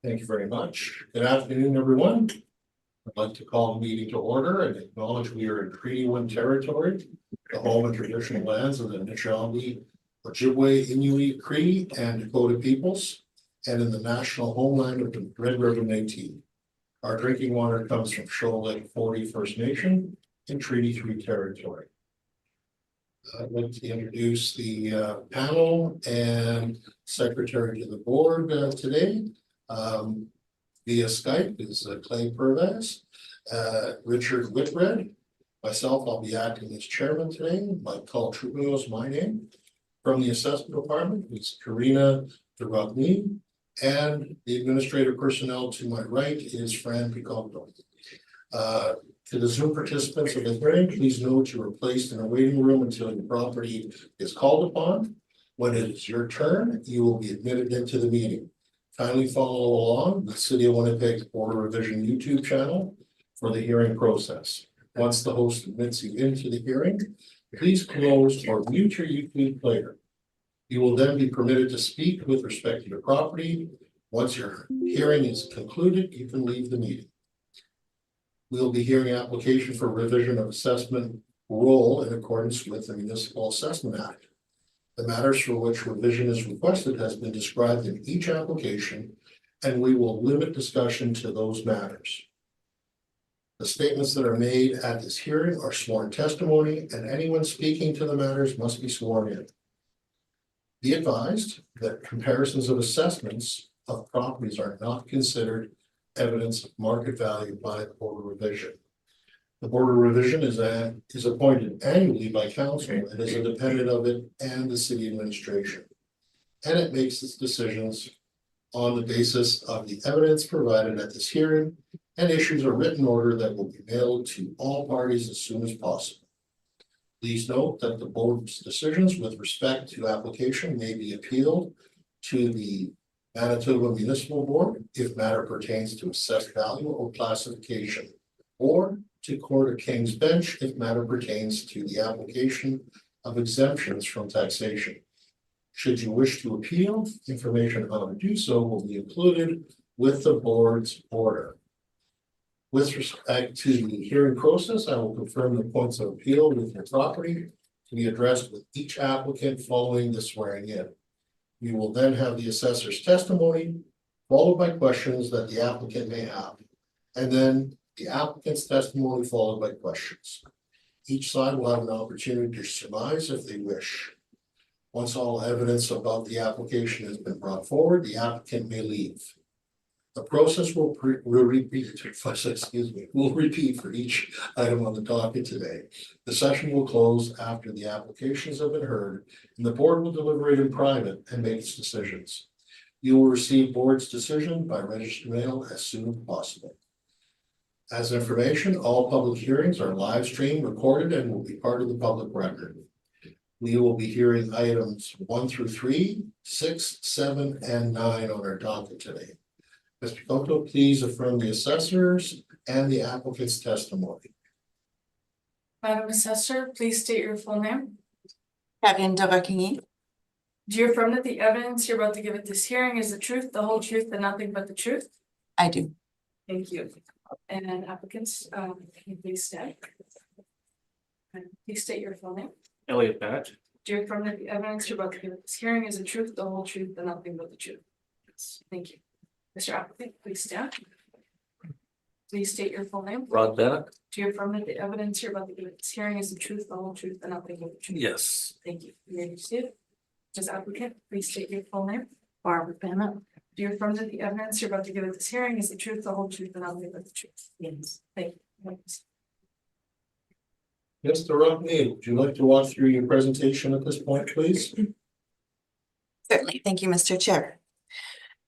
Thank you very much. Good afternoon, everyone. I'd like to call the meeting to order and acknowledge we are in Treaty 1 territory, the home and traditional lands of the Nishnawbe, Ojibwe, Inuit, Cree, and Dakota peoples, and in the national homeland of the Red River Métis. Our drinking water comes from Shoal Lake 40 First Nation in Treaty 3 territory. I'd like to introduce the panel and secretary to the board today. Via Skype is Clay Purves, Richard Whitred. Myself, I'll be acting as chairman today. Mike Trujillo is my name. From the assessment department, it's Karina Duragny, and the administrative personnel to my right is Fran Picotto. To the Zoom participants of the hearing, please note you are placed in a waiting room until your property is called upon. When it is your turn, you will be admitted into the meeting. Kindly follow along the City of Winnipeg's Board of Revision YouTube channel for the hearing process. Once the host admits you into the hearing, please close or mute your YouTube player. You will then be permitted to speak with respect to the property. Once your hearing is concluded, you can leave the meeting. We'll be hearing an application for revision of assessment roll in accordance with the Municipal Assessment Act. The matters for which revision is requested has been described in each application, and we will limit discussion to those matters. The statements that are made at this hearing are sworn testimony, and anyone speaking to the matters must be sworn in. Be advised that comparisons of assessments of properties are not considered evidence of market value by the Board of Revision. The Board of Revision is appointed annually by council and is independent of it and the city administration. And it makes its decisions on the basis of the evidence provided at this hearing and issues a written order that will be mailed to all parties as soon as possible. Please note that the board's decisions with respect to application may be appealed to the Manitoba Municipal Board if matter pertains to assessed value or classification, or to Court of King's Bench if matter pertains to the application of exemptions from taxation. Should you wish to appeal, information on how to do so will be included with the board's order. With respect to the hearing process, I will confirm the points of appeal with your property to be addressed with each applicant following the swearing in. You will then have the assessor's testimony, followed by questions that the applicant may have, and then the applicant's testimony followed by questions. Each side will have an opportunity to surmise if they wish. Once all evidence about the application has been brought forward, the applicant may leave. The process will repeat for each item on the docket today. The session will close after the applications have been heard, and the board will deliberate in private and make its decisions. You will receive board's decision by registered mail as soon as possible. As information, all public hearings are live streamed, recorded, and will be part of the public record. We will be hearing items 1 through 3, 6, 7, and 9 on our docket today. Mr. Picotto, please affirm the assessors and the applicant's testimony. Madam Assessor, please state your full name. Karine Duragny. Do you affirm that the evidence you're about to give at this hearing is the truth, the whole truth, and nothing but the truth? I do. Thank you. And applicants, can you please stand? And please state your full name. Elliot Bennett. Do you affirm that the evidence you're about to give at this hearing is the truth, the whole truth, and nothing but the truth? Yes. Thank you. Mr. Applicant, please stand. Please state your full name. Rod Bennett. Do you affirm that the evidence you're about to give at this hearing is the truth, the whole truth, and nothing but the truth? Yes. Thank you. You may be seated. Just applicant, please state your full name. Barbara Bennett. Do you affirm that the evidence you're about to give at this hearing is the truth, the whole truth, and nothing but the truth? Yes. Thank you. Mr. Duragny, would you like to walk through your presentation at this point, please? Certainly. Thank you, Mr. Chair.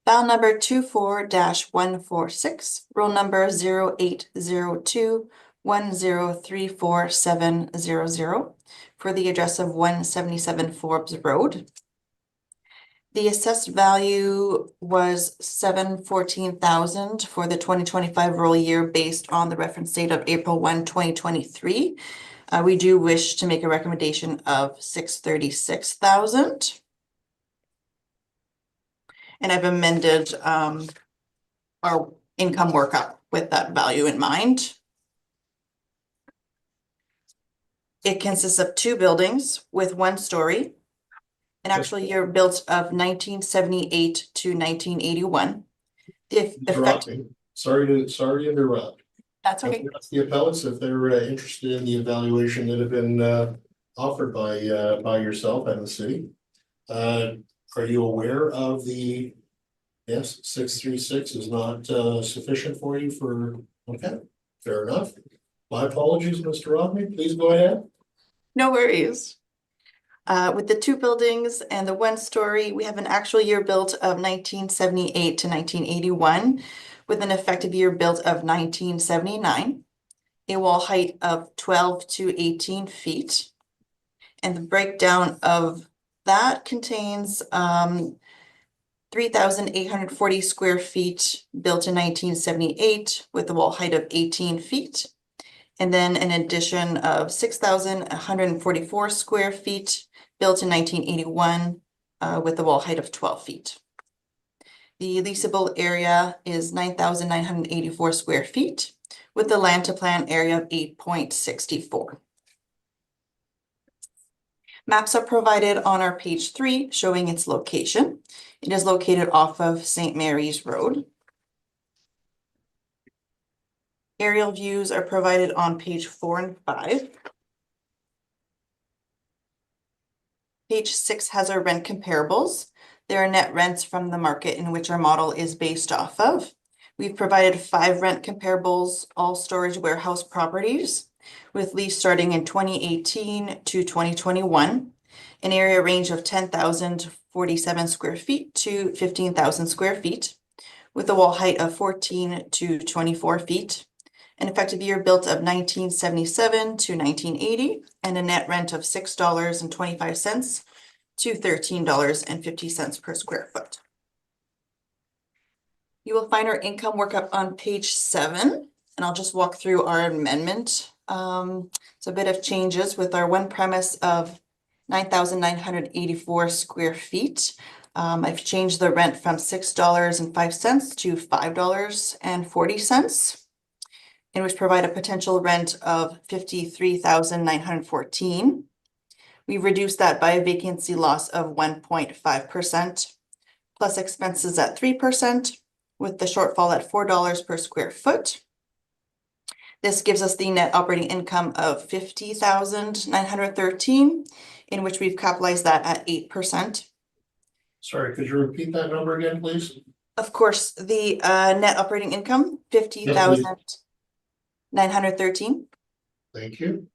File number 24-146, roll number 080210347000 for the address of 177 Forbes Road. The assessed value was $714,000 for the 2025 roll year based on the reference date of April 1, 2023. We do wish to make a recommendation of $636,000. And I've amended our income workup with that value in mind. It consists of 2 buildings with 1 story. An actual year built of 1978 to 1981. The effect, Sorry to interrupt. that's okay. Ask the appellates if they're interested in the evaluation that have been offered by yourself and the city. Are you aware of the, yes, 636 is not sufficient for you for, okay, fair enough. My apologies, Mr. Rodney, please go ahead. No worries. With the 2 buildings and the 1 story, we have an actual year built of 1978 to 1981 with an effective year built of 1979, a wall height of 12 to 18 feet. And the breakdown of that contains 3,840 square feet built in 1978 with a wall height of 18 feet. And then an addition of 6,144 square feet built in 1981 with a wall height of 12 feet. The leasable area is 9,984 square feet with the land to plan area of 8.64. Maps are provided on our page 3 showing its location. It is located off of St. Mary's Road. Aerial views are provided on page 4 and 5. Page 6 has our rent comparables. There are net rents from the market in which our model is based off of. We've provided 5 rent comparables, all storage warehouse properties, with lease starting in 2018 to 2021, an area range of 10,047 square feet to 15,000 square feet, with a wall height of 14 to 24 feet, an effective year built of 1977 to 1980, and a net rent of $6.25 to $13.50 per square foot. You will find our income workup on page 7, and I'll just walk through our amendment. It's a bit of changes with our 1 premise of 9,984 square feet. I've changed the rent from $6.05 to $5.40. And which provide a potential rent of 53,914. We've reduced that by a vacancy loss of 1.5%, plus expenses at 3%, with the shortfall at $4 per square foot. This gives us the net operating income of 50,913, in which we've capitalized that at 8%. Sorry, could you repeat that number again, please? Of course, the net operating income, 50,913. Thank you.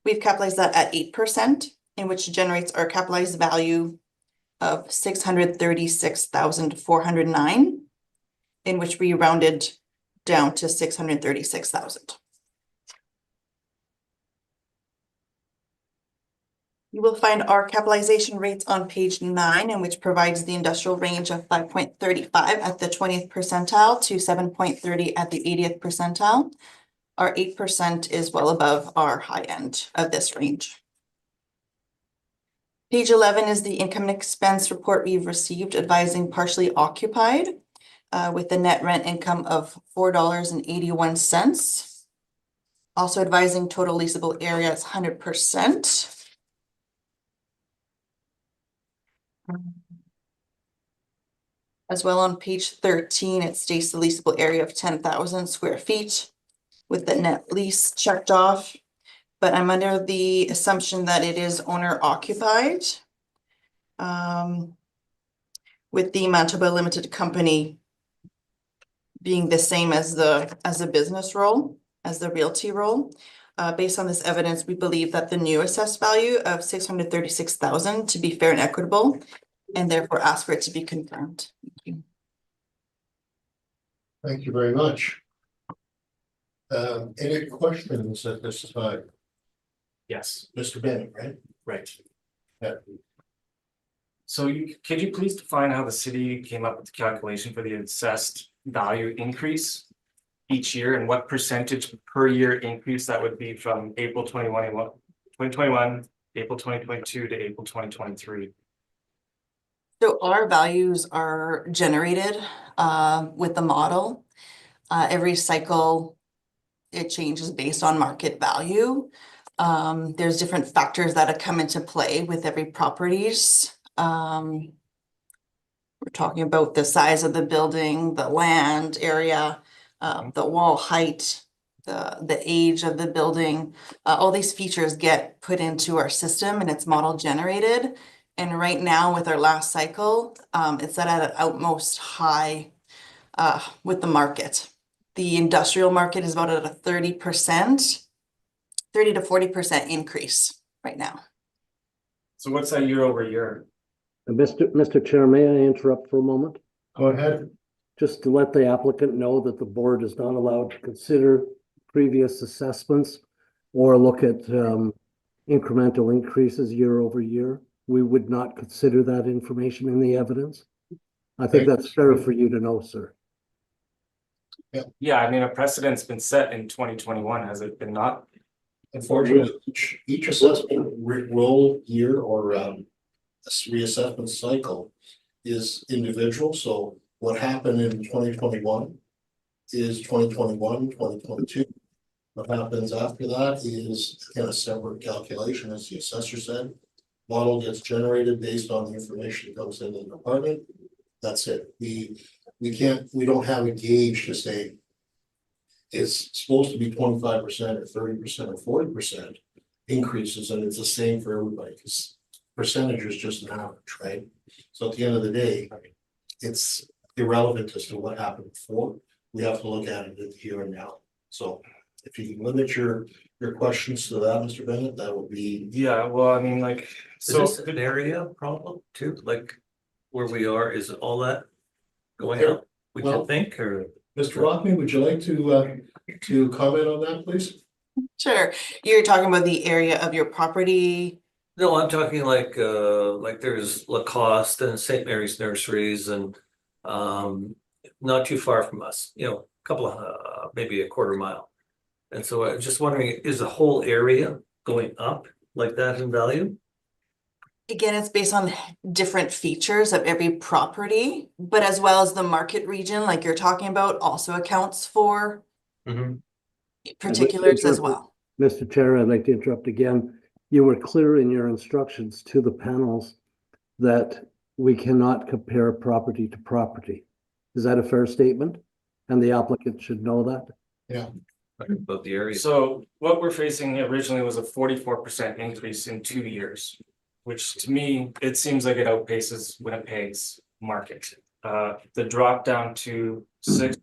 We've capitalized that at 8%, in which generates our capitalized value of 636,409, in which we rounded down to 636,000. You will find our capitalization rates on page 9, in which provides the industrial range of 5.35 at the 20th percentile to 7.30 at the 80th percentile. Our 8% is well above our high end of this range. Page 11 is the income and expense report we've received advising partially occupied with the net rent income of $4.81. Also advising total leasable area is 100%. As well on page 13, it states the leasable area of 10,000 square feet with the net lease checked off, but I'm under the assumption that it is owner occupied. With the Manitoba Limited Company being the same as the business role, as the realty role. Based on this evidence, we believe that the new assessed value of 636,000 to be fair and equitable, and therefore ask for it to be confirmed. Thank you. Thank you very much. Any questions at this time? Yes, Mr. Bennett, right? right. Yeah. So could you please define how the city came up with the calculation for the assessed value increase each year, and what percentage per year increase that would be from April 2021, April 2022 to April 2023? So our values are generated with the model. Every cycle, it changes based on market value. There's different factors that come into play with every properties. We're talking about the size of the building, the land area, the wall height, the age of the building. All these features get put into our system and it's model generated. And right now with our last cycle, it's at an utmost high with the market. The industrial market is about at a 30%, 30 to 40% increase right now. So what's that year over year? Mr. Chair, may I interrupt for a moment? Go ahead. Just to let the applicant know that the board is not allowed to consider previous assessments or look at incremental increases year over year. We would not consider that information in the evidence. I think that's fair for you to know, sir. Yeah, I mean, a precedent's been set in 2021, has it been not? Unfortunately, each assessment roll year or reassessment cycle is individual. So what happened in 2021 is 2021, 2022. What happens after that is again a separate calculation, as the assessor said. Model gets generated based on the information that comes in the department. That's it. We don't have a gauge to say it's supposed to be 25% or 30% or 40% increases, and it's the same for everybody because percentage is just an average, right? So at the end of the day, it's irrelevant as to what happened before. We have to look at it in the here and now. So if you can limit your questions to that, Mr. Bennett, that would be. Yeah, well, I mean, like, Is this an area problem too? Like where we are, is all that going up? Would you think, or? Mr. Rockman, would you like to comment on that, please? Sure. You're talking about the area of your property. No, I'm talking like there's Lacoste and St. Mary's Nurseries and not too far from us, you know, a couple of maybe a quarter mile. And so I'm just wondering, is the whole area going up like that in value? Again, it's based on different features of every property, but as well as the market region, like you're talking about, also accounts for particulars as well. Mr. Chair, I'd like to interrupt again. You were clear in your instructions to the panels that we cannot compare property to property. Is that a fair statement? And the applicant should know that? Yeah. About the area. so what we're facing originally was a 44% increase in 2 years, which to me, it seems like it outpaces Winnipeg's market. The drop down to 6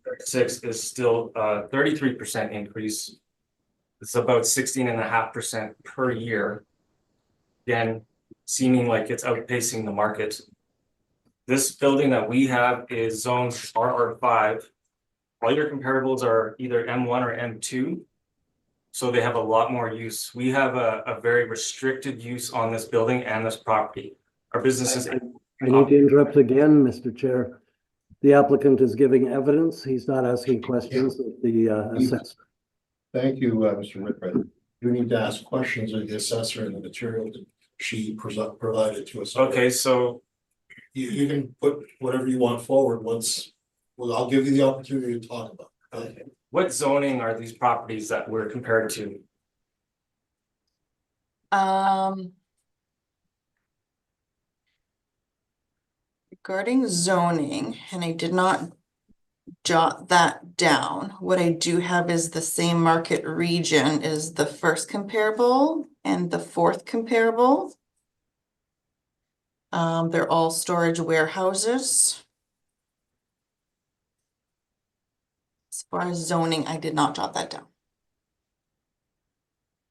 is still a 33% increase. It's about 16.5% per year. Again, seeming like it's outpacing the market. This building that we have is zoned RR5. All your comparables are either M1 or M2. So they have a lot more use. We have a very restricted use on this building and this property. Our business is. I need to interrupt again, Mr. Chair. The applicant is giving evidence. He's not asking questions of the assessor. Thank you, Mr. Whitbread. You need to ask questions of the assessor and the material that she provided to us. Okay, so You can put whatever you want forward once, well, I'll give you the opportunity to talk about it. Okay. what zoning are these properties that we're compared to? Regarding zoning, and I did not jot that down. What I do have is the same market region is the first comparable and the fourth comparable. They're all storage warehouses. As far as zoning, I did not jot that down.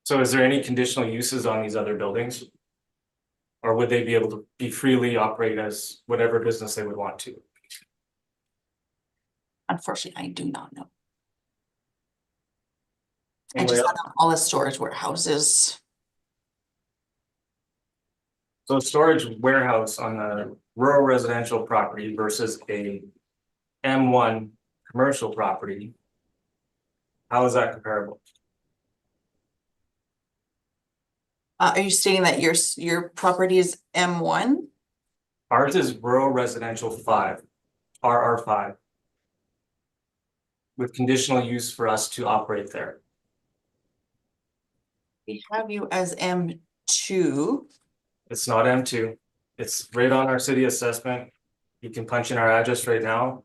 So is there any conditional uses on these other buildings? Or would they be able to be freely operate as whatever business they would want to? Unfortunately, I do not know. I Anybody just else? have them all as storage warehouses. So storage warehouse on a rural residential property versus a M1 commercial property. How is that comparable? Are you stating that your property is M1? Ours is rural residential 5, RR5. With conditional use for us to operate there. We have you as M2. It's not M2. It's right on our city assessment. You can punch in our address right now.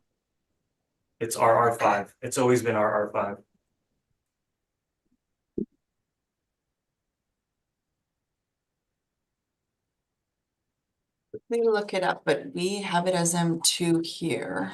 It's RR5. It's always been RR5. We look it up, but we have it as M2 here.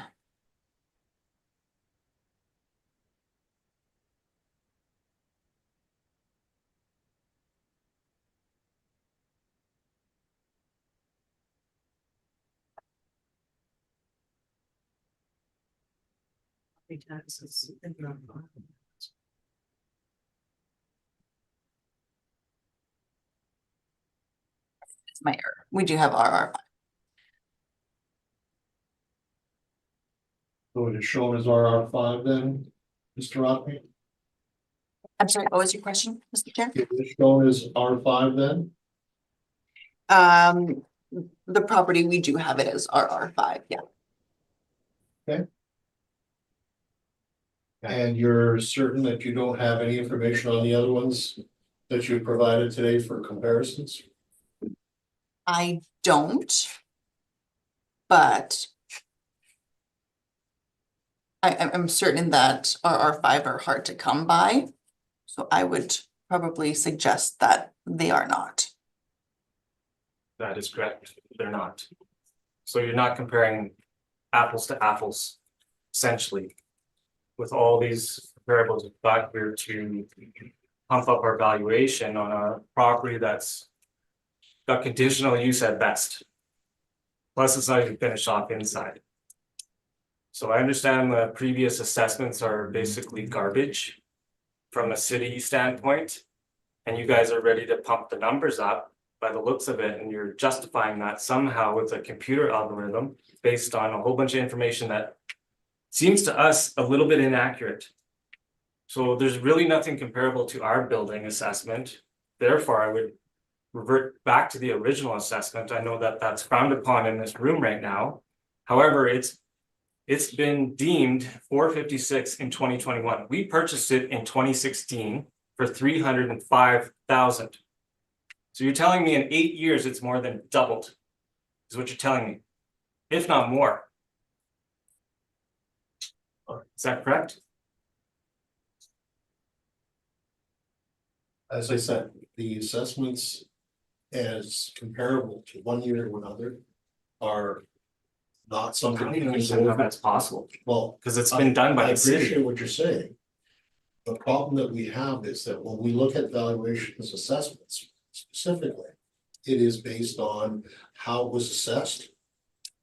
It's my error. We do have RR5. So it is shown as RR5 then, Mr. Rockney? I'm sorry, what was your question, Mr. Chair? It is shown as R5 then? The property, we do have it as RR5, yeah. And you're certain that you don't have any information on the other ones that you provided today for comparisons? I don't. But I'm certain that RR5 are hard to come by. So I would probably suggest that they are not. That is correct. They're not. So you're not comparing apples to apples, essentially. With all these variables we've got here to pump up our valuation on a property that's got conditional use at best. Plus, it's not even finished off inside. So I understand the previous assessments are basically garbage from a city standpoint. And you guys are ready to pump the numbers up by the looks of it, and you're justifying that somehow with a computer algorithm based on a whole bunch of information that seems to us a little bit inaccurate. So there's really nothing comparable to our building assessment. Therefore, I would revert back to the original assessment. I know that that's frowned upon in this room right now. However, it's been deemed 456 in 2021. We purchased it in 2016 for 305,000. So you're telling me in 8 years it's more than doubled, is what you're telling me, if not more. Is that correct? As I said, the assessments as comparable to one year to another are not I something. don't you even can understand go how over. that's possible, Well, because it's been done by I the city. appreciate what you're saying. The problem that we have is that when we look at valuations assessments specifically, it is based on how it was assessed.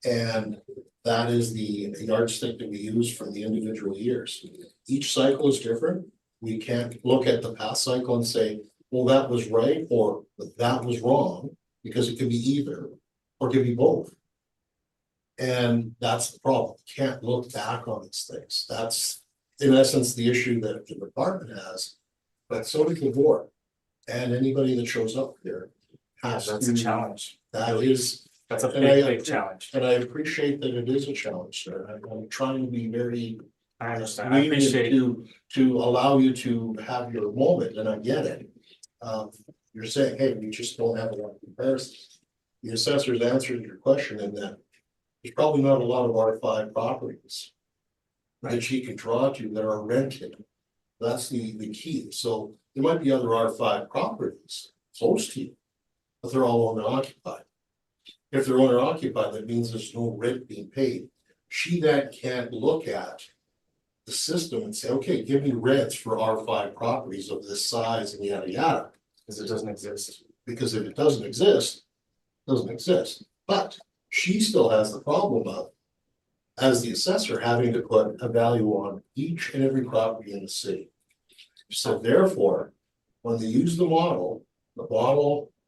And that is the yardstick that we use for the individual years. Each cycle is different. We can't look at the past cycle and say, well, that was right, or that was wrong, because it could be either, or it could be both. And that's the problem. Can't look back on these things. That's in essence the issue that the department has, but so does the board. And anybody that shows up here has That's a to, challenge. that is, That's a And I- big challenge. and I appreciate that it is a challenge, sir. I'm trying to be very I understand. I lenient appreciate to allow you to have your moment, and I get it. You're saying, hey, we just don't have a lot of comparisons. The assessor's answered your question in that there's probably not a lot of R5 properties that she can draw to that are rented. That's the key. So there might be other R5 properties close to you, but they're all owner occupied. If they're owner occupied, that means there's no rent being paid. She then can't look at the system and say, okay, give me rents for R5 properties of this size and yada yada. because it doesn't exist. Because if it doesn't exist, it doesn't exist. But she still has the problem of, as the assessor, having to put a value on each and every property in the city. So therefore, when they use the model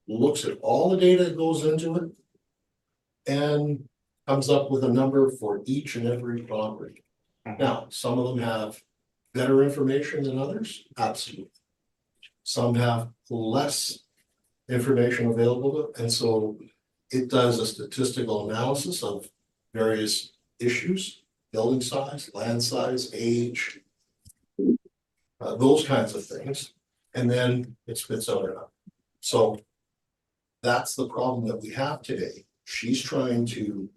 looks at all the data that goes into it and comes up with a number for each and every property. Now, some of them have better information than others, absolutely. Some have less information available to, and so It does a statistical analysis of various issues, building size, land size, age. Those kinds of things, and then it spits out a number. So that's the problem that we have today. She's trying to,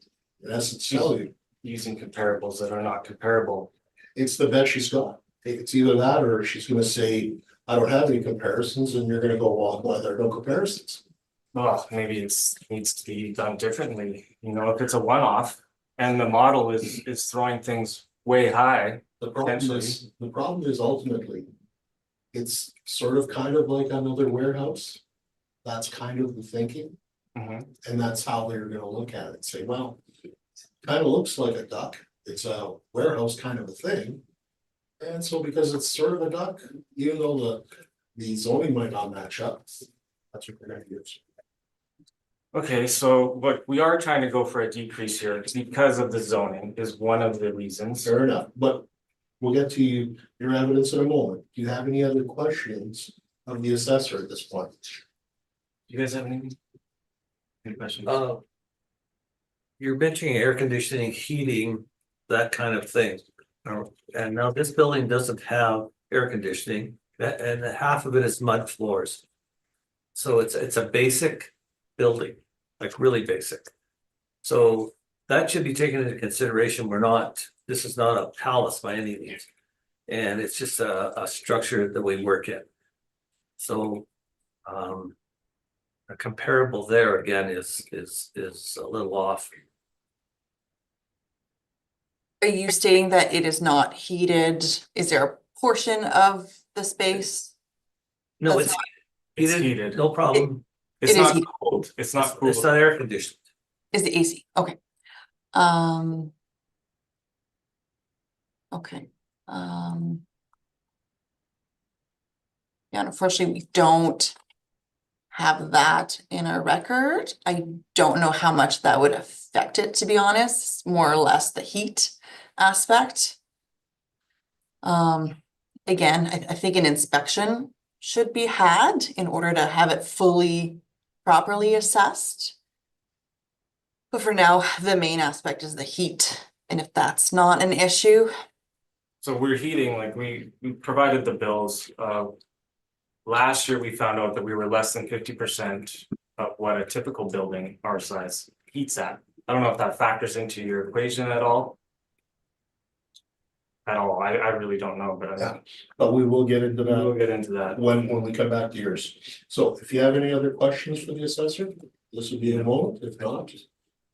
in essence, tell you, Using comparables that are not comparable. it's the bet she's got. It's either that or she's gonna say, I don't have any comparisons, and you're gonna go, well, there are no comparisons. Well, maybe needs to be done differently, you know, if it's a one-off and the model is throwing things way high. The problem is ultimately, it's sort of kind of like another warehouse. That's kind of the thinking, Mhm. and that's how they're gonna look at it, say, well, kind of looks like a duck, it's a warehouse kind of a thing. And so because it's sort of a duck, even though the zoning might not match up, that's what they're gonna use. Okay, so but we are trying to go for a decrease here because of the zoning is one of the reasons. Fair enough, but we'll get to your evidence in a moment. Do you have any other questions of the assessor at this point? You guys have any questions? You're mentioning air conditioning, heating, that kind of thing. And now this building doesn't have air conditioning, and half of it is mud floors. So it's a basic building, like really basic. So that should be taken into consideration. This is not a palace by any means. And it's just a structure that we work in. So a comparable there again is a little off. Are you stating that it is not heated? Is there a portion of the space? No, That's it's It's heated, heated. no problem. It's it is not heated. cold, it's not cool. It's not air conditioned. Is the AC, okay. Okay, yeah, unfortunately, we don't have that in our record. I don't know how much that would affect it, to be honest, more or less the heat aspect. Again, I think an inspection should be had in order to have it fully properly assessed. But for now, the main aspect is the heat, and if that's not an issue, So we're heating, like we provided the bills, last year we found out that we were less than 50% of what a typical building our size heats at. I don't know if that factors into your equation at all. At all, I really don't know, but Yeah. But we will get into we'll that get into that. when we come back to yours. So if you have any other questions for the assessor, this would be a moment. If not,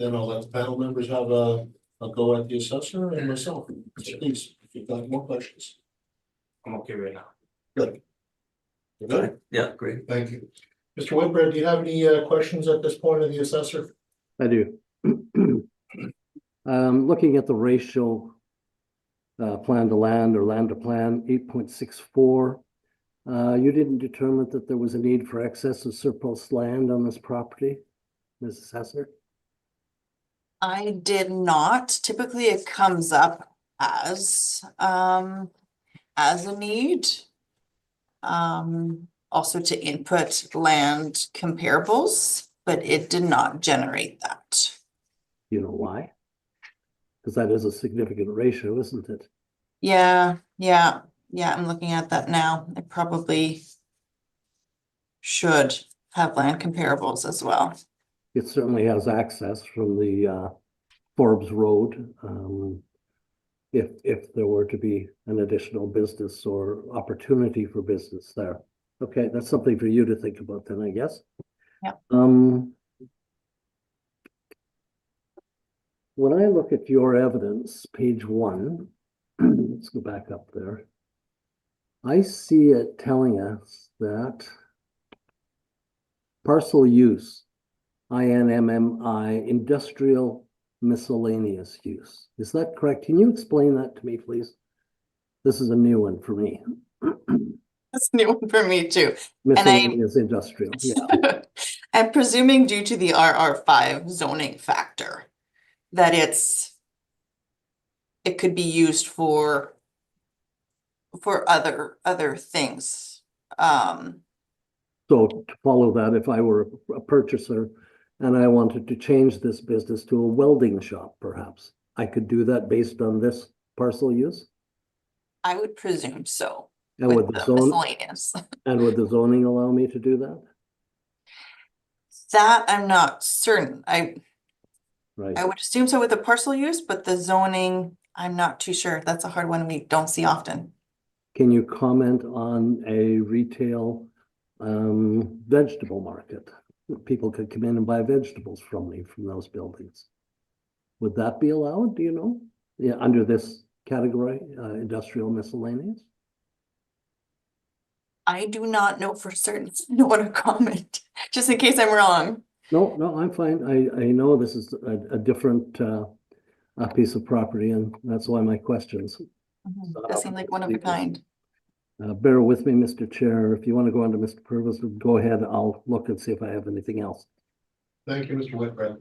then I'll let the panel members have a go at the assessor and myself. So please, if you've got more questions. I'm okay right now. Good. You're good? Yeah, great. Thank you. Mr. Whitbread, do you have any questions at this point of the assessor? I do. Looking at the ratio, plan to land or land to plan, 8.64. You didn't determine that there was a need for excess of surplus land on this property, Ms. Assessor? I did not. Typically, it comes up as a need. Also to input land comparables, but it did not generate that. You know why? Because that is a significant ratio, isn't it? Yeah, I'm looking at that now. It probably should have land comparables as well. It certainly has access from the Forbes Road. If there were to be an additional business or opportunity for business there. Okay, that's something for you to think about then, I guess. Yeah. When I look at your evidence, page 1, let's go back up there. I see it telling us that parcel use, INMMI, industrial miscellaneous use. Is that correct? Can you explain that to me, please? This is a new one for me. That's a new one for me too. Miscellaneous industrial, yeah. I'm presuming due to the RR5 zoning factor that it could be used for other things. So to follow that, if I were a purchaser and I wanted to change this business to a welding shop, perhaps. I could do that based on this parcel use? I would presume so, And with would the the zone, miscellaneous. and would the zoning allow me to do that? That I'm not certain. Right. I would assume so with the parcel use, but the zoning, I'm not too sure. That's a hard one we don't see often. Can you comment on a retail vegetable market? People could come in and buy vegetables from me from those buildings. Would that be allowed, do you know? Yeah, under this category, industrial miscellaneous? I do not know for certain. I don't want to comment, just in case I'm wrong. No, no, I'm fine. I know this is a different a piece of property, and that's why my questions. That seemed like one of a kind. Bear with me, Mr. Chair. If you want to go on to Mr. Purvis, go ahead. I'll look and see if I have anything else. Thank you, Mr. Whitbread.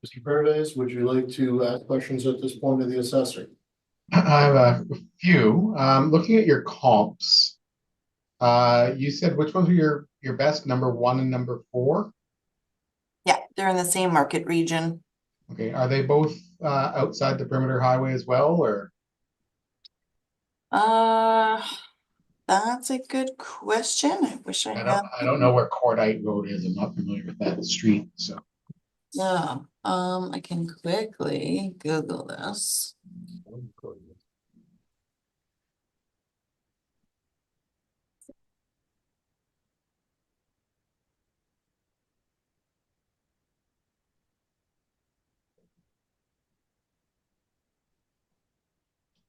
Mr. Paradise, would you like to ask questions at this point of the assessor? I have a few. Looking at your comps, you said which ones are your best, number 1 and number 4? Yeah, they're in the same market region. Okay, are they both outside the perimeter highway as well, or? That's a good question. I wish I had. I don't know where Cordite Road is. I'm not familiar with that street, so. Yeah, I can quickly Google this.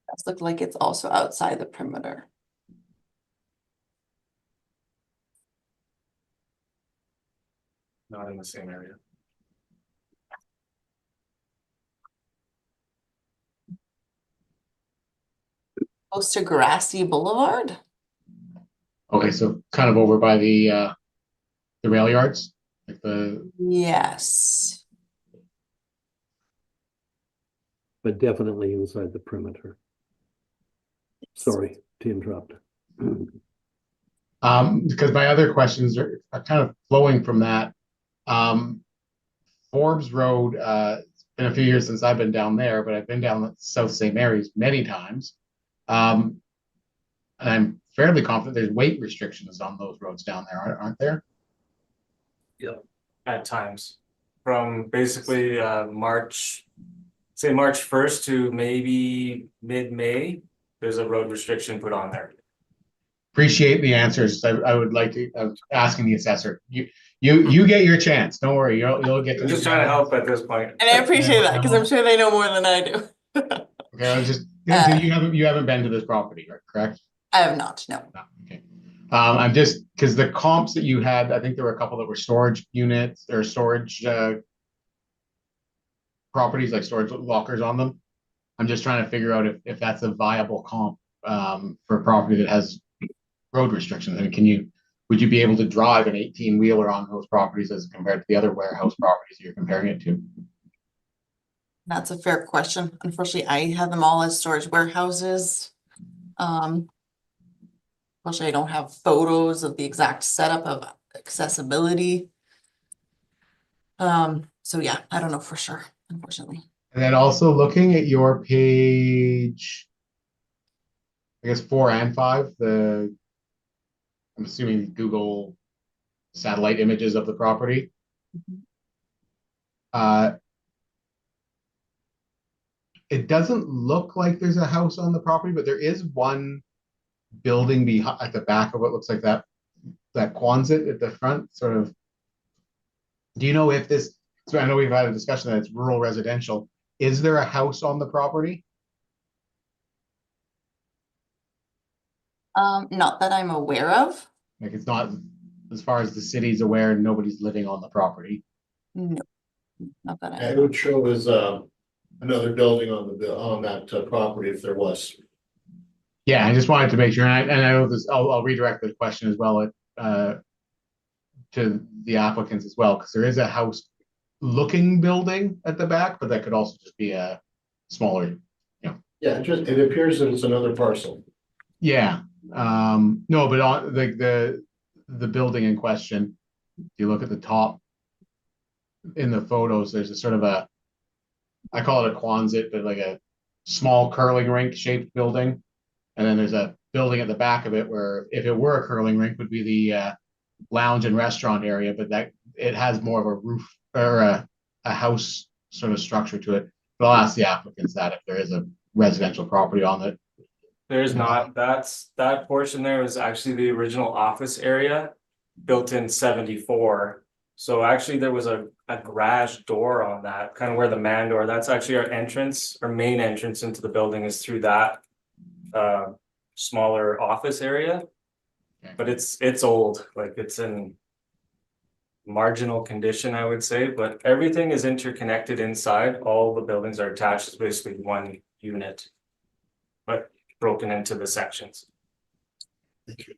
Does look like it's also outside the perimeter. Not in the same area. Close to Grassy Boulevard? Okay, so kind of over by the rail yards, like the, Yes. But definitely inside the perimeter. Sorry to interrupt. because my other questions are kind of flowing from that. Forbes Road, it's been a few years since I've been down there, but I've been down South St. Mary's many times. And I'm fairly confident there's weight restrictions on those roads down there, aren't there? At times, from basically March, say March 1st to maybe mid-May, there's a road restriction put on there. Appreciate the answers. I would like to, asking the assessor. You get your chance. Don't worry, you'll get to. I'm just trying to help at this point. And I appreciate that because I'm sure they know more than I do. Okay, I was just, so you haven't been to this property, correct? I have not, no. No, okay. I'm just, because the comps that you had, I think there were a couple that were storage units or storage properties, like storage lockers on them. I'm just trying to figure out if that's a viable comp for a property that has road restrictions. I mean, would you be able to drive an 18-wheeler on those properties as compared to the other warehouse properties you're comparing it to? That's a fair question. Unfortunately, I have them all as storage warehouses. Unfortunately, I don't have photos of the exact setup of accessibility. So yeah, I don't know for sure, unfortunately. And then also looking at your page, I guess 4 and 5, I'm assuming Google satellite images of the property. It doesn't look like there's a house on the property, but there is one building behind at the back of what looks like that Quonset at the front, sort of. Do you know if this, so I know we've had a discussion that it's rural residential. Is there a house on the property? Not that I'm aware of. Like, it's not, as far as the city's aware, nobody's living on the property. No, not that It would show as another building on that property if there was. Yeah, I just wanted to make sure, and I know this, I'll redirect the question as well to the applicants as well, because there is a house looking building at the back, but that could also just be a smaller, Yeah, it appears that it's another parcel. yeah. No, but on the building in question, if you look at the top in the photos, there's a sort of a, I call it a Quonset, but like a small curling rink shaped building. And then there's a building at the back of it where if it were a curling rink would be the lounge and restaurant area, but that it has more of a roof or a house sort of structure to it. But I'll ask the applicants that if there is a residential property on it. There's not, that portion there was actually the original office area built in 74. So actually there was a garage door on that, kind of where the man door, that's actually our entrance, our main entrance into the building is through that smaller office area. Okay. But it's old, like it's in marginal condition, I would say, but everything is interconnected inside. All the buildings are attached as basically one unit, but broken into the sections.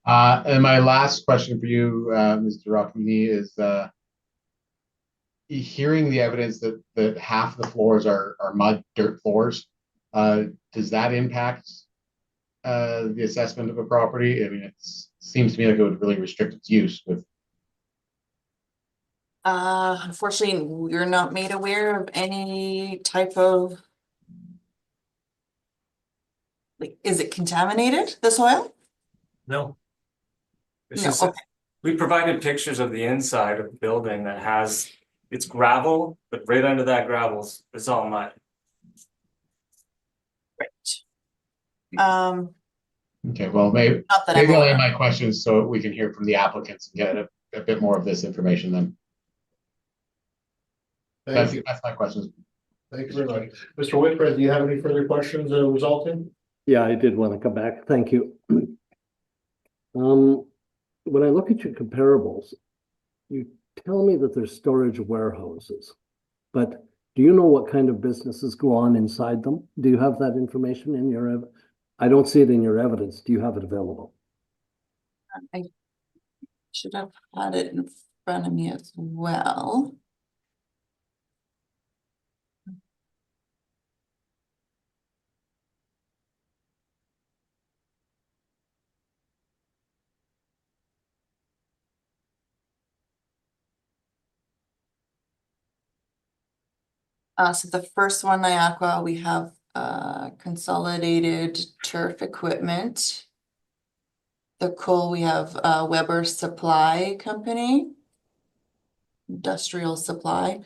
And my last question for you, Mr. Rockmini, is hearing the evidence that half the floors are mud dirt floors, does that impact the assessment of a property? I mean, it seems to me like it would really restrict its use with. Unfortunately, we're not made aware of any type of. Like, is it contaminated, the soil? No, It's No, just, okay. we provided pictures of the inside of the building that has, it's gravel, but right under that gravel's, it's all mud. Okay, well, maybe Not that I'm I'll aware end of. my questions so we can hear from the applicants and get a bit more of this information then. Thank you. That's my questions. Thank you very much. Mr. Whitbread, do you have any further questions resulting? Yeah, I did want to come back. Thank you. When I look at your comparables, you tell me that there's storage warehouses, but do you know what kind of businesses go on inside them? Do you have that information in your, I don't see it in your evidence. Do you have it available? I should have had it in front of me as well. So the first one, Niagara, we have consolidated turf equipment. The coal, we have Weber Supply Company. Industrial Supply.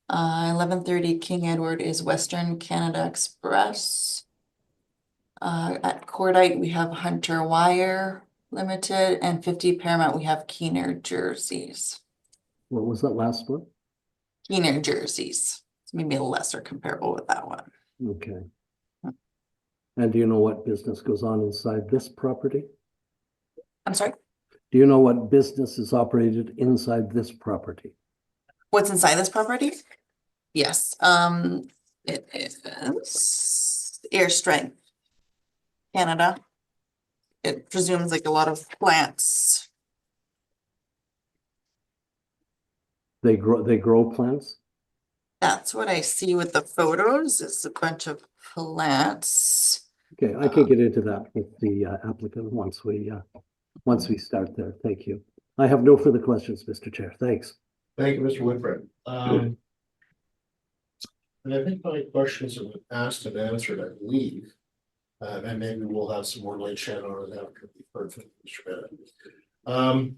1130 King Edward is Western Canada Express. At Cordite, we have Hunter Wire Limited, and 50 Paramount, we have Keener Jerseys. What was that last one? Keener Jerseys. It's maybe a lesser comparable with that one. Okay. And do you know what business goes on inside this property? I'm sorry, Do you know what business is operated inside this property? what's inside this property? Yes, it is Air Strength Canada. It presumes like a lot of plants. They grow plants? That's what I see with the photos. It's a bunch of plants. Okay, I can get into that with the applicant once we start there. Thank you. I have no further questions, Mr. Chair. Thanks. Thank you, Mr. Whitbread. And I think my questions have been asked and answered, I believe. And maybe we'll have some more light shed on it after we've heard from Mr. Bennett.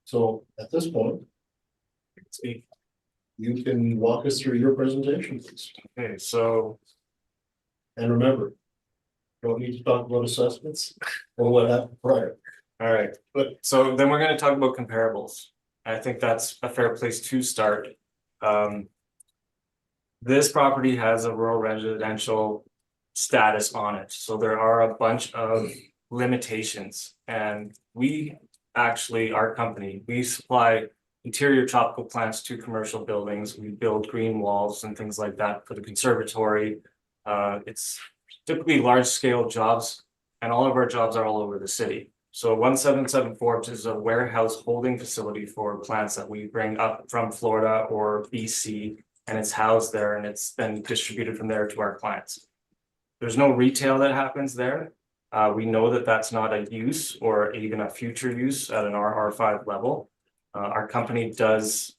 So at this point, Speak. you can walk us through your presentation, please. Okay, so And remember, don't need to talk about assessments or what happened prior. all right, but so then we're gonna talk about comparables. I think that's a fair place to start. This property has a rural residential status on it, so there are a bunch of limitations. And we actually, our company, we supply interior tropical plants to commercial buildings. We build green walls and things like that for the conservatory. It's typically large scale jobs, and all of our jobs are all over the city. So 177 Forbes is a warehouse holding facility for plants that we bring up from Florida or BC, and it's housed there and it's then distributed from there to our clients. There's no retail that happens there. We know that that's not a use or even a future use at an RR5 level. Our company does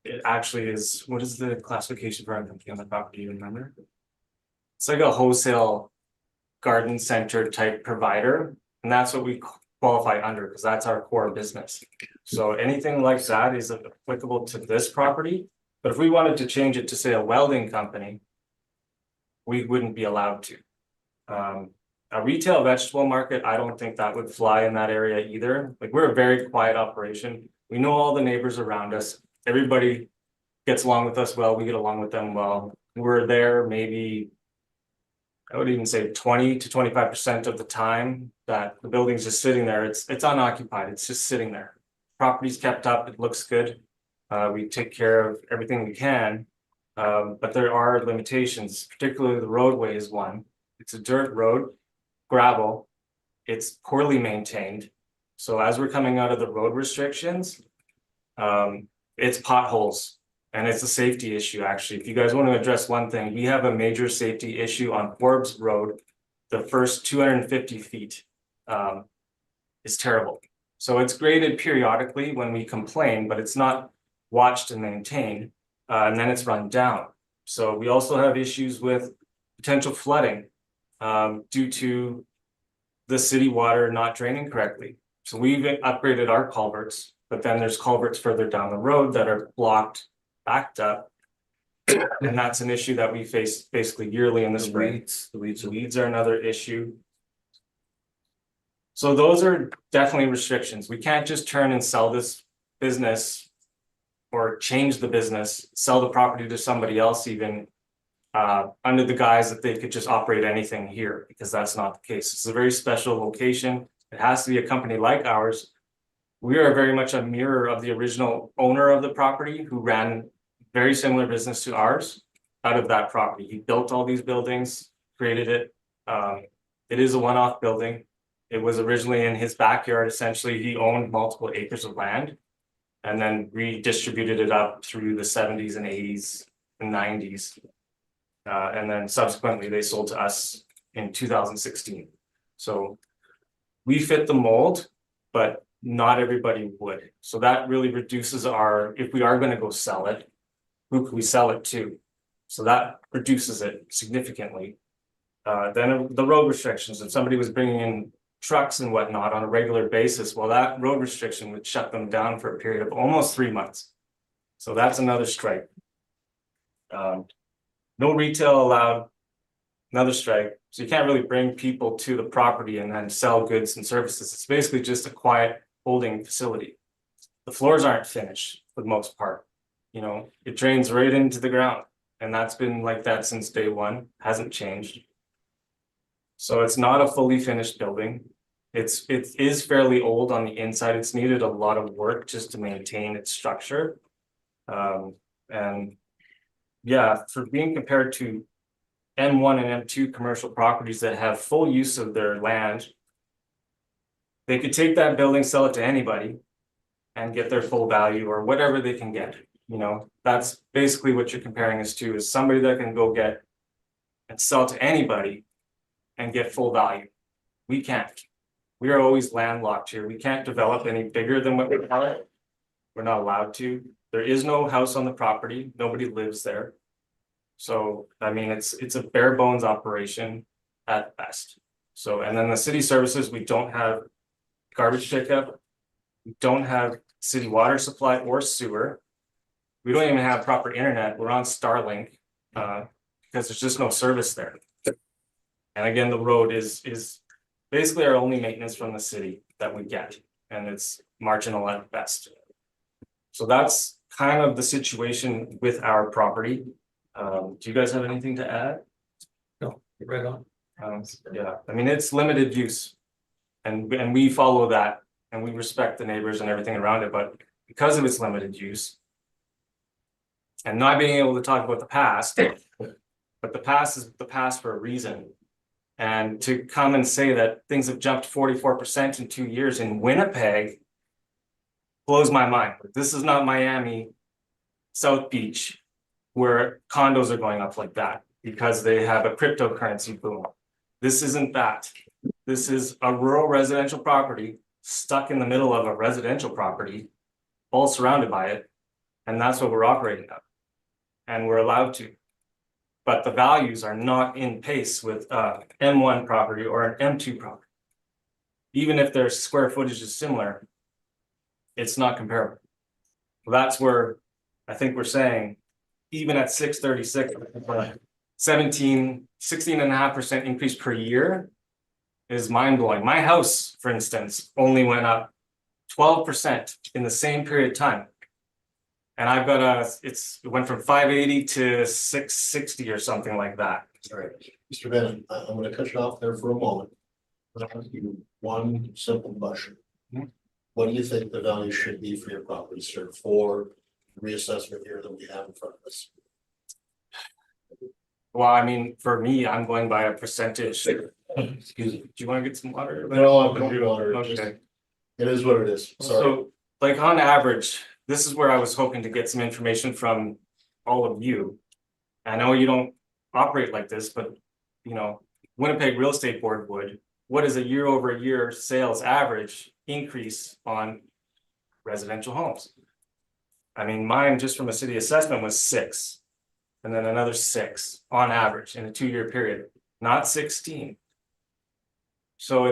it actually is, what is the classification for our company on the property, you remember? It's like a wholesale garden center type provider, and that's what we qualify under, because that's our core business. So anything like that is applicable to this property, but if we wanted to change it to say a welding company, we wouldn't be allowed to. A retail vegetable market, I don't think that would fly in that area either. Like, we're a very quiet operation. We know all the neighbors around us. Everybody gets along with us well. We get along with them well. We're there maybe, I would even say 20 to 25% of the time that the building's just sitting there. It's unoccupied. It's just sitting there. Property's kept up. It looks good. We take care of everything we can. But there are limitations, particularly the roadway is one. It's a dirt road, gravel. It's poorly maintained. So as we're coming out of the road restrictions, it's potholes, and it's a safety issue, actually. If you guys want to address one thing, we have a major safety issue on Forbes Road. The first 250 feet is terrible. So it's graded periodically when we complain, but it's not watched and maintained, and then it's run down. So we also have issues with potential flooding due to the city water not draining correctly. So we've upgraded our culverts, but then there's culverts further down the road that are blocked, backed up. And that's an issue that we face basically yearly in the spring. The weeds are another issue. So those are definitely restrictions. We can't just turn and sell this business or change the business, sell the property to somebody else even under the guise that they could just operate anything here, because that's not the case. It's a very special location. It has to be a company like ours. We are very much a mirror of the original owner of the property, who ran very similar business to ours out of that property. He built all these buildings, created it. It is a one-off building. It was originally in his backyard. Essentially, he owned multiple acres of land and then redistributed it up through the 70s and 80s and 90s. And then subsequently they sold to us in 2016. So we fit the mold, but not everybody would. So that really reduces our, if we are going to go sell it, who can we sell it to? So that reduces it significantly. Then the road restrictions, if somebody was bringing in trucks and whatnot on a regular basis, well, that road restriction would shut them down for a period of almost 3 months. So that's another strike. No retail allowed, another strike. So you can't really bring people to the property and then sell goods and services. It's basically just a quiet holding facility. The floors aren't finished for the most part. You know, it drains right into the ground, and that's been like that since day one, hasn't changed. So it's not a fully finished building. It is fairly old on the inside. It's needed a lot of work just to maintain its structure. And yeah, for being compared to M1 and M2 commercial properties that have full use of their land, they could take that building, sell it to anybody, and get their full value or whatever they can get. You know, that's basically what you're comparing us to, is somebody that can go get and sell to anybody and get full value. We can't. We are always landlocked here. We can't develop any bigger than what we are. We're not allowed to. There is no house on the property. Nobody lives there. So, I mean, it's a bare bones operation at best. So, and then the city services, we don't have garbage pickup. We don't have city water supply or sewer. We don't even have proper internet. We're on Starlink because there's just no service there. And again, the road is basically our only maintenance from the city that we get, and it's marginal at best. So that's kind of the situation with our property. Do you guys have anything to add? No, you're right on. Yeah, I mean, it's limited use, and we follow that, and we respect the neighbors and everything around it, but because of its limited use and not being able to talk about the past, but the past is the past for a reason. And to come and say that things have jumped 44% in 2 years in Winnipeg blows my mind. This is not Miami, South Beach, where condos are going up like that because they have a cryptocurrency boom. This isn't that. This is a rural residential property stuck in the middle of a residential property, all surrounded by it. And that's what we're operating at. And we're allowed to. But the values are not in pace with M1 property or an M2 property. Even if their square footage is similar, it's not comparable. That's where I think we're saying, even at 636, 16.5% increase per year is mind blowing. My house, for instance, only went up 12% in the same period of time. And I've got it went from 580 to 660 or something like that. All right, Mr. Bennett, I'm gonna cut you off there for a moment. I'm gonna ask you one simple question. What do you think the value should be for your property, sir, for reassessment here that we have in front of us? Well, I mean, for me, I'm going by a percentage. Excuse me. Do you want to get some water? No, I'm not water. Okay. It is what it is. Sorry. So, like on average, this is where I was hoping to get some information from all of you. I know you don't operate like this, but you know, Winnipeg Real Estate Board would. What is a year over year sales average increase on residential homes? I mean, mine just from a city assessment was 6, and then another 6 on average in a 2-year period, not 16. So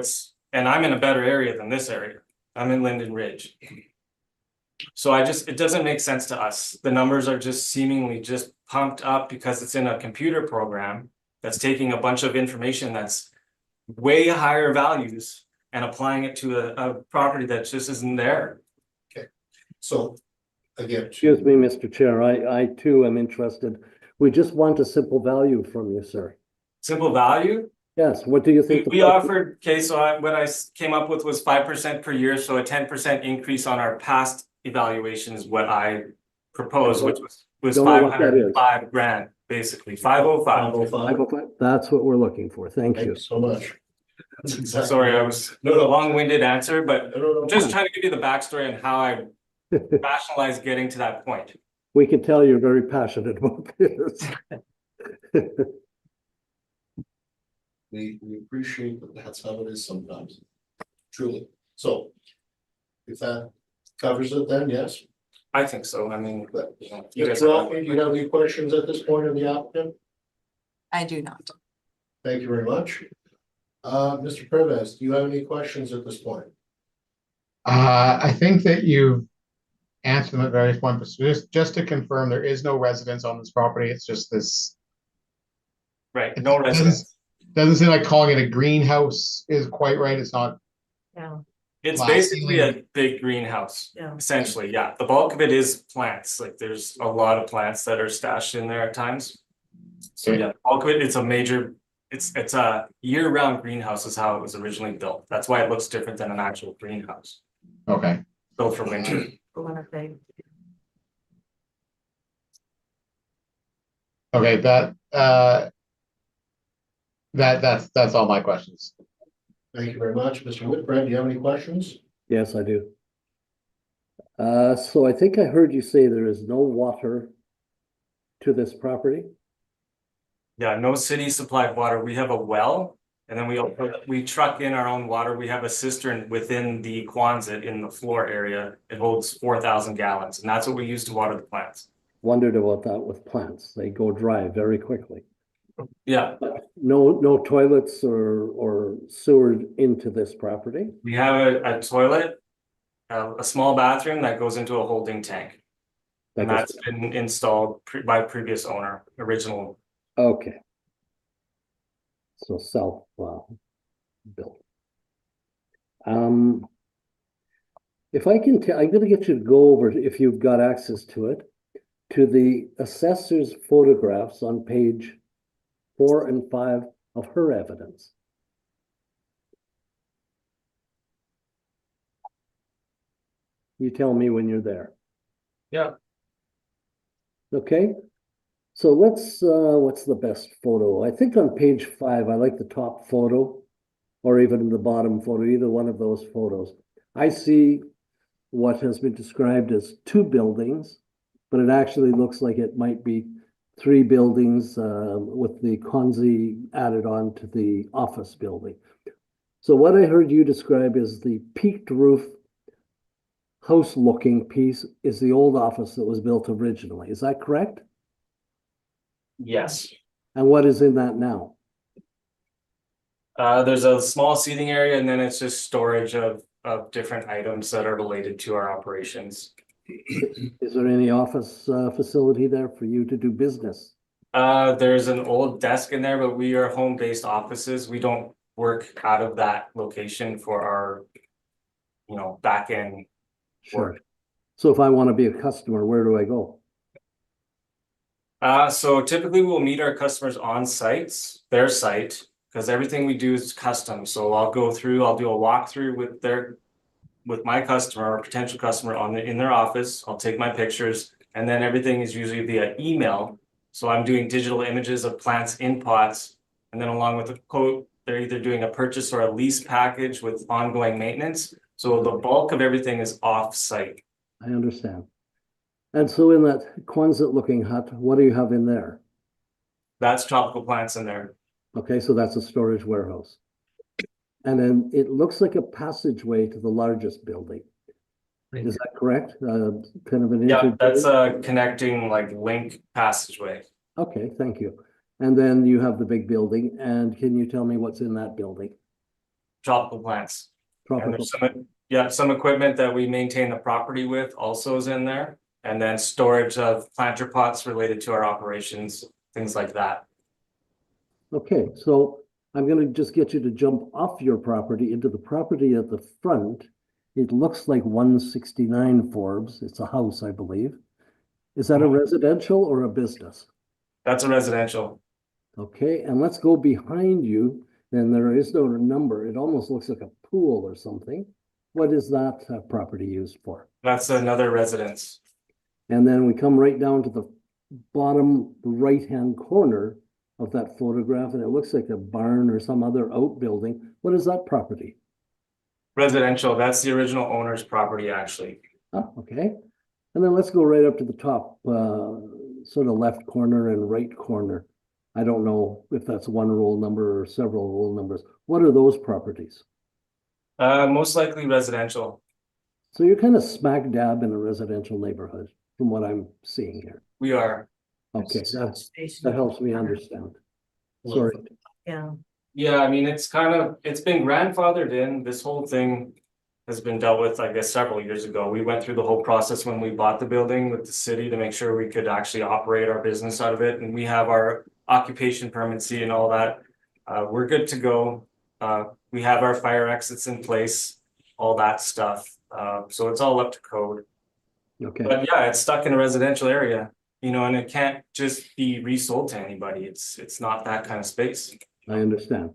and I'm in a better area than this area. I'm in Linden Ridge. So it doesn't make sense to us. The numbers are just seemingly just pumped up because it's in a computer program that's taking a bunch of information that's way higher values and applying it to a property that just isn't there. Okay, so again. Excuse me, Mr. Chair, I too am interested. We just want a simple value from you, sir. Simple value? Yes, what do you think? We offered, okay, so what I came up with was 5% per year, so a 10% increase on our past evaluation is what I proposed, which was Don't know what that is. 505 grand, basically, 505. 505. That's what we're looking for. Thank Thank you. you so much. That's exactly. Sorry, I was No, no. long-winded answer, but No. I'm just trying to give you the backstory on how I rationalized getting to that point. We can tell you're very passionate about this. We appreciate that that's how it is sometimes, truly. So if that covers it, then yes. I think so. I mean, But, you guys Mr. Ralphie, do you have any questions at this point of the applicant? I do not. Thank you very much. Mr. Preves, do you have any questions at this point? I think that you've answered them at various points, but just to confirm, there is no residence on this property. It's just this. right, no residence. Doesn't seem like calling it a greenhouse is quite right. It's not. It's Glass basically a ceiling. big greenhouse, Yeah. essentially, yeah. The bulk of it is plants, like there's a lot of plants that are stashed in there at times. So Okay. yeah, the bulk of it, it's a major, it's a year-round greenhouse is how it was originally built. That's why it looks different than an actual greenhouse, Okay. built for winter. Okay, that's all my questions. Thank you very much. Mr. Whitbread, do you have any questions? Yes, I do. So I think I heard you say there is no water to this property? Yeah, no city supplied water. We have a well, and then we truck in our own water. We have a cistern within the Quonset in the floor area. It holds 4,000 gallons, and that's what we use to water the plants. Wondered about that with plants. They go dry very quickly. Yeah, No toilets or sewer into this property? we have a toilet, a small bathroom that goes into a holding tank. And That that's been installed by previous owner, original. Okay. So self, built. If I can I'm gonna get you to go over, if you've got access to it, to the assessor's photographs on page 4 and 5 of her evidence. You tell me when you're there. Yeah. Okay, so what's the best photo? I think on page 5, I like the top photo, or even the bottom photo, either one of those photos. I see what has been described as 2 buildings, but it actually looks like it might be 3 buildings with the Konzi added on to the office building. So what I heard you describe is the peaked roof house looking piece is the old office that was built originally. Is that correct? Yes. And what is in that now? There's a small seating area and then it's just storage of different items that are related to our operations. Is there any office facility there for you to do business? There's an old desk in there, but we are home-based offices. We don't work out of that location for our, back end Sure. work. So if I want to be a customer, where do I go? So typically we'll meet our customers on sites, their site, because everything we do is custom. So I'll do a walkthrough with my customer or potential customer in their office. I'll take my pictures, and then everything is usually via email. So I'm doing digital images of plants in pots, and then along with a quote, they're either doing a purchase or a lease package with ongoing maintenance. So the bulk of everything is off-site. I understand. And so in that Quonset looking hut, what do you have in there? That's tropical plants in there. Okay, so that's a storage warehouse. And then it looks like a passageway to the largest building. Is that correct? Kind of an Yeah, interchange? that's a connecting link passageway. Okay, thank you. And then you have the big building, and can you tell me what's in that building? Tropical plants. And Tropical. there's some equipment that we maintain the property with also is in there. And then storage of planter pots related to our operations, things like that. Okay, so I'm going to just get you to jump off your property into the property at the front. It looks like 169 Forbes. It's a house, I believe. Is that a residential or a business? That's a residential. Okay, and let's go behind you. And there is no number. It almost looks like a pool or something. What is that property used for? That's another residence. And then we come right down to the bottom right-hand corner of that photograph, and it looks like a barn or some other outbuilding. What is that property? Residential, that's the original owner's property, actually. Ah, okay. And then let's go right up to the top, sort of left corner and right corner. I don't know if that's one roll number or several roll numbers. What are those properties? Most likely residential. So you're kind of smack dab in a residential neighborhood from what I'm seeing here. We are. Okay, that helps me understand. Sorry. Yeah. Yeah, I mean, it's been grandfathered in. This whole thing has been dealt with, I guess, several years ago. We went through the whole process when we bought the building with the city to make sure we could actually operate our business out of it. And we have our occupation permanency and all that. We're good to go. We have our fire exits in place, all that stuff. So it's all up to code. Okay. But yeah, it's stuck in a residential area, and it can't just be resold to anybody. It's not that kind of space. I understand.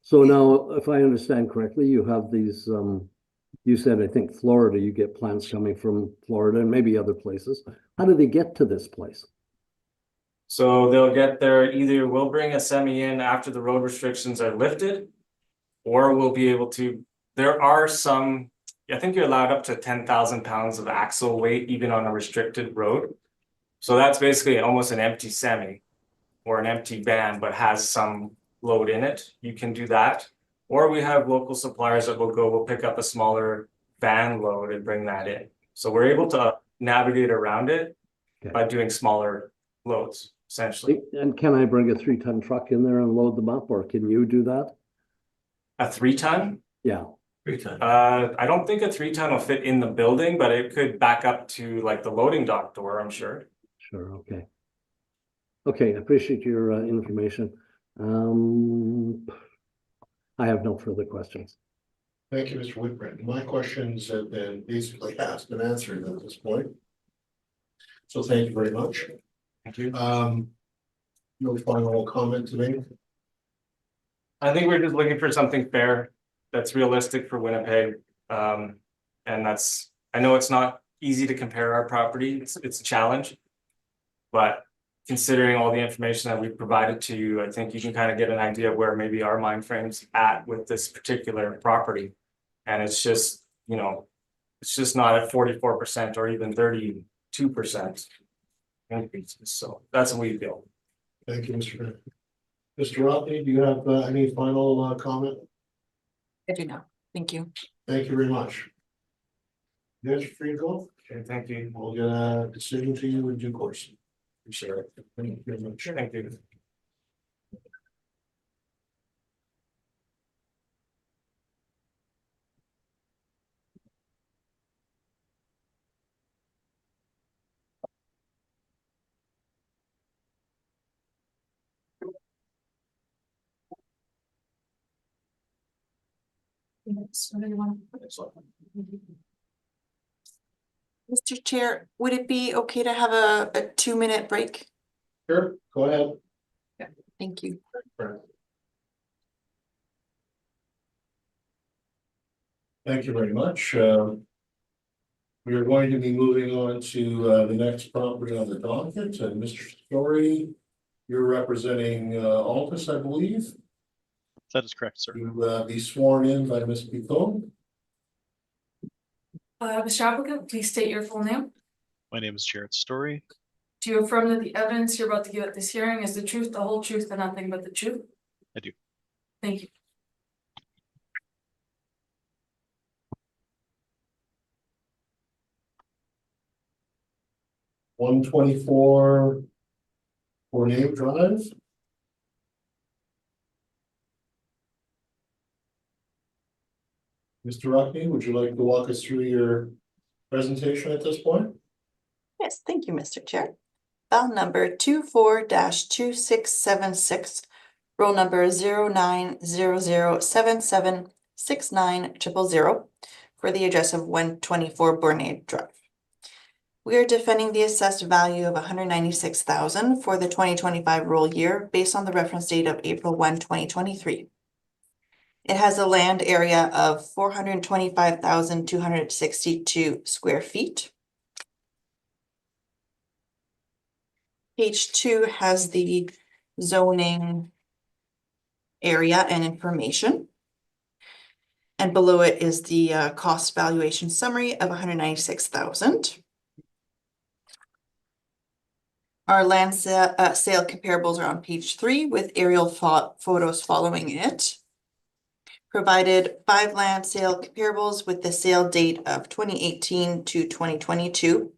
So now, if I understand correctly, you have these, you said, I think Florida, you get plants coming from Florida and maybe other places. How do they get to this place? So they'll get there, either we'll bring a semi in after the road restrictions are lifted, or we'll be able to, there are some, I think you're allowed up to 10,000 pounds of axle weight, even on a restricted road. So that's basically almost an empty semi or an empty van, but has some load in it. You can do that. Or we have local suppliers that will pick up a smaller van load and bring that in. So we're able to navigate around it by doing smaller loads, essentially. And can I bring a 3-ton truck in there and load them up, or can you do that? A 3-ton? Yeah. 3-ton. I don't think a 3-ton will fit in the building, but it could back up to the loading dock door, I'm sure. Sure, okay. Okay, I appreciate your information. I have no further questions. Thank you, Mr. Whitbread. My questions have been basically asked and answered at this point. So thank you very much. Thank you. No final comment to make? I think we're just looking for something fair that's realistic for Winnipeg. And I know it's not easy to compare our property. It's a challenge. But considering all the information that we've provided to you, I think you can kind of get an idea of where maybe our mind frame's at with this particular property. And it's just, it's just not at 44% or even 32% increases. So that's what we feel. Thank you, Mr. Grant. Mr. Rothney, do you have any final comment? I do not. Thank you. Thank you very much. You guys are free to go. Okay, thank you. We'll get a decision to you in due course. Appreciate it. Thank you very much. Thank you. Yes, whatever you want. Mr. Chair, would it be okay to have a 2-minute break? Sure, go ahead. Thank you. Thank you very much. We are going to be moving on to the next property on the docket, and Mr. Story, you're representing Altus, I believe. That is correct, sir. You be sworn in by Ms. Picot. Mr. Applicant, please state your full name. My name is Jared Story. Do you affirm that the evidence you're about to give at this hearing is the truth, the whole truth, and nothing but the truth? I do. Thank you. One 24 Ornate Drive. Mr. Rockney, would you like to walk us through your presentation at this point? Yes, thank you, Mr. Chair. File number 24-2676, roll number 0900776900 for the address of 124 Bournay Drive. We are defending the assessed value of $196,000 for the 2025 roll year based on the reference date of April 1, 2023. It has a land area of 425,262 square feet. Page 2 has the zoning area and information. And below it is the cost valuation summary of $196,000. Our land sale comparables are on page 3 with aerial photos following it. Provided 5 land sale comparables with the sale date of 2018 to 2022.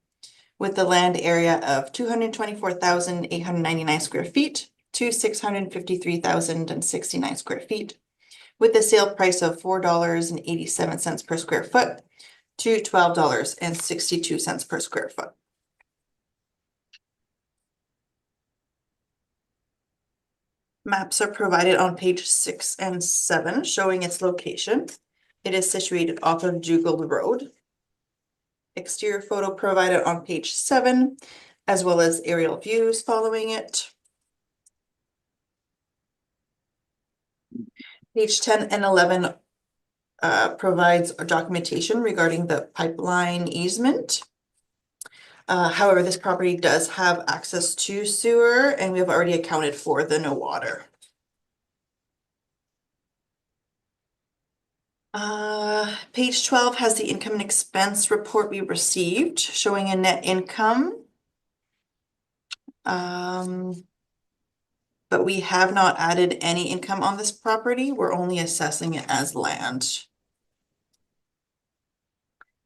With the land area of 224,899 square feet to 653,069 square feet, with the sale price of $4.87 per square foot to $12.62 per square foot. Maps are provided on page 6 and 7, showing its location. It is situated off of Jugal Road. Exterior photo provided on page 7, as well as aerial views following it. Page 10 and 11 provides documentation regarding the pipeline easement. However, this property does have access to sewer, and we have already accounted for the no water. Page 12 has the income and expense report we received, showing a net income. But we have not added any income on this property. We're only assessing it as land.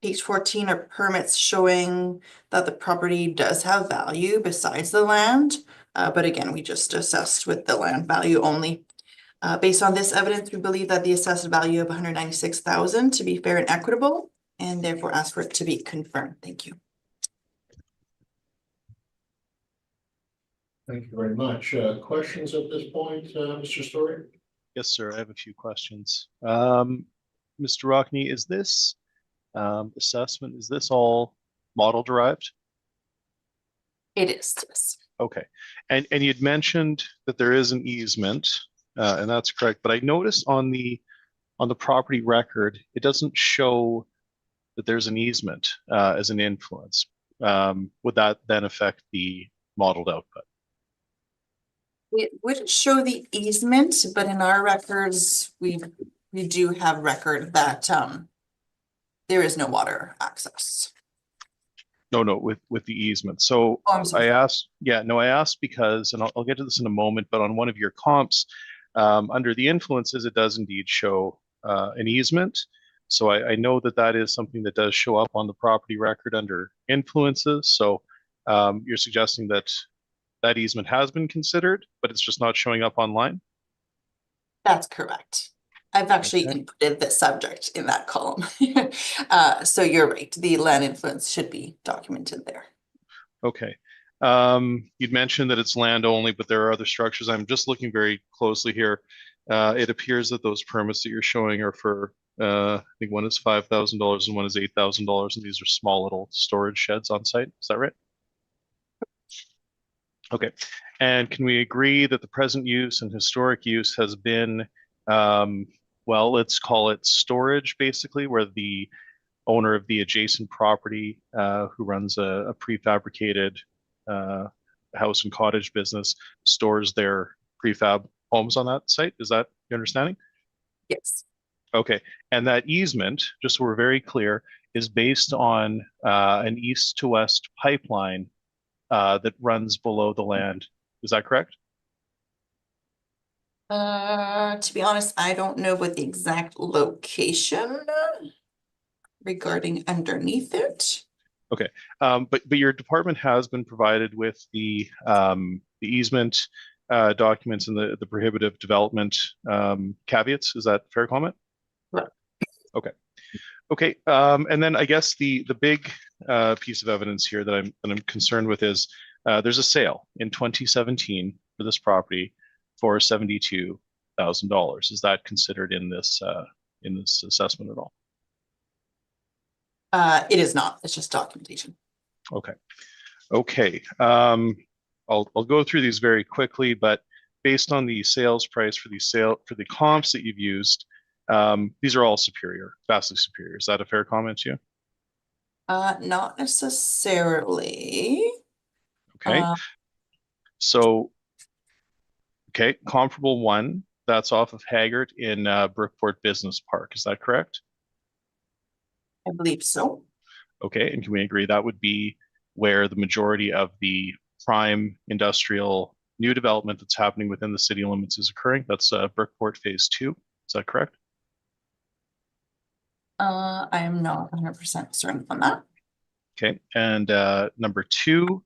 Page 14 are permits showing that the property does have value besides the land. But again, we just assessed with the land value only. Based on this evidence, we believe that the assessed value of $196,000 to be fair and equitable, and therefore ask for it to be confirmed. Thank you. Thank you very much. Questions at this point, Mr. Story? Yes, sir. I have a few questions. Mr. Rockney, is this assessment, is this all model derived? It is, yes. Okay. And you'd mentioned that there is an easement, and that's correct. But I noticed on the property record, it doesn't show that there's an easement as an influence. Would that then affect the modeled output? It wouldn't show the easement, but in our records, we do have record that there is no water access. No, with the easement. So Oh, I'm sorry. I asked because, and I'll get to this in a moment, but on one of your comps, under the influences, it does indeed show an easement. So I know that that is something that does show up on the property record under influences. So you're suggesting that that easement has been considered, but it's just not showing up online? That's correct. I've actually Okay. inputted the subject in that column. So you're right, the land influence should be documented there. Okay. You'd mentioned that it's land only, but there are other structures. I'm just looking very closely here. It appears that those permits that you're showing are for, I think one is $5,000 and one is $8,000, and these are small little storage sheds on site. Is that right? Okay. And can we agree that the present use and historic use has been, well, let's call it storage, basically, where the owner of the adjacent property, who runs a prefabricated house and cottage business, stores their prefab homes on that site? Is that your understanding? Yes. Okay. And that easement, just so we're very clear, is based on an east to west pipeline that runs below the land. Is that correct? To be honest, I don't know what the exact location regarding underneath it. Okay, but your department has been provided with the easement documents and the prohibitive development caveats. Is that fair comment? Right. Okay. Okay. And then I guess the big piece of evidence here that I'm concerned with is there's a sale in 2017 for this property for $72,000. Is that considered in this assessment at all? It is not. It's just documentation. Okay. Okay. I'll go through these very quickly, but based on the sales price for the comps that you've used, these are all superior, vastly superior. Is that a fair comment to you? Not necessarily. Okay. So, okay, comparable one, that's off of Haggart in Brookport Business Park. Is that correct? I believe so. Okay, and can we agree that would be where the majority of the prime industrial new development that's happening within the city limits is occurring? That's Brookport Phase 2. Is that correct? I am not 100% certain on that. Okay, and number 2,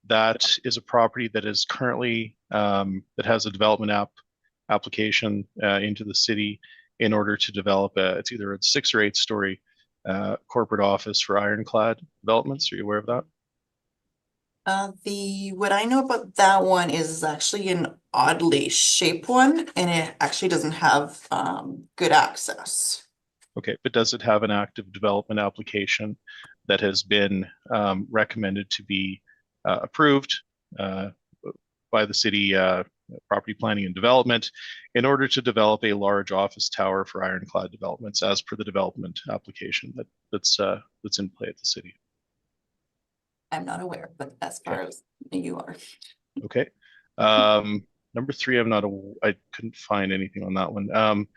that is a property that is currently that has a development application into the city in order to develop it's either a 6 or 8 story corporate office for Ironclad Developments. Are you aware of that? What I know about that one is actually an oddly shaped one, and it actually doesn't have good access. Okay, but does it have an active development application that has been recommended to be approved by the city property planning and development in order to develop a large office tower for Ironclad Developments as per the development application that's in play at the city? I'm not aware, but as far as you are. Okay. Number 3, I couldn't find anything on that one.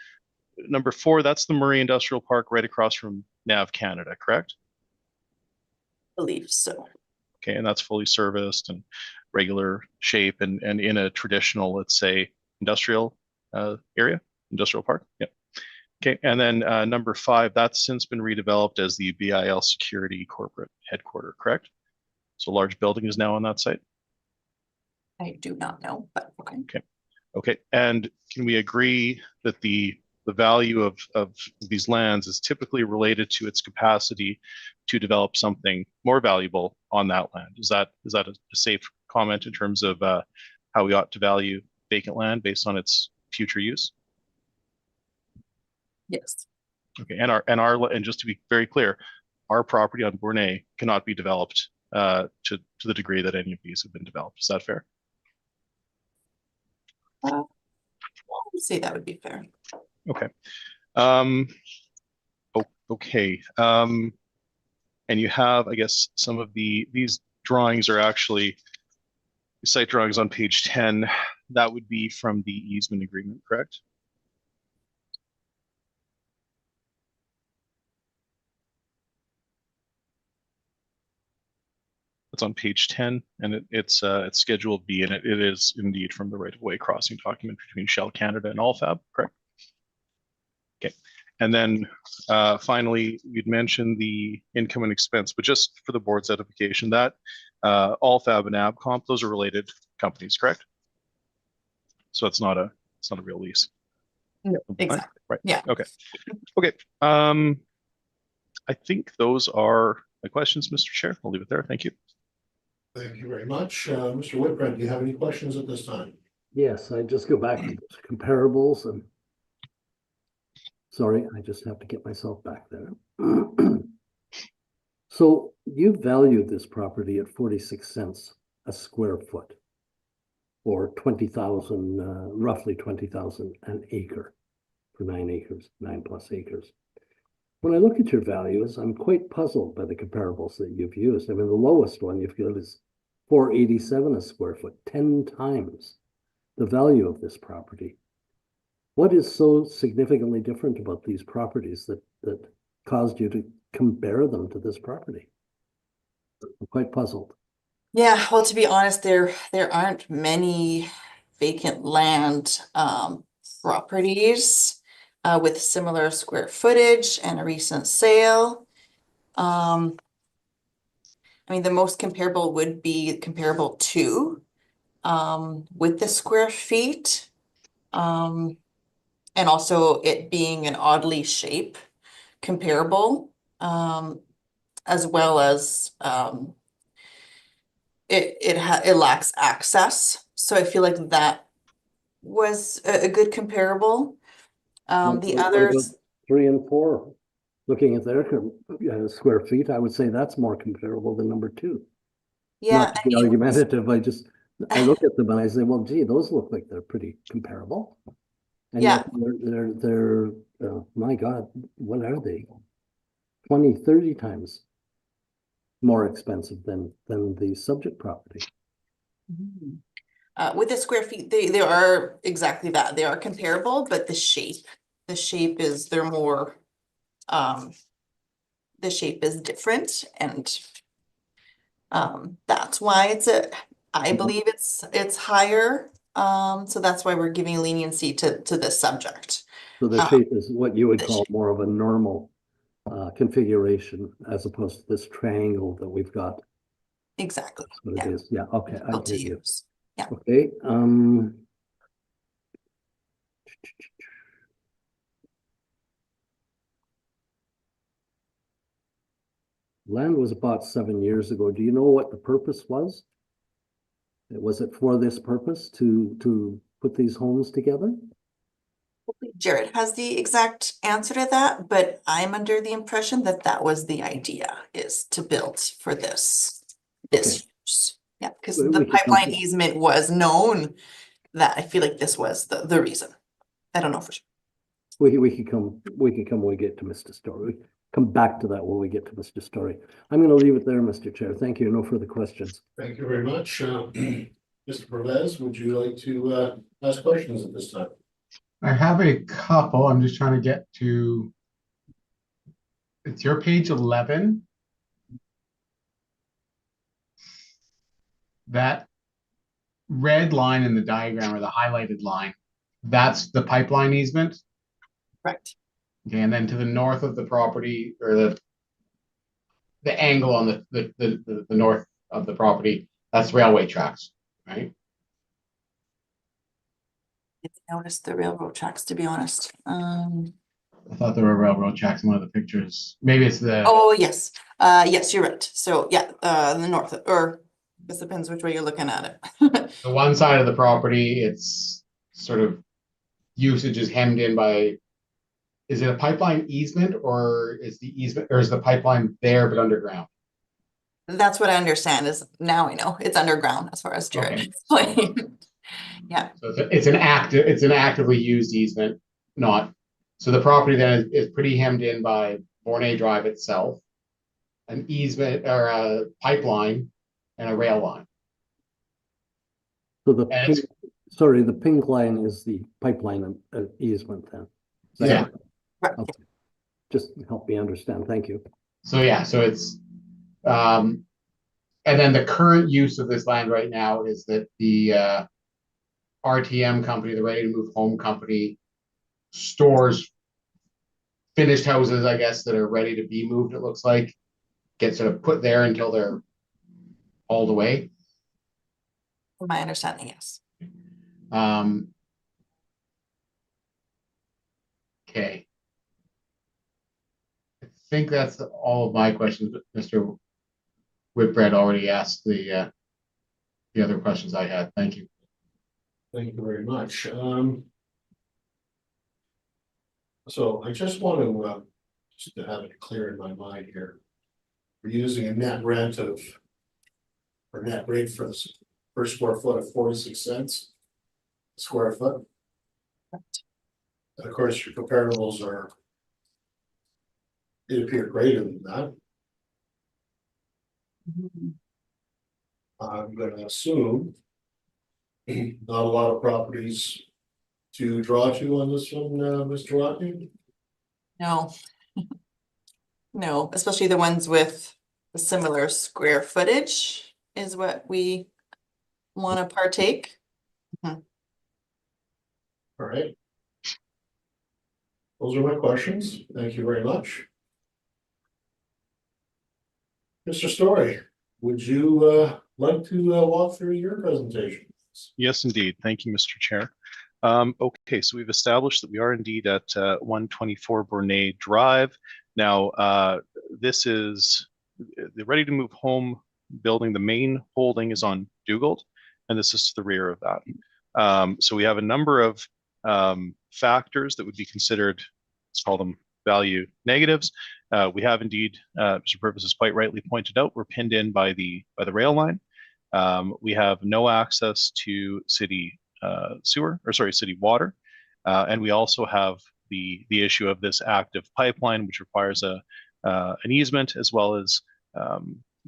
Number 4, that's the Murray Industrial Park right across from NAV Canada, correct? I believe so. Okay, and that's fully serviced and regular shape and in a traditional, let's say, industrial area, industrial park. Yep. Okay, and then number 5, that's since been redeveloped as the BIL Security Corporate Headquarters, correct? So a large building is now on that site? I do not know, but okay. Okay. Okay, and can we agree that the value of these lands is typically related to its capacity to develop something more valuable on that land? Is that a safe comment in terms of how we ought to value vacant land based on its future use? Yes. Okay, and just to be very clear, our property on Bournay cannot be developed to the degree that any of these have been developed. Is that fair? I would say that would be fair. Okay. Okay. And you have, I guess, some of these drawings are actually site drawings on page 10. That would be from the easement agreement, correct? It's on page 10, and it's Schedule B, and it is indeed from the right-of-way crossing document between Shell Canada and Allfab, correct? Okay. And then finally, you'd mentioned the income and expense, but just for the board's edification, that Allfab and Abcomp, those are related companies, correct? So it's not a real lease. No, exactly. Right. Yeah. Okay. Okay. I think those are my questions, Mr. Chair. I'll leave it there. Thank you. Thank you very much. Mr. Whitbread, do you have any questions at this time? Yes, I just go back to those comparables and sorry, I just have to get myself back there. So you valued this property at 46 cents a square foot or 20,000, roughly 20,000 an acre for 9 acres, 9+ acres. When I look at your values, I'm quite puzzled by the comparables that you've used. I mean, the lowest one you've got is 487 a square foot, 10 times the value of this property. What is so significantly different about these properties that caused you to compare them to this property? I'm quite puzzled. Yeah, well, to be honest, there aren't many vacant land properties with similar square footage and a recent sale. I mean, the most comparable would be comparable to with the square feet. And also it being an oddly shape comparable, as well as it lacks access. So I feel like that was a good comparable. The What others, about 3 and 4? Looking at their square feet, I would say that's more comparable than number 2. yeah, Not to be argumentative, I look at them and I say, well, gee, those look like they're pretty comparable. And yeah, yet they're my God, what are they? 20, 30 times more expensive than the subject property. with the square feet, they are exactly that. They are comparable, but the shape is they're more the shape is different, and that's why I believe it's higher. So that's why we're giving leniency to this subject. So the shape is what you would call more of a normal configuration as opposed to this triangle that we've got. Exactly. That's what Yeah. it is. Yeah, okay, I Built to hear you. use. Yeah. Okay, land was bought 7 years ago. Do you know what the purpose was? Was it for this purpose to put these homes together? Jared has the exact answer to that, but I'm under the impression that that was the idea, is to build for this use. Yeah, because We the could come pipeline to- easement was known, that I feel like this was the reason. I don't know for sure. We can come when we get to Mr. Story. Come back to that when we get to Mr. Story. I'm gonna leave it there, Mr. Chair. Thank you. No further questions. Thank you very much. Mr. Pervez, would you like to ask questions at this time? I have a couple. I'm just trying to get to. It's your page 11. That red line in the diagram, or the highlighted line, that's the pipeline easement. Correct. Okay, and then to the north of the property, or the angle on the north of the property, that's railway tracks, right? I noticed the railroad tracks, to be honest. I thought there were railroad tracks in one of the pictures. Maybe it's the. Oh, yes. Yes, you're right. So yeah, the north, or this depends which way you're looking at it. The one side of the property, it's sort of usage is hemmed in by, is it a pipeline easement, or is the pipeline there but underground? That's what I understand is, now I know it's underground as far as Jared Okay. explained. Yeah, So it's an actively used easement, not, so the property then is pretty hemmed in by Bornay Drive itself, an easement or a pipeline, and a rail line. So the And pink, sorry, the pink line is the pipeline easement then. Is that Yeah. correct? right. Okay. Just help me understand. Thank you. So yeah, so it's and then the current use of this land right now is that the RTM company, the Ready to Move Home company, stores finished houses, I guess, that are ready to be moved, it looks like, get sort of put there until they're hauled away. From my understanding, yes. Okay. I think that's all of my questions, but Mr. Whitbread already asked the other questions I had. Thank you. Thank you very much. So I just want to, just to have it clear in my mind here. We're using a net rent of, or net rate for this per square foot of 46 cents a square foot. And of course, your comparables are, it appear greater than that. I'm gonna assume not a lot of properties to draw to on this one, Mr. Watney. No. No, especially the ones with the similar square footage is what we want to partake. All right. Those are my questions. Thank you very much. Mr. Story, would you like to walk through your presentation? Yes, indeed. Thank you, Mr. Chair. Okay, so we've established that we are indeed at 124 Bournay Drive. Now, this is the ready to move home building. The main holding is on Dugald, and this is to the rear of that. So we have a number of factors that would be considered, let's call them value negatives. We have indeed, Mr. Purvis has quite rightly pointed out, we're pinned in by the rail line. We have no access to city city water, and we also have the issue of this active pipeline, which requires an easement as well as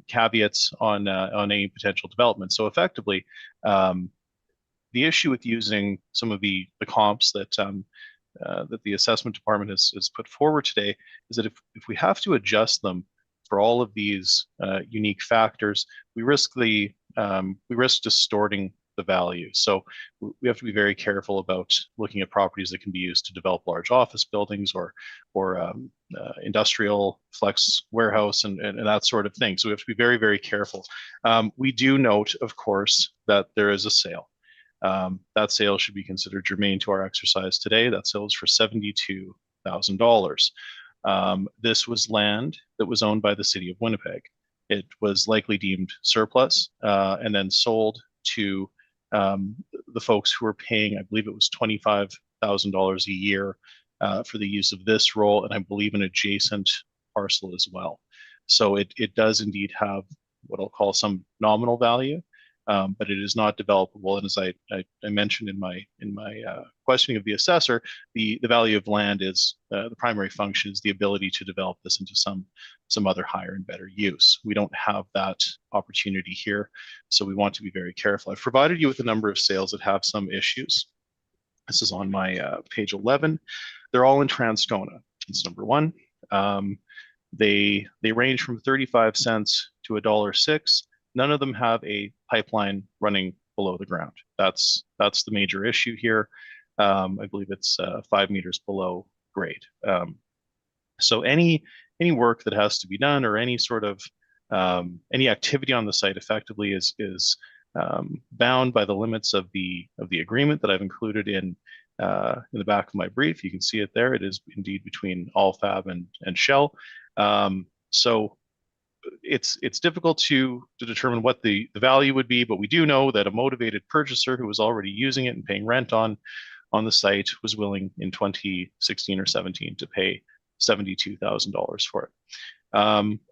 caveats on any potential development. So effectively, the issue with using some of the comps that the assessment department has put forward today is that if we have to adjust them for all of these unique factors, we risk distorting the value. So we have to be very careful about looking at properties that can be used to develop large office buildings or industrial flex warehouse and that sort of thing. So we have to be very, very careful. We do note, of course, that there is a sale. That sale should be considered germane to our exercise today. That sale is for $72,000. This was land that was owned by the city of Winnipeg. It was likely deemed surplus and then sold to the folks who were paying, I believe it was $25,000 a year for the use of this role, and I believe an adjacent parcel as well. So it does indeed have what I'll call some nominal value, but it is not developable. And as I mentioned in my questioning of the assessor, the value of land is the primary function is the ability to develop this into some other higher and better use. We don't have that opportunity here, so we want to be very careful. I've provided you with a number of sales that have some issues. This is on my page 11. They're all in Transcona. It's number one. They range from 35 cents to $1.06. None of them have a pipeline running below the ground. That's the major issue here. I believe it's 5 meters below grade. So any work that has to be done or any sort of any activity on the site effectively is bound by the limits of the agreement that I've included in the back of my brief. You can see it there. It is indeed between Allfab and Shell. So it's difficult to determine what the value would be, but we do know that a motivated purchaser who was already using it and paying rent on the site was willing in 2016 or 17 to pay $72,000 for it.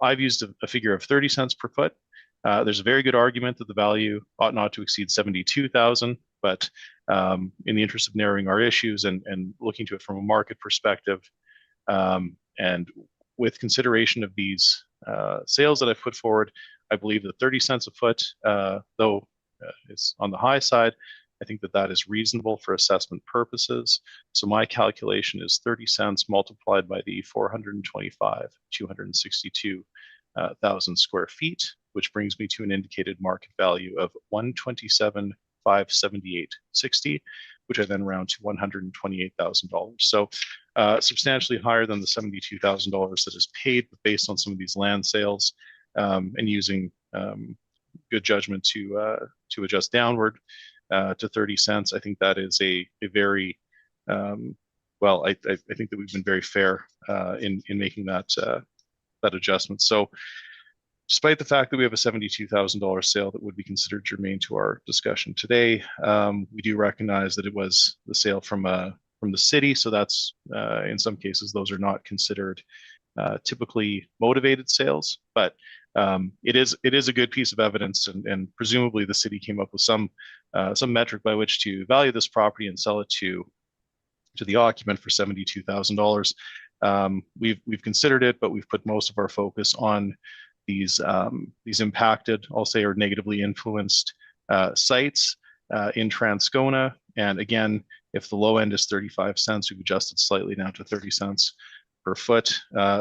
I've used a figure of 30 cents per foot. There's a very good argument that the value ought not to exceed 72,000, but in the interest of narrowing our issues and looking to it from a market perspective, and with consideration of these sales that I've put forward, I believe that 30 cents a foot, though it's on the high side, I think that is reasonable for assessment purposes. So my calculation is 30 cents multiplied by the 262,000 square feet, which brings me to an indicated market value of $127,578.60, which I then round to $128,000. So substantially higher than the $72,000 that is paid, but based on some of these land sales and using good judgment to adjust downward to 30 cents. I think that is a very well. I think that we've been very fair in making that adjustment. So, despite the fact that we have a $72,000 sale that would be considered germane to our discussion today, we do recognize that it was the sale from the city. So that's in some cases those are not considered typically motivated sales, but it is a good piece of evidence, and presumably the city came up with some metric by which to value this property and sell it to the occupant for $72,000. We've considered it, but we've put most of our focus on these impacted, I'll say, or negatively influenced sites in Transcona. And again, if the low end is 35 cents, we've adjusted slightly down to 30 cents per foot,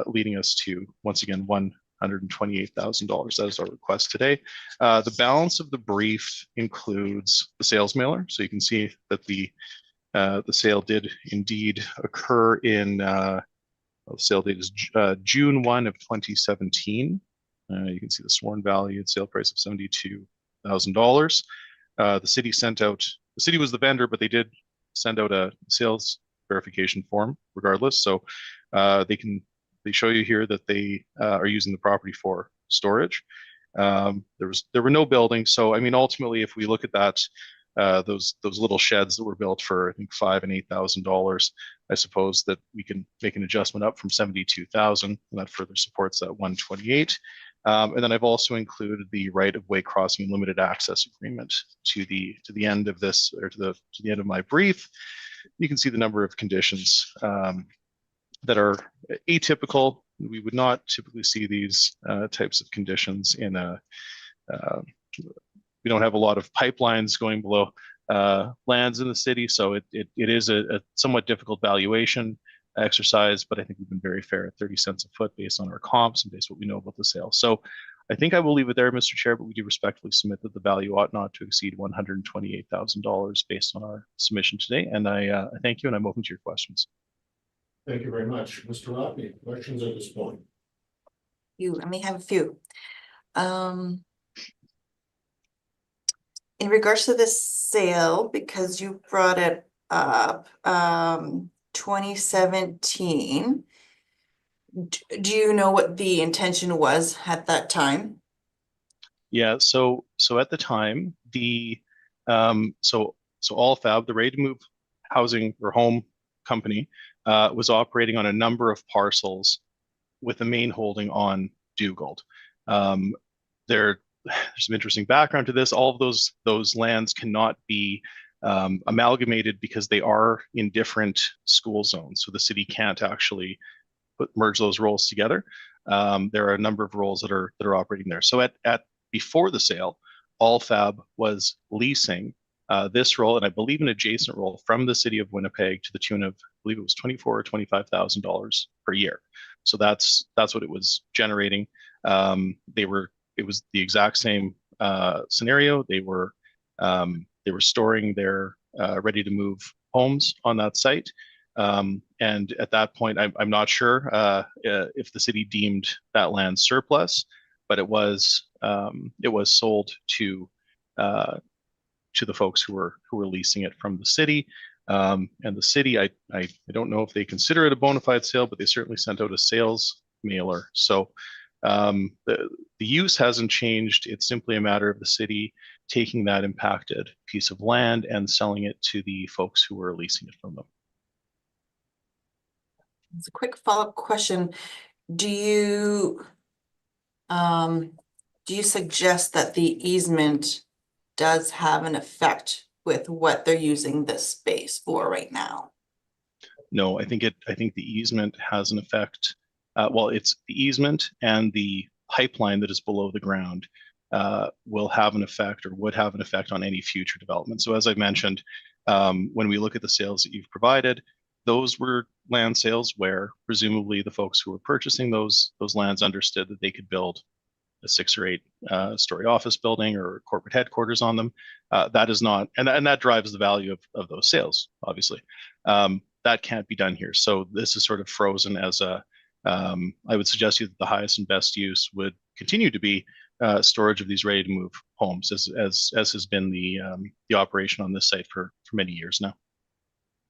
leading us to, once again, $128,000. That is our request today. The balance of the brief includes the sales mailer. So you can see that the sale did indeed occur in, the sale date is June 1 of 2017. You can see the sworn value and sale price of $72,000. The city was the vendor, but they did send out a sales verification form regardless. So they show you here that they are using the property for storage. There were no buildings. So, I mean, ultimately, if we look at that, those little sheds that were built for, I think, $5,000 and $8,000, I suppose that we can make an adjustment up from 72,000, and that further supports that 128. And then I've also included the right-of-way crossing and limited access agreement to the end of this, or to the end of my brief. You can see the number of conditions that are atypical. We would not typically see these types of conditions in a. We don't have a lot of pipelines going below lands in the city, so it is a somewhat difficult valuation exercise, but I think we've been very fair at 30 cents a foot based on our comps and based on what we know about the sale. So I think I will leave it there, Mr. Chair, but we do respectfully submit that the value ought not to exceed $128,000 based on our submission today. And I thank you, and I'm open to your questions. Thank you very much. Mr. Rodney, questions at this point? I may have a few. In regards to this sale, because you brought it up, 2017, do you know what the intention was at that time? Yeah, so at the time, so Allfab, the Ready to Move housing or home company, was operating on a number of parcels with the main holding on Dugald. There's some interesting background to this. All of those lands cannot be amalgamated because they are in different school zones. So the city can't actually merge those roles together. There are a number of roles that are operating there. So at before the sale, Allfab was leasing this role, and I believe an adjacent role, from the city of Winnipeg to the tune of, I believe it was $24,000 or $25,000 per year. So that's what it was generating. It was the exact same scenario. They were storing their ready to move homes on that site. And at that point, I'm not sure if the city deemed that land surplus, but it was sold to the folks who were leasing it from the city. And the city, I don't know if they consider it a bona fide sale, but they certainly sent out a sales mailer. So the use hasn't changed. It's simply a matter of the city taking that impacted piece of land and selling it to the folks who were leasing it from them. It's a quick follow-up question. Do you suggest that the easement does have an effect with what they're using this space for right now? No, I think the easement has an effect. Well, it's the easement and the pipeline that is below the ground will have an effect, or would have an effect, on any future development. So as I mentioned, when we look at the sales that you've provided, those were land sales where presumably the folks who were purchasing those lands understood that they could build a 6 or 8 story office building or corporate headquarters on them. That is not, and that drives the value of those sales, obviously. that can't be done here. So this is sort of frozen as a, I would suggest you that the highest and best use would continue to be storage of these ready to move homes as has been the operation on this site for many years now.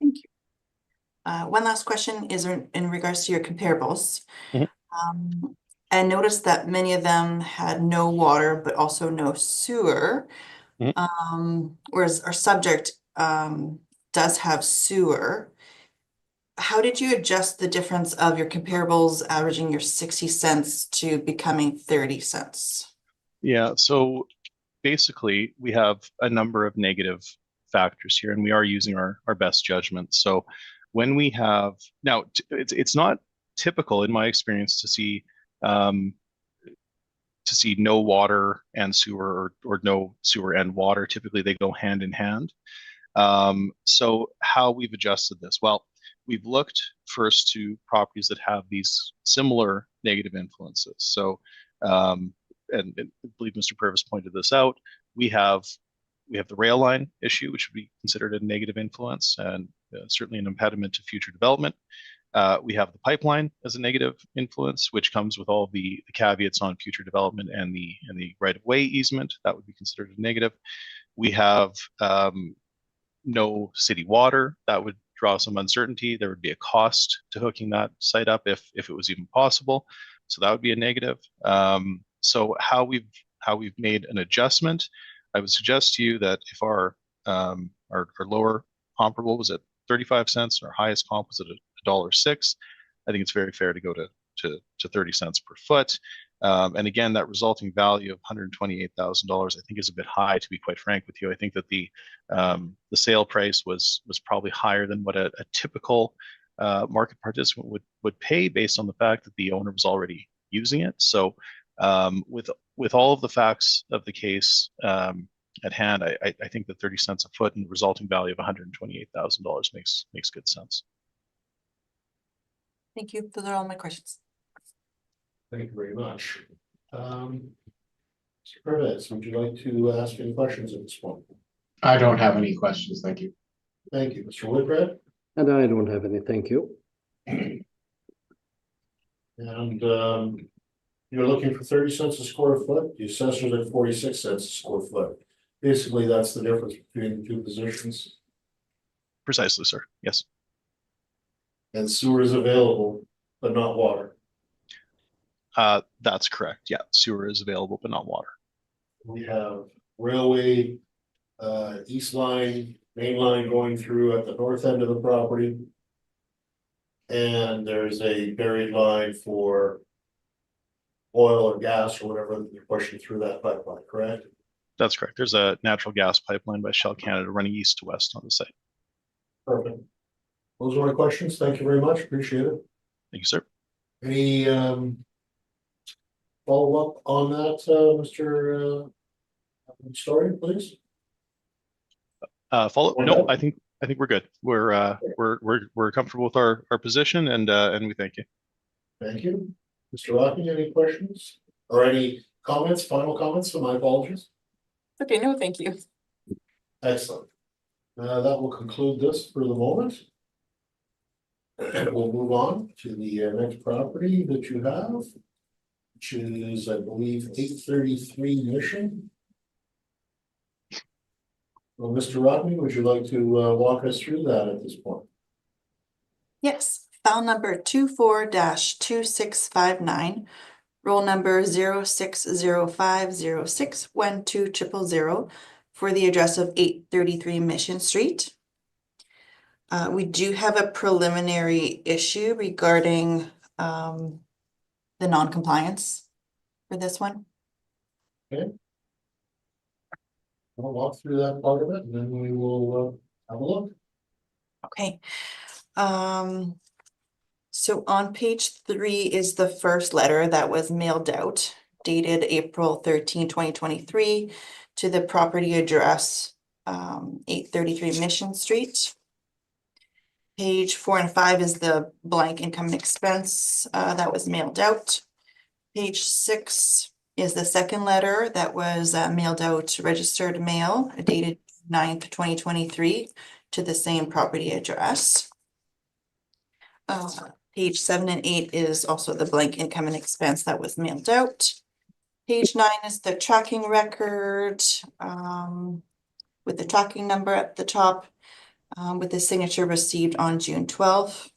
Thank you. One last question is in regards to your comparables. Mhm. I noticed that many of them had no water, but also no sewer. Mhm. Whereas our subject does have sewer. How did you adjust the difference of your comparables averaging your 60 cents to becoming 30 cents? Yeah, so basically we have a number of negative factors here, and we are using our best judgment. So when we have now, it's not typical in my experience to see no water and sewer or no sewer and water. Typically they go hand in hand. So how we've adjusted this? Well, we've looked first to properties that have these similar negative influences. So, and I believe Mr. Purvis pointed this out, we have the rail line issue, which would be considered a negative influence and certainly an impediment to future development. We have the pipeline as a negative influence, which comes with all the caveats on future development and the right-of-way easement. That would be considered a negative. We have no city water. That would draw some uncertainty. There would be a cost to hooking that site up if it was even possible. So that would be a negative. So how we've made an adjustment, I would suggest to you that if our lower comparable was at 35 cents, our highest comp was at $1.06, I think it's very fair to go to 30 cents per foot. And again, that resulting value of $128,000, I think, is a bit high, to be quite frank with you. I think that the sale price was probably higher than what a typical market participant would pay based on the fact that the owner was already using it. So with all of the facts of the case at hand, I think that 30 cents a foot and the resulting value of $128,000 makes good sense. Thank you. Those are all my questions. Thank you very much. Mr. Purvis, would you like to ask any questions at this point? I don't have any questions, thank you. Thank you, Mr. Whitbread. And I don't have any, thank you. And you're looking for 30 cents a square foot. The assessor's at 46 cents a square foot. Basically, that's the difference between the two positions. Precisely, sir. Yes. And sewer is available, but not water. That's correct. Yeah, sewer is available, but not water. We have railway, east line, main line going through at the north end of the property. And there's a buried line for oil or gas or whatever that you're pushing through that pipeline, correct? That's correct. There's a natural gas pipeline by Shell Canada running east to west on the site. Perfect. Those are my questions. Thank you very much. Appreciate it. Thank you, sir. Any follow-up on that, Mr. Story, please? No, I think we're good. We're comfortable with our position and we thank you. Thank you. Mr. Rocky, any questions or any comments, final comments? So my apologies. Okay, no, thank you. Excellent. That will conclude this for the moment. And we'll move on to the next property that you have, which is, I believe, 833 Mission. Well, Mr. Rodney, would you like to walk us through that at this point? Yes, file number 24-2659, roll number 0605061200 for the address of 833 Mission Street. We do have a preliminary issue regarding the non-compliance for this one. Okay. We'll walk through that part of it and then we will have a look. Okay. So on page 3 is the first letter that was mailed out, dated April 13, 2023, to the property address 833 Mission Street. Page 4 and 5 is the blank income and expense that was mailed out. Page 6 is the second letter that was mailed out, registered mail, dated 9th, 2023, to the same property address. Page 7 and 8 is also the blank income and expense that was mailed out. Page 9 is the tracking record, with the tracking number at the top, with the signature received on June 12th.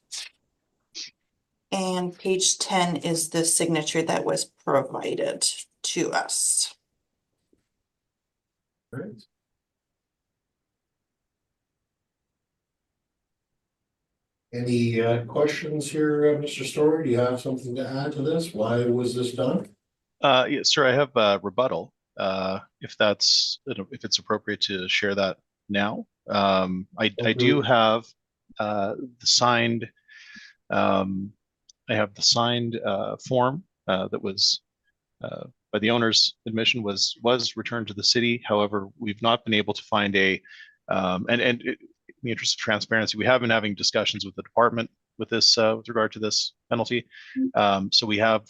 And page 10 is the signature that was provided to us. Right. Any questions here, Mr. Story? Do you have something to add to this? Why was this done? Yes, sir, I have a rebuttal, if that's, if it's appropriate to share that now. I do have the signed, I have the signed form that was by the owner's admission was returned to the city. However, we've not been able to find a in the interest of transparency, we have been having discussions with the department with this with regard to this penalty. So we have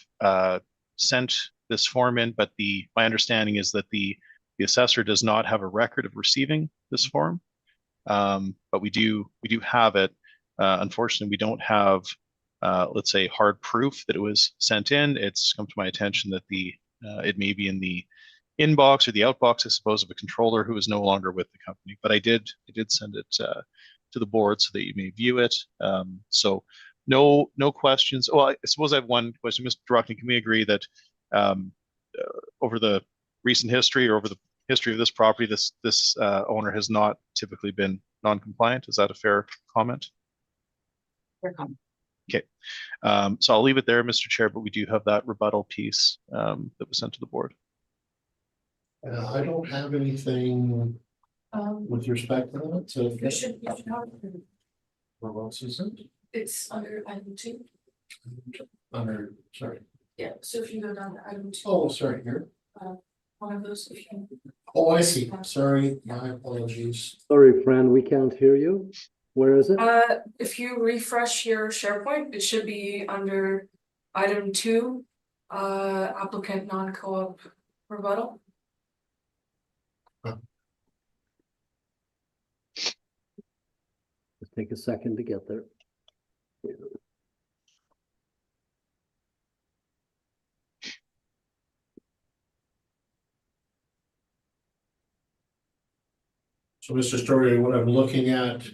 sent this form in, but my understanding is that the assessor does not have a record of receiving this form. But we do have it. Unfortunately, we don't have let's say hard proof that it was sent in. It's come to my attention that it may be in the inbox or the outbox, I suppose, of a controller who is no longer with the company. But I did send it to the board so that you may view it. So no questions. Well, I suppose I have one question, Mr. Rockney. Can we agree that over the recent history or over the history of this property, this owner has not typically been non-compliant? Is that a fair comment? Fair comment. Okay, so I'll leave it there, Mr. Chair, but we do have that rebuttal piece that was sent to the board. I don't have anything with respect to that. So You should have it. Where else is it? It's under item 2. Under, sorry. Yeah, so if you go down to item 2. Oh, sorry, here. One of those, if you. Oh, I see. Sorry, my apologies. Sorry, Fran, we can't hear you. Where is it? If you refresh your SharePoint, it should be under item 2, applicant non-co-op rebuttal. Just take a second to get there. So, Mr. Story, what I'm looking at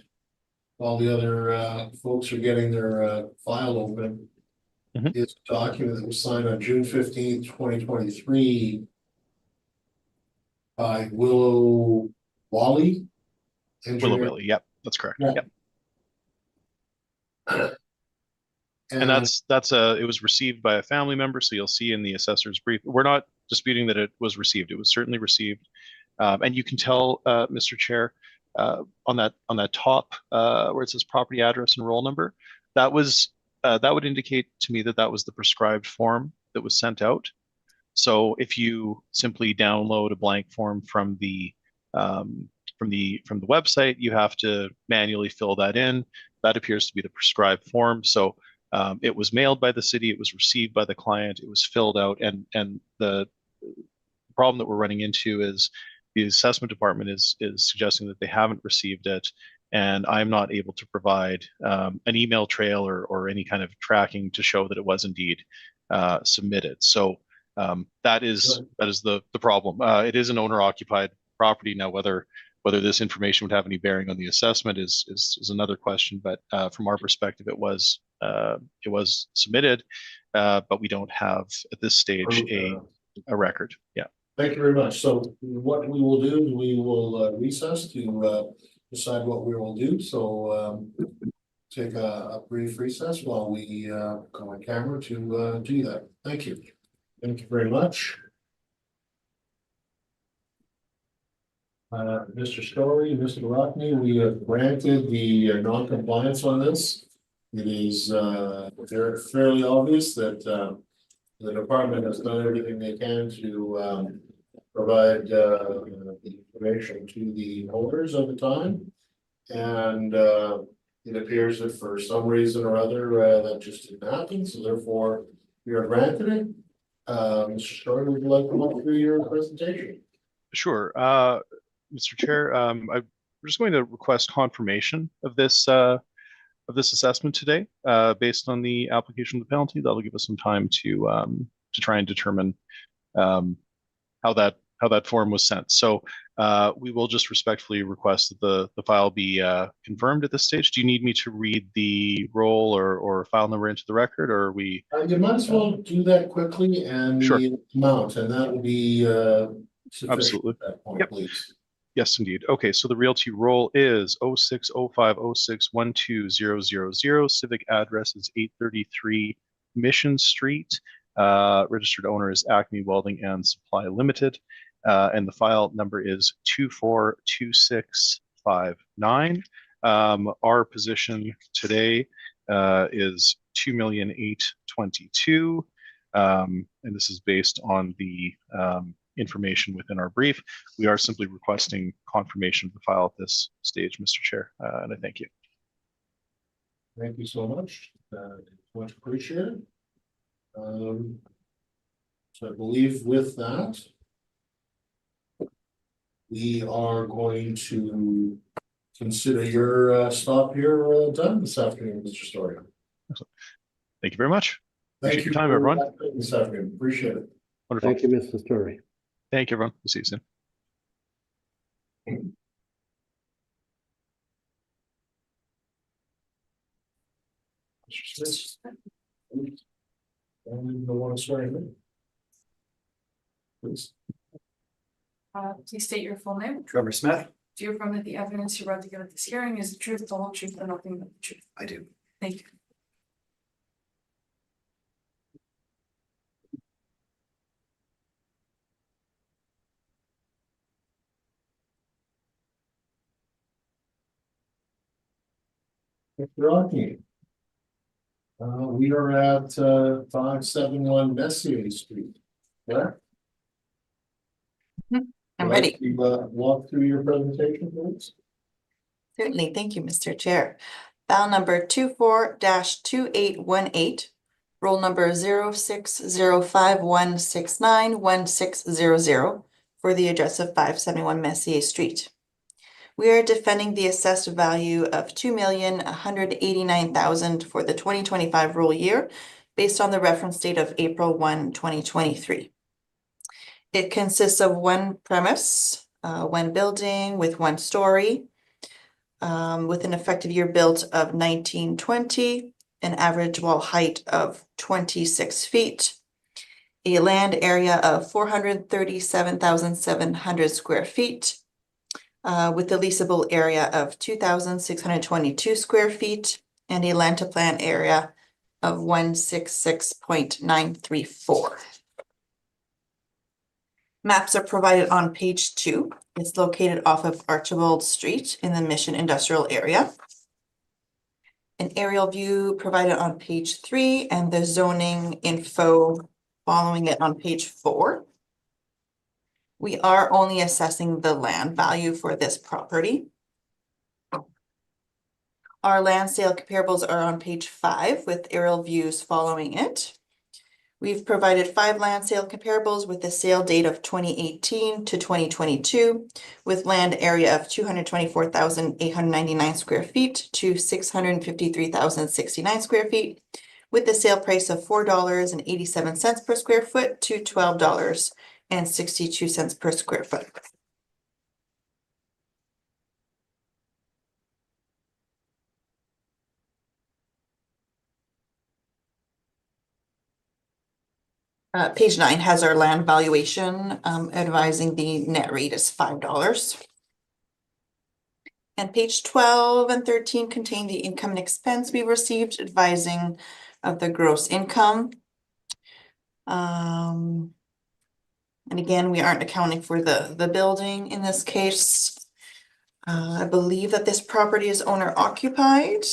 while the other folks are getting their file open Mhm. is a document that was signed on June 15th, 2023 by Willow Wally. Willy, yep, that's correct. Yeah. Yep. And it was received by a family member, so you'll see in the assessor's brief. We're not disputing that it was received. It was certainly received. And you can tell, Mr. Chair, on that top where it says property address and roll number, that would indicate to me that was the prescribed form that was sent out. So if you simply download a blank form from the website, you have to manually fill that in. That appears to be the prescribed form. So it was mailed by the city, it was received by the client, it was filled out, and the problem that we're running into is the assessment department is suggesting that they haven't received it, and I'm not able to provide an email trail or any kind of tracking to show that it was indeed submitted. So that is the problem. It is an owner-occupied property now. Whether this information would have any bearing on the assessment is another question. But from our perspective, it was submitted, but we don't have at this stage a record. Yeah. Thank you very much. So what we will do is we will recess to decide what we will do. So take a brief recess while we go on camera to do that. Thank you. Thank you very much. Mr. Story, Mr. Rockney, we have granted the non-compliance on this. It is fairly obvious that the department has done everything they can to provide the information to the owners of the time. And it appears that for some reason or other that just didn't happen. So therefore, we are granted it. Mr. Story, would you like to walk through your presentation? Sure. Mr. Chair, I'm just going to request confirmation of this this assessment today, based on the application of the penalty. That'll give us some time to try and determine how that form was sent. So we will just respectfully request that the file be confirmed at this stage. Do you need me to read the roll or file number into the record, or are we? You might as well do that quickly and Sure. the amount, and that will be sufficient Absolutely. at that point, Yep. please. Yes, indeed. Okay, so the realty roll is 0605061200. Civic address is 833 Mission Street. Registered owner is Acme Welding and Supply Limited. And the file number is 242659. Our position today is 2,822,000. And this is based on the information within our brief. We are simply requesting confirmation of the file at this stage, Mr. Chair, and I thank you. Thank you so much. Much appreciated. So I believe with that, we are going to consider your stop here done this afternoon, Mr. Story. Thank you very much. Thank Appreciate you your time, for everyone. This afternoon. Appreciate it. Wonderful. Thank you, Mr. Story. Thank you, everyone. We'll see you soon. Mr. Smith. I don't want to swear in. Please. Please state your full name. Trevor Smith. Do you affirm that the evidence you're about to give at this hearing is the truth, the whole truth, and nothing but the truth? I do. Thank you. Mr. Rocky. We are at 571 Messier Street. Correct? I'm Would you ready. like to, walk through your presentation, please. Certainly, thank you, Mr. Chair. File number 24-2818, roll number 0605169160 for the address of 571 Messier Street. We are defending the assessed value of $2,189,000 for the 2025 roll year based on the reference date of April 1, 2023. It consists of one premise, one building with one story, with an effective year built of 1920, an average wall height of 26 feet, a land area of 437,700 square feet, with a leasable area of 2,622 square feet, and a land to plan area of 166.934. Maps are provided on page 2. It's located off of Archibald Street in the Mission Industrial Area. An aerial view provided on page 3 and the zoning info following it on page 4. We are only assessing the land value for this property. Our land sale comparables are on page 5 with aerial views following it. We've provided 5 land sale comparables with the sale date of 2018 to 2022, with land area of 224,899 square feet to 653,069 square feet, with the sale price of $4.87 per square foot to $12.62 per square foot. Page 9 has our land valuation, advising the net rate is $5. And page 12 and 13 contain the income and expense we received, advising of the gross income. And again, we aren't accounting for the building in this case. I believe that this property is owner occupied.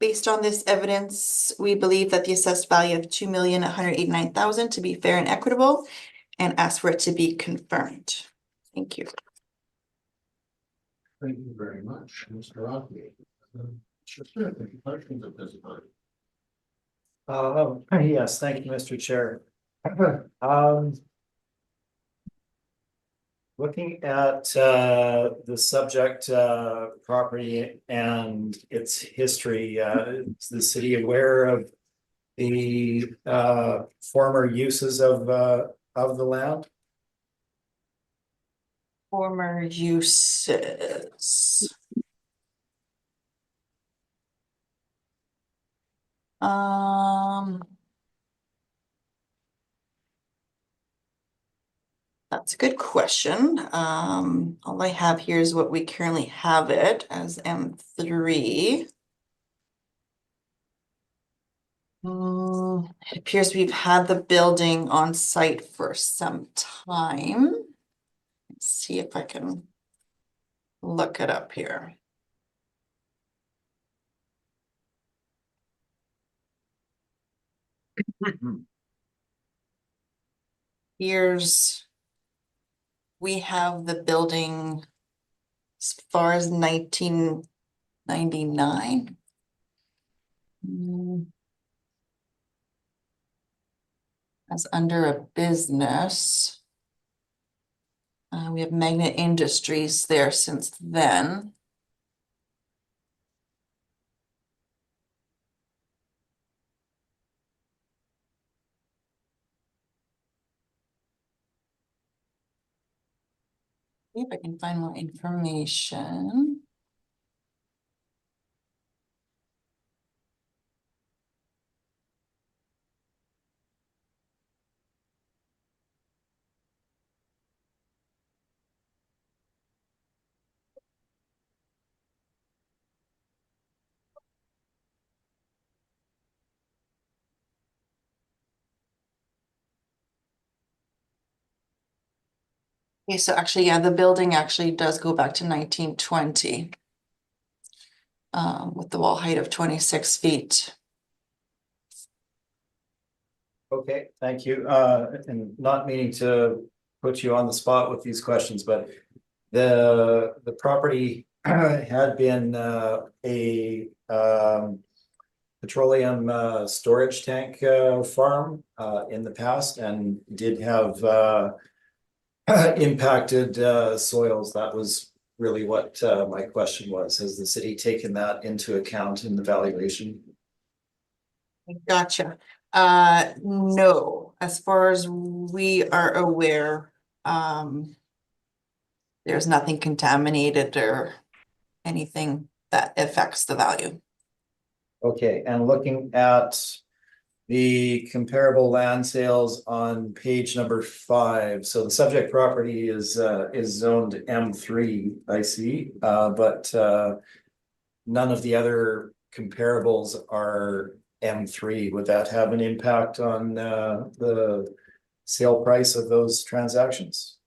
Based on this evidence, we believe that the assessed value of $2,189,000 to be fair and equitable, and ask for it to be confirmed. Thank you. Thank you very much, Mr. Rocky. Sure, any questions at this time? Yes, thank you, Mr. Chair. Looking at the subject property and its history, is the city aware of the former uses of the land? Former uses. That's a good question. All I have here is what we currently have it as M3. It appears we've had the building on site for some time. Let's see if I can look it up here. Here's, we have the building as far as 1999. As under a business. We have Magnet Industries there since then. See if I can find more information. Okay, so actually, yeah, the building actually does go back to 1920. With the wall height of 26 feet. Okay, thank you. And not meaning to put you on the spot with these questions, but the property had been a petroleum storage tank farm in the past and did have impacted soils. That was really what my question was. Has the city taken that into account in the valuation? Gotcha. No, as far as we are aware, there's nothing contaminated or anything that affects the value. Okay, and looking at the comparable land sales on page number 5. So the subject property is zoned M3, I see, but none of the other comparables are M3. Would that have an impact on the sale price of those transactions?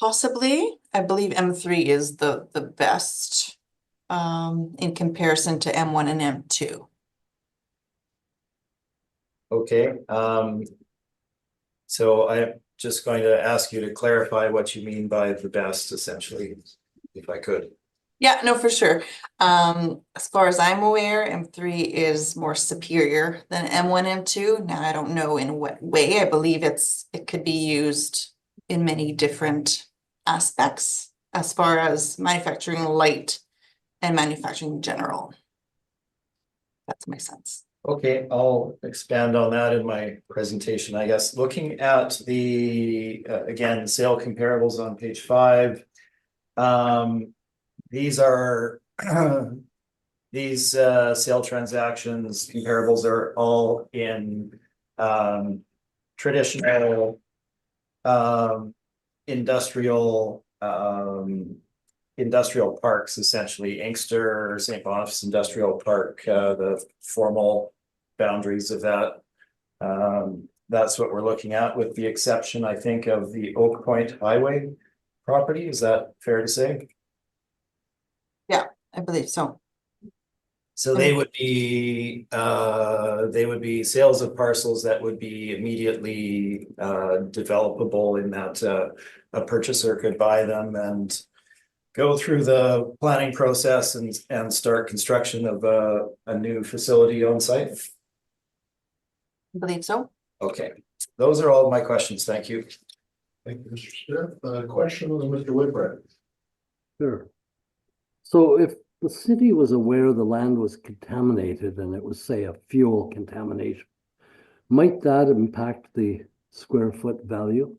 Possibly. I believe M3 is the best in comparison to M1 and M2. Okay, so I'm just going to ask you to clarify what you mean by the best, essentially, if I could. Yeah, no, for sure. As far as I'm aware, M3 is more superior than M1, M2. Now, I don't know in what way. I believe it could be used in many different aspects as far as manufacturing light and manufacturing general. That's my sense. Okay, I'll expand on that in my presentation, I guess. Looking at the, again, sale comparables on page 5. These are, these sale transactions comparables are all in traditional industrial parks, essentially Inkster, St. Boniface Industrial Park, the formal boundaries of that. That's what we're looking at, with the exception, I think, of the Oak Point Highway property. Is that fair to say? Yeah, I believe so. So they would be sales of parcels that would be immediately developable, in that a purchaser could buy them and go through the planning process and start construction of a new facility on site. I believe so. Okay, Those are all my questions. Thank you. Thank you, Mr. Smith. Question of Mr. Whitbread. Sure. So if the city was aware the land was contaminated and it was, say, a fuel contamination, might that impact the square foot value?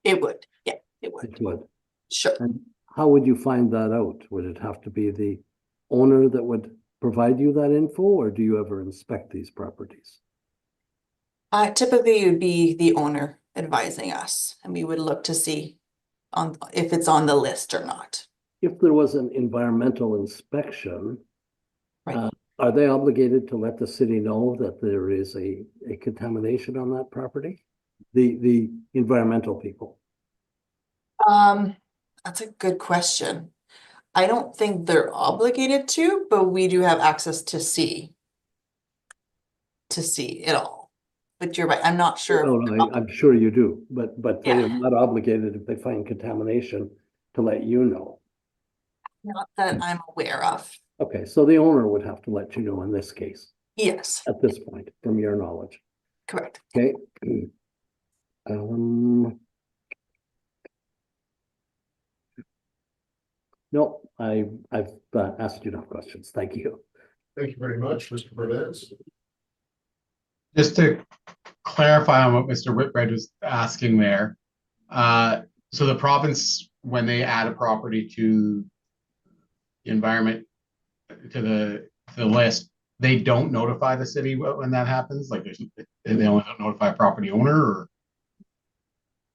It would, yeah, it would, It would. sure. And how would you find that out? Would it have to be the owner that would provide you that info, or do you ever inspect these properties? Typically it would be the owner advising us, and we would look to see on if it's on the list or not. If there was an environmental inspection, Right. are they obligated to let the city know that there is a contamination on that property? The environmental people? That's a good question. I don't think they're obligated to, but we do have access to see it all. But you're right, I'm not sure. Oh, no, I'm sure you do, but they're Yeah. not obligated if they find contamination to let you know. Not that I'm aware of. Okay, so the owner would have to let you know in this case, Yes, at this point, from your knowledge. correct. Okay. No, I've asked you enough questions. Thank you. Thank you very much, Mr. Burdette. Just to clarify on what Mr. Whitbread was asking there. So the province, when they add a property to the environment, to the list, they don't notify the city when that happens? Like they only notify a property owner, or?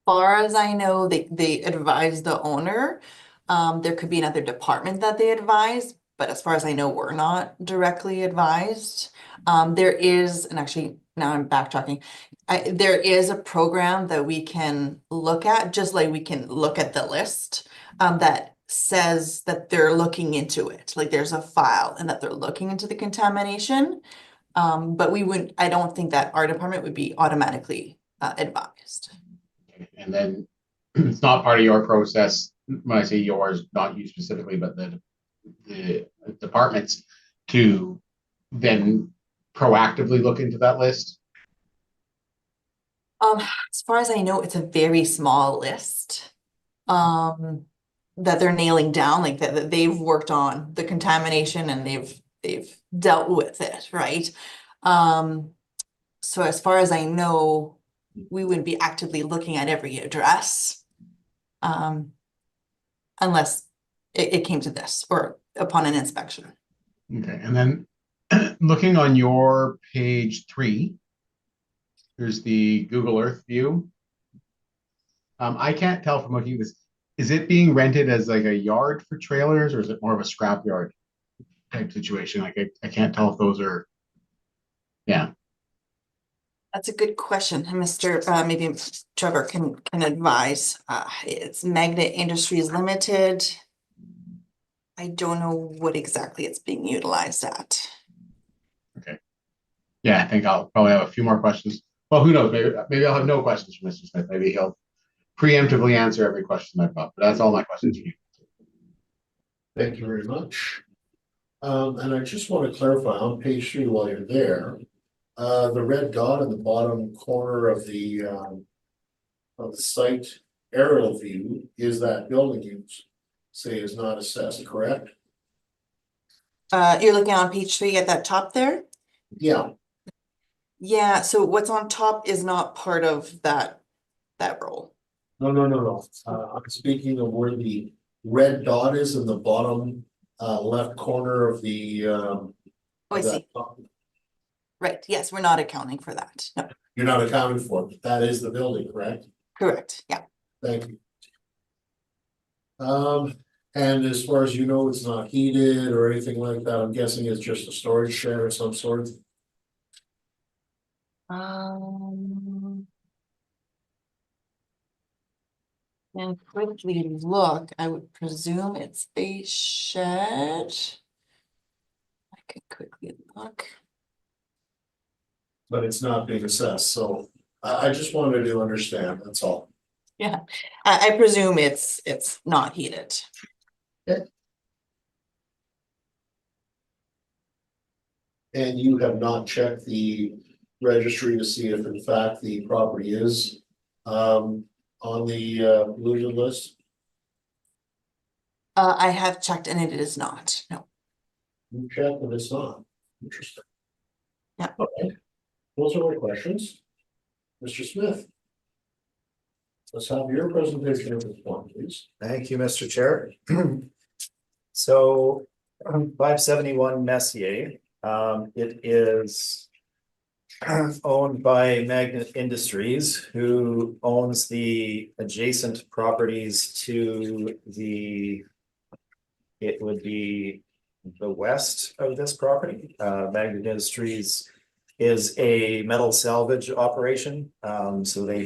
Far as I know, they advise the owner. There could be another department that they advise, but as far as I know, we're not directly advised. There is, and actually now I'm backtracking. There is a program that we can look at, just like we can look at the list, that says that they're looking into it. Like there's a file and that they're looking into the contamination. But I don't think that our department would be automatically advised. And then it's not part of your process, when I say yours, not you specifically, but the departments, to then proactively look into that list? As far as I know, it's a very small list. That they're nailing down, like that they've worked on the contamination and they've dealt with it, right? So as far as I know, we wouldn't be actively looking at every address. Unless it came to this or upon an inspection. Okay, and then looking on your page 3, there's the Google Earth view. I can't tell from looking at this, is it being rented as like a yard for trailers, or is it more of a scrap yard type situation? Like I can't tell if those are, yeah. That's a good question. Mr. Maybe Trevor can advise. It's Magnet Industries Limited. I don't know what exactly it's being utilized at. Okay. Yeah, I think I'll probably have a few more questions. Well, who knows? Maybe I'll have no questions for Mr. Smith. Maybe he'll preemptively answer every question I've got. But that's all my questions for you. Thank you very much. And I just want to clarify on page 3 while you're there, the red dot in the bottom corner of the site aerial view is that building use, say, is not assessed, correct? You're looking on page 3 at that top there? Yeah, Yeah, so what's on top is not part of that role. no. I'm speaking of where the red dot is in the bottom left corner of the Oh, I that see. top. Right, yes, we're not accounting for that. No, You're not accounting for it, but that is the building, correct? correct, yeah. Thank you. And as far as you know, it's not heated or anything like that. I'm guessing it's just a storage shed of some sort. And quickly look, I would presume it's a shed. I could quickly look. But it's not being assessed, so I just wanted to understand, that's all. Yeah, I presume it's not heated. And you have not checked the registry to see if in fact the property is on the polluted list? I have checked and it is not, no. You checked, but it's not. Interesting. Yeah. Okay, those are my questions. Mr. Smith. Let's have your presentation at this point, please. Thank you, Mr. Chair. So, 571 Messier, it is owned by Magnet Industries, who owns the adjacent properties to it would be the west of this property. Magnet Industries is a metal salvage operation. So they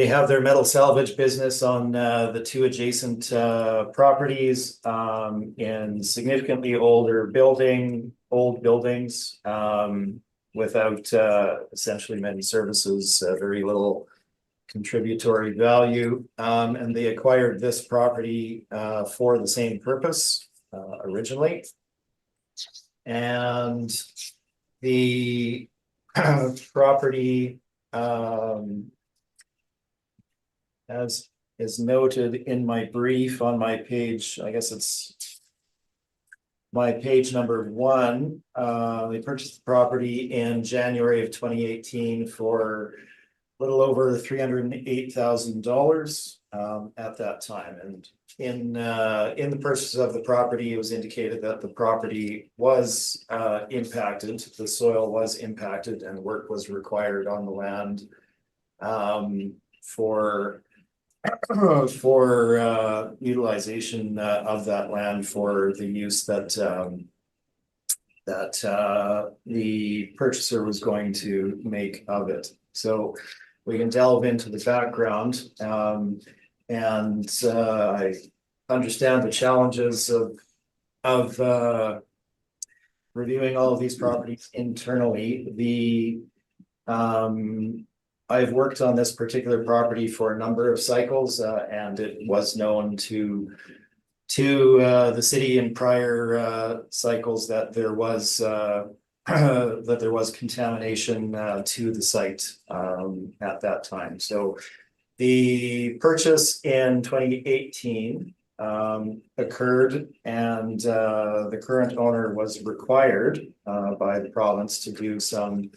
have their metal salvage business on the two adjacent properties in significantly old buildings without essentially many services, very little contributory value. And they acquired this property for the same purpose originally. And the property as is noted in my brief on my page, I guess it's my page number 1. They purchased the property in January of 2018 for a little over $308,000 at that time. And in the purchase of the property, it was indicated that the property was impacted, the soil was impacted, and work was required on the land for utilization of that land for the use that the purchaser was going to make of it. So we can delve into the background, and I understand the challenges of reviewing all of these properties internally. I've worked on this particular property for a number of cycles, and it was known to the city in prior cycles that there was contamination to the site at that time. So the purchase in 2018 occurred, and the current owner was required by the province to do some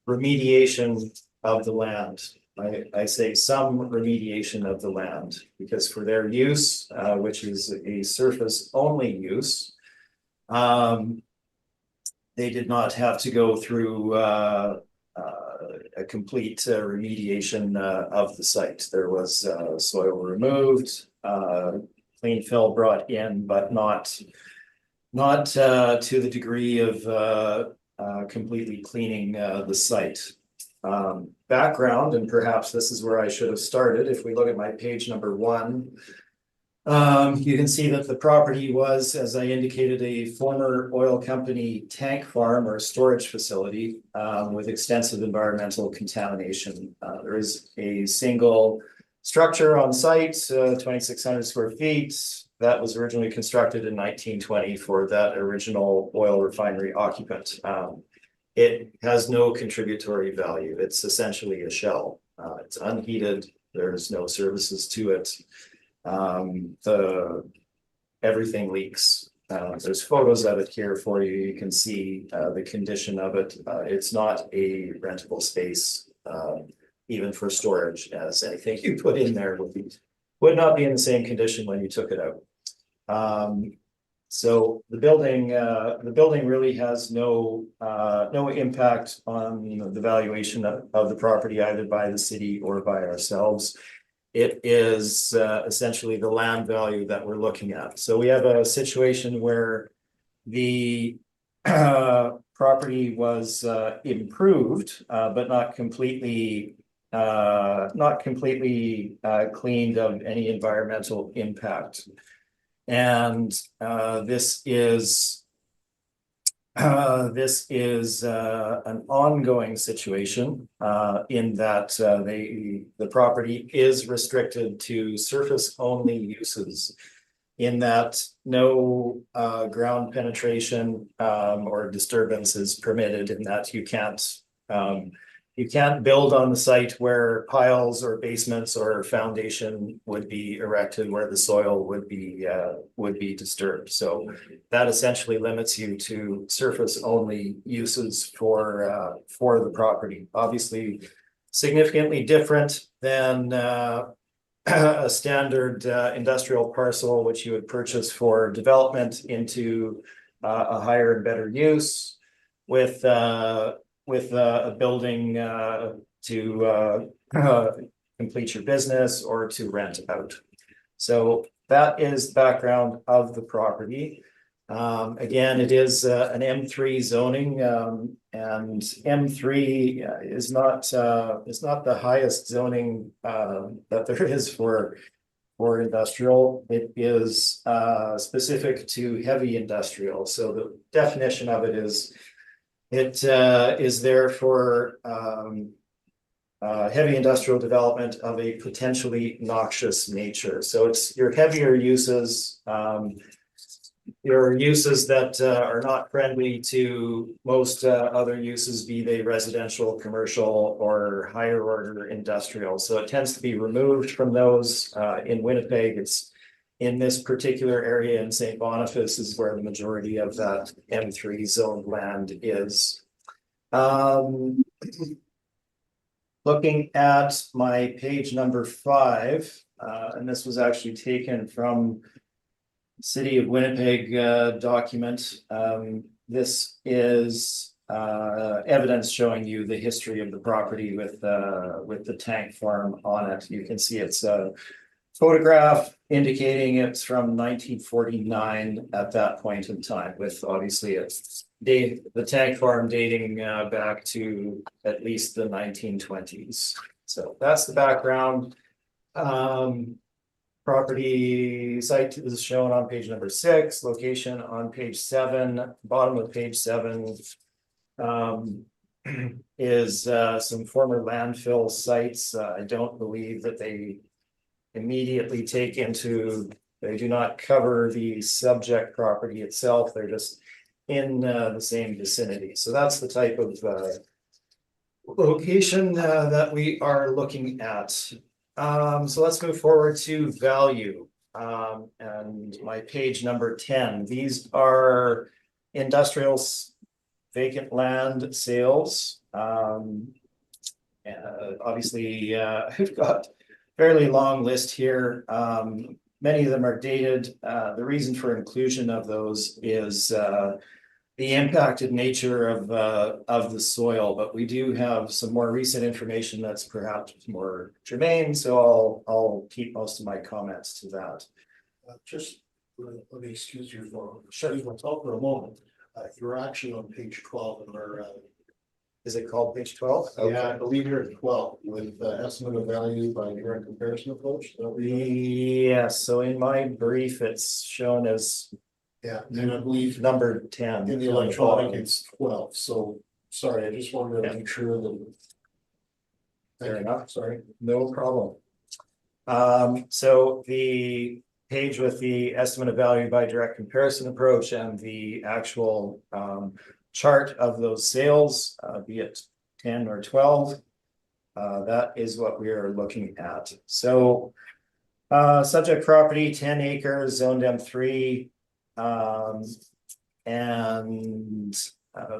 remediation of the land. I say some remediation of the land, because for their use, which is a surface only use, they did not have to go through a complete remediation of the site. There was soil removed, clean fill brought in, but not to the degree of completely cleaning the site. Background, and perhaps this is where I should have started. If we look at my page number 1, you can see that the property was, as I indicated, a former oil company tank farm or storage facility with extensive environmental contamination. There is a single structure on site, 2,600 square feet, that was originally constructed in 1920 for that original oil refinery occupant. It has no contributory value. It's essentially a shell. It's unheated. There's no services to it. Everything leaks. There's photos of it here for you. You can see the condition of it. It's not a rentable space, even for storage, as anything you put in there would not be in the same condition when you took it out. So the building really has no impact on the valuation of the property, either by the city or by ourselves. It is essentially the land value that we're looking at. So we have a situation where the property was improved, but not completely cleaned of any environmental impact. And this is an ongoing situation in that the property is restricted to surface only uses. in that no ground penetration or disturbance is permitted, in that you can't build on the site where piles or basements or foundation would be erected, where the soil would be disturbed. So that essentially limits you to surface only uses for the property. Obviously, significantly different than a standard industrial parcel, which you would purchase for development into a higher and better use with a building to complete your business or to rent out. So that is the background of the property. Again, it is an M3 zoning, and M3 is not the highest zoning that there is for industrial. It is specific to heavy industrial. So the definition of it is there for heavy industrial development of a potentially noxious nature. So it's your heavier uses, your uses that are not friendly to most other uses, be they residential, commercial, or higher order industrial. So it tends to be removed from those. In Winnipeg, it's in this particular area in St. Boniface is where the majority of that M3 zoned land is. Looking at my page number 5, and this was actually taken from City of Winnipeg document. This is evidence showing you the history of the property with the tank farm on it. You can see it's a photograph indicating it's from 1949 at that point in time, with obviously the tank farm dating back to at least the 1920s. So that's the background. Property site is shown on page number 6, location on page 7, bottom of page 7 is some former landfill sites. I don't believe that they immediately they do not cover the subject property itself. They're just in the same vicinity. So that's the type of location that we are looking at. So let's move forward to value. And my page number 10. These are industrial vacant land sales. Obviously, we've got a fairly long list here. Many of them are dated. The reason for inclusion of those is the impacted nature of the soil, but we do have some more recent information that's perhaps more germane, so I'll keep most of my comments to that. Just let me excuse you for myself for a moment. You're actually on page 12 in our. Is it called page 12? Yeah, I believe you're at 12 with the estimate of value by direct comparison approach. Yes, so in my brief, it's shown as and I believe number 10 in the electronic it's 12. So sorry, I just wanted to make sure that. Fair enough. Sorry, no problem. So the page with the estimate of value by direct comparison approach and the actual chart of those sales, be it 10 or 12, that is what we are looking at. So subject property 10 acres, zoned M3, and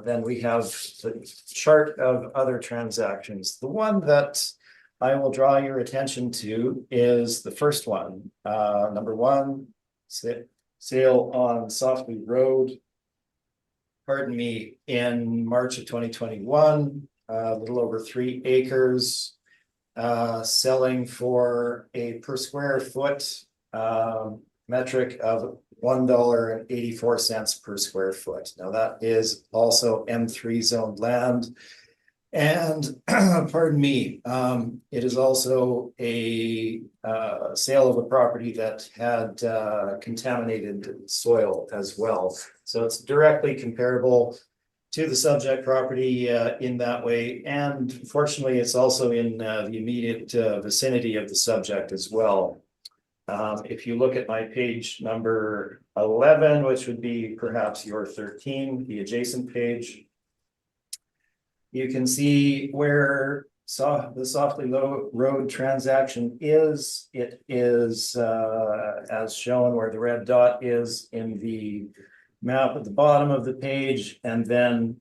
then we have the chart of other transactions. The one that I will draw your attention to is the first one. Number 1, sale on Softly Road. Pardon me, in March of 2021, a little over 3 acres, selling for a per square foot metric of $1.84 per square foot. Now that is also M3 zoned land. And pardon me, it is also a sale of a property that had contaminated soil as well. So it's directly comparable to the subject property in that way. And fortunately, it's also in the immediate vicinity of the subject as well. If you look at my page number 11, which would be perhaps your 13, the adjacent page, you can see where the Softly Road transaction is. It is as shown where the red dot is in the map at the bottom of the page, and then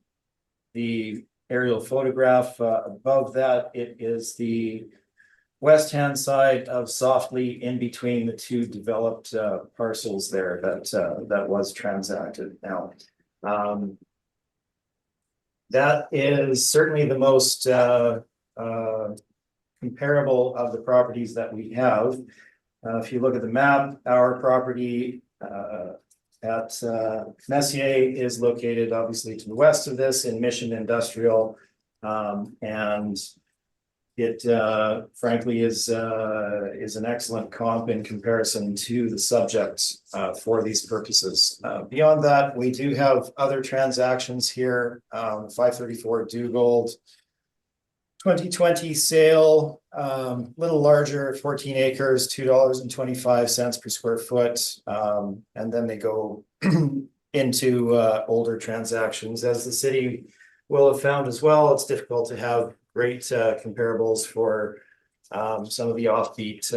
the aerial photograph above that. It is the west-hand side of Softly, in between the two developed parcels there that was transacted. Now, that is certainly the most comparable of the properties that we have. If you look at the map, our property at Messier is located obviously to the west of this in Mission Industrial, and it frankly is an excellent comp in comparison to the subject for these purposes. Beyond that, we do have other transactions here. 534 Duggold, 2020 sale, little larger, 14 acres, $2.25 per square foot. And then they go into older transactions. As the city will have found as well, it's difficult to have great comparables for some of the offbeat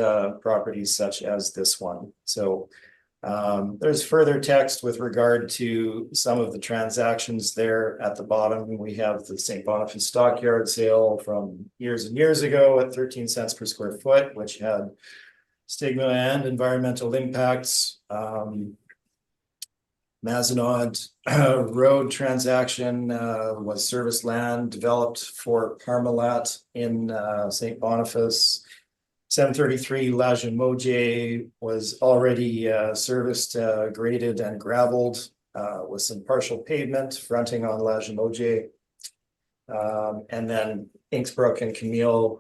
properties such as this one. So there's further text with regard to some of the transactions there at the bottom. We have the St. Boniface Stockyard sale from years and years ago at 13 cents per square foot, which had stigma and environmental impacts. Mazenod Road transaction was service land developed for Parmalat in St. Boniface. 733 La Jamoje was already serviced, graded and gravelled with some partial pavement fronting on La Jamoje. And then Inksbrook and Camille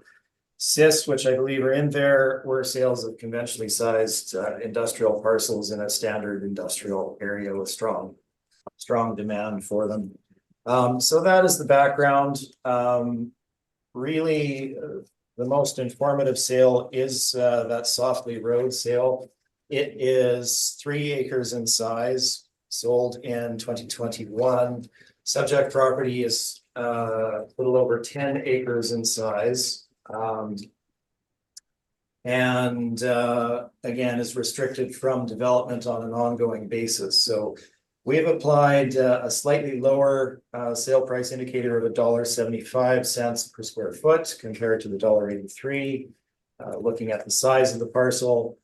Sis, which I believe are in there, were sales of conventionally sized industrial parcels in a standard industrial area with strong demand for them. So that is the background. Really, the most informative sale is that Softly Road sale. It is 3 acres in size, sold in 2021. Subject property is a little over 10 acres in size. And again, is restricted from development on an ongoing basis. So we have applied a slightly lower sale price indicator of $1.75 per square foot compared to the $1.83, looking at the size of the parcel.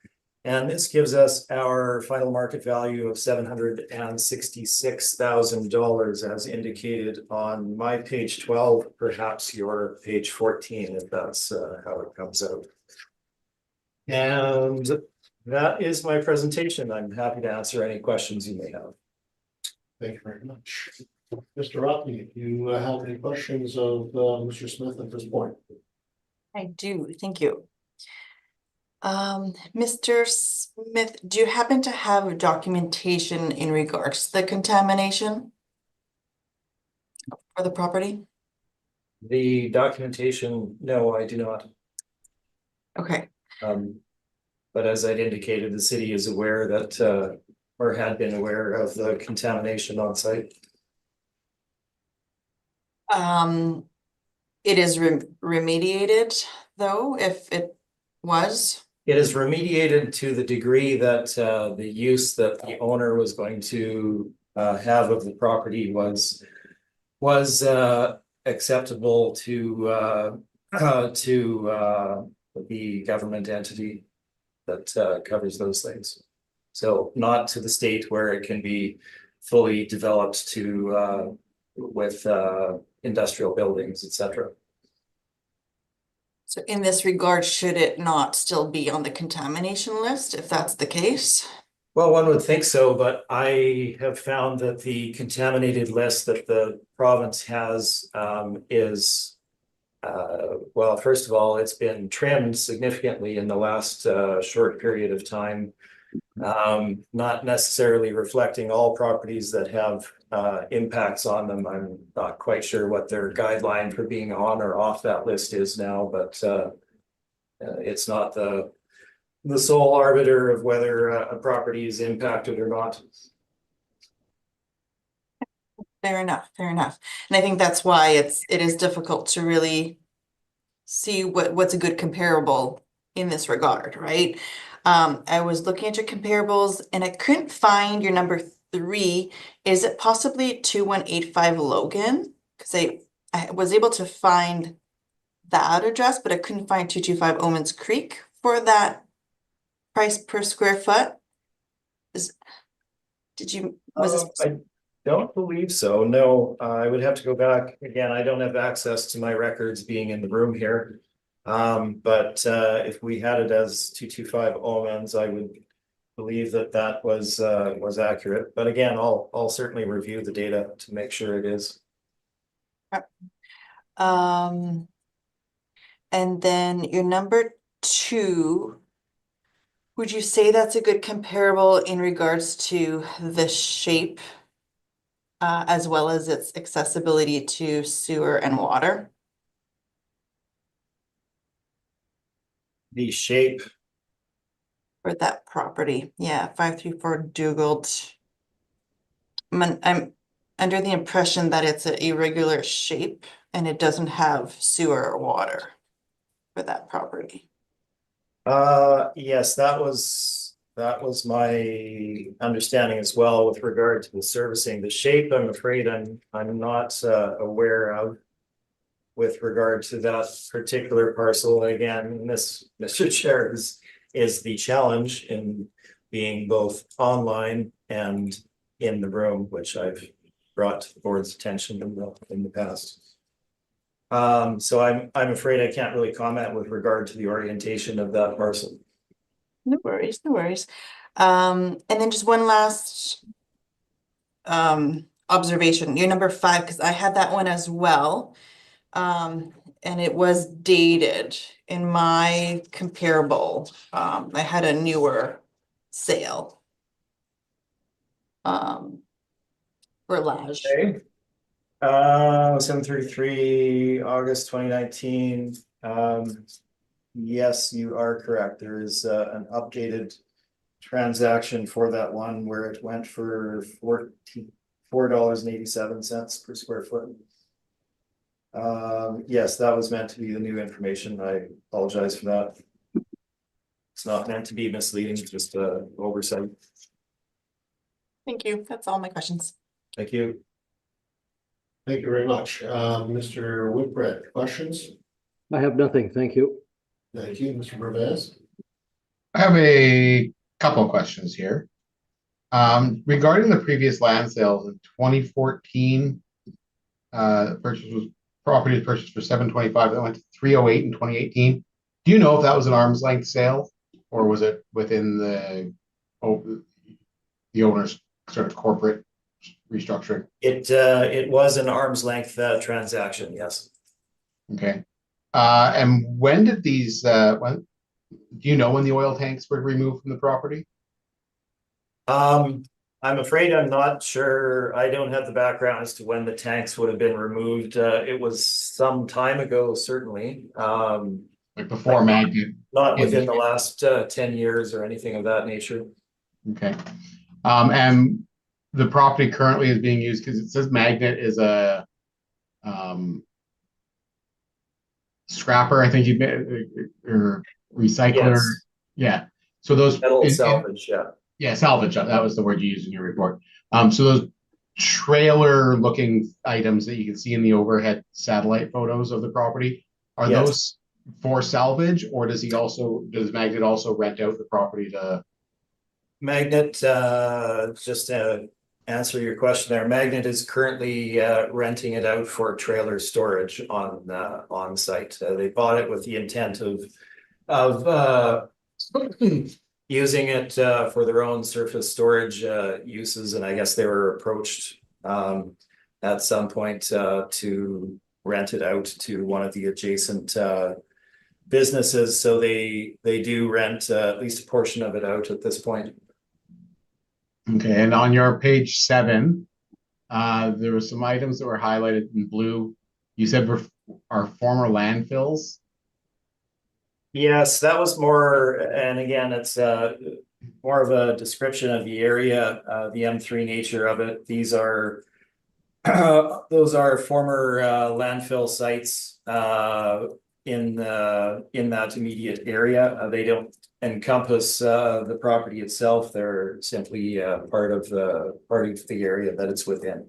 And this gives us our final market value of $766,000 as indicated on my page 12, perhaps your page 14, if that's how it comes out. And that is my presentation. I'm happy to answer any questions you may have. Thank you very much. Mr. Rothman, if you have any questions of Mr. Smith at this point? I do, thank you. Mr. Smith, do you happen to have documentation in regards to the contamination for the property? The documentation, no, I do not. Okay. But as I'd indicated, the city is aware that or had been aware of the contamination on site. It is remediated though, if it was? It is remediated to the degree that the use that the owner was going to have of the property was acceptable to the government entity that covers those things. So not to the state where it can be fully developed to with industrial buildings, etc. So in this regard, should it not still be on the contamination list if that's the case? Well, one would think so, but I have found that the contaminated list that the province has is well, first of all, it's been trimmed significantly in the last short period of time, not necessarily reflecting all properties that have impacts on them. I'm not quite sure what their guideline for being on or off that list is now, but it's not the the sole arbiter of whether a property is impacted or not. Fair enough, fair enough. And I think that's why it is difficult to really see what's a good comparable in this regard, right? I was looking at your comparables and I couldn't find your number 3. Is it possibly 2185 Logan? Because I was able to find that address, but I couldn't find 225 Omens Creek for that price per square foot. Was this? I don't believe so. No, I would have to go back. Again, I don't have access to my records being in the room here. But if we had it as 225 Omens, I would believe that was accurate. But again, I'll certainly review the data to make sure it is. And then your number 2, would you say that's a good comparable in regards to the shape, as well as its accessibility to sewer and water? The shape. For that property, yeah, 534 Dugald. I'm under the impression that it's an irregular shape and it doesn't have sewer or water for that property. Yes, that was my understanding as well with regard to the servicing. The shape, I'm afraid I'm not aware of with regard to that particular parcel. Again, this, Mr. Chair, is the challenge in being both online and in the room, which I've brought to the board's attention in the past. So I'm afraid I can't really comment with regard to the orientation of that parcel. No worries, no worries. And then just one last observation. Your number 5, because I had that one as well. And it was dated in my comparable. I had a newer sale. For Lage. Okay. 733 August 2019. Yes, you are correct. There is an updated transaction for that one where it went for $44.87 per square foot. Yes, that was meant to be the new information. I apologize for that. It's not meant to be misleading, it's just oversight. Thank you. That's all my questions. Thank you. Thank you very much. Mr. Whitbread, questions? I have nothing, thank you. Thank you, Mr. Revez. I have a couple of questions here. Regarding the previous land sales in 2014, property was purchased for $725. That went to $308 in 2018. Do you know if that was an arm's length sale or was it within the owner's sort of corporate restructuring? It was an arm's length transaction, yes. Okay. And when did these do you know when the oil tanks were removed from the property? I'm afraid I'm not sure. I don't have the background as to when the tanks would have been removed. It was some time ago, certainly. Like before Magnet? Not within the last 10 years or anything of that nature. Okay. And the property currently is being used because it says Magnet is a scrapper, I think you'd or recycler. Yes. Yeah. So those Metal salvage, yeah. Yeah, salvage. That was the word you used in your report. So those trailer looking items that you can see in the overhead satellite photos of the property, are Yes. those for salvage, or does Magnet also rent out the property to? Magnet, just to answer your question there, Magnet is currently renting it out for trailer storage on site. They bought it with the intent of using it for their own surface storage uses, and I guess they were approached at some point to rent it out to one of the adjacent businesses. So they do rent at least a portion of it out at this point. Okay, and on your page 7, there were some items that were highlighted in blue. You said are former landfills. Yes, that was more, and again, it's more of a description of the area, the M3 nature of it. These are those are former landfill sites in that immediate area. They don't encompass the property itself. They're simply part of the area that it's within.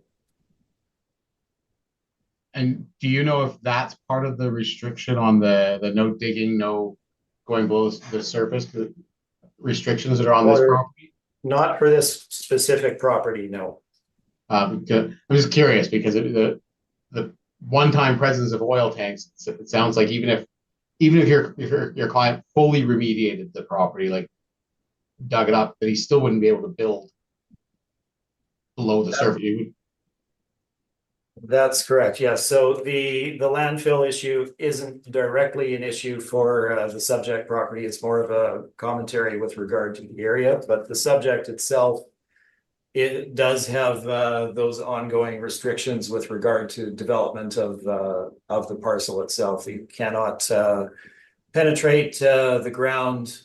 And do you know if that's part of the restriction on the no digging, no going below the surface, the restrictions that are on this Or- property? Not for this specific property, no. I'm just curious because the one-time presence of oil tanks, it sounds like even if your client fully remediated the property, like dug it up, that he still wouldn't be able to build below the surface. That's correct, yes. So the landfill issue isn't directly an issue for the subject property. It's more of a commentary with regard to the area, but the subject itself, it does have those ongoing restrictions with regard to development of the parcel itself. You cannot penetrate the ground,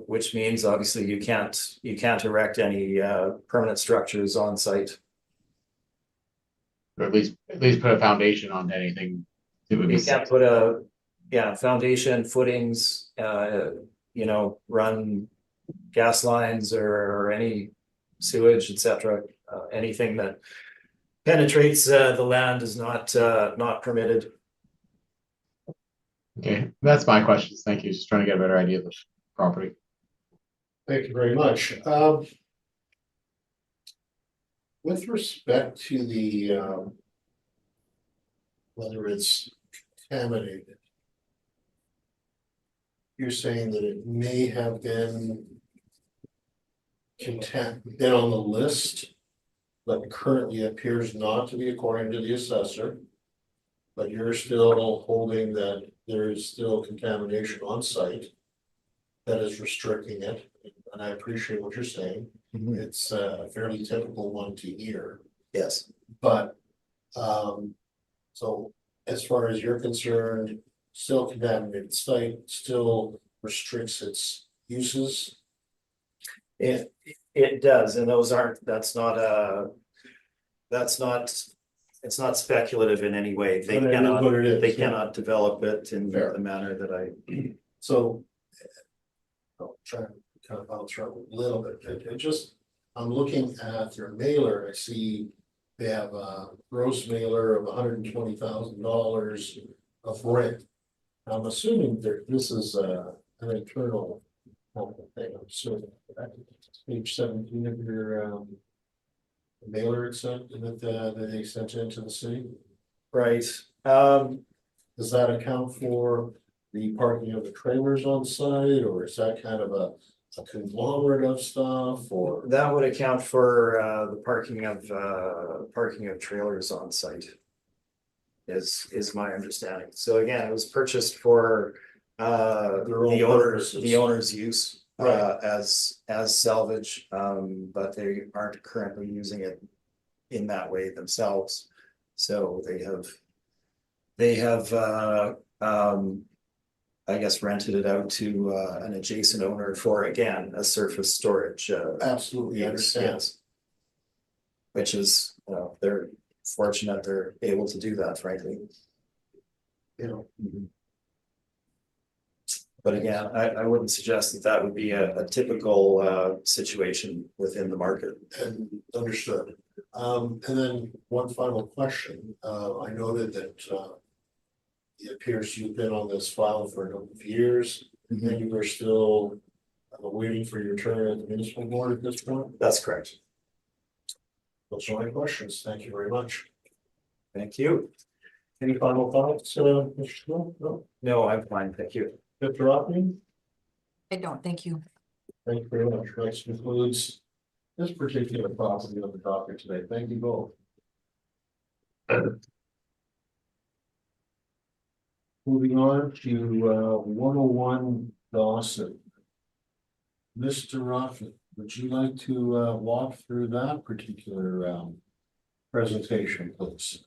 which means obviously you can't erect any permanent structures on site. Or at least put a foundation on anything. It would be You can't put a, foundation, footings, run gas lines or any sewage, etc. Anything that penetrates the land is not permitted. Okay, that's my questions. Thank you. Just trying to get a better idea of the property. Thank you very much. With respect to the, whether it's contaminated, you're saying that it may have been been on the list, but currently appears not to be according to the assessor. But you're still holding that there is still contamination on site that is restricting it, and I appreciate what you're saying. It's a fairly typical one to hear. Yes. But, so as far as you're concerned, still contaminated site, still restricts its uses? It does, and those aren't, it's not speculative in any way. They But it is what it is, they yeah. cannot develop it in Fair. the manner that I. So. I'll try and kind of bounce around a little bit. It just, I'm looking at their mailer, I see they have a gross mailer of $120,000 of rent. I'm assuming that this is an internal thing, I'm assuming. Page 17 of your mailer that they sent into the city. Right. Does that account for the parking of the trailers on site, or is that kind of a conglomerate of stuff, or? That would account for the parking of trailers on site. Is my understanding. So again, it was purchased for the owner's use Right. as salvage, but they aren't currently using it in that way themselves. So they have I guess rented it out to an adjacent owner for, again, a surface storage. Absolutely, I understand. Yes. Which is, they're fortunate they're able to do that, frankly. You know, But again, I wouldn't suggest that that would be a typical situation within the market. and understood. And then one final question. I noted that it appears you've been on this file for a number of years, and you are still waiting for your turn at the municipal board at this point. That's correct. Those are my questions. Thank you very much. Thank you. Any final thoughts, Mr. Snow? No? No, I'm fine, thank you. Mr. Rothman? I don't, thank you. Thank you very much. That concludes this particular property on the docket today. Thank you both. Moving on to 101 Dawson. Mr. Rothman, would you like to walk through that particular presentation, please? Of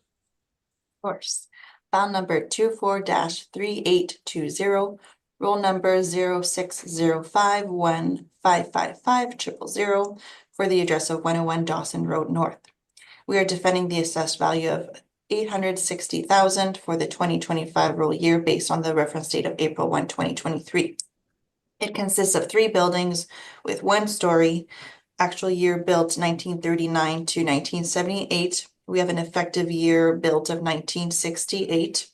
course. File number 24-3820, roll number 0605155500 for the address of 101 Dawson Road North. We are defending the assessed value of $860,000 for the 2025 roll year based on the reference date of April 1, 2023. It consists of 3 buildings with 1 story, actual year built 1939 to 1978. We have an effective year built of 1968.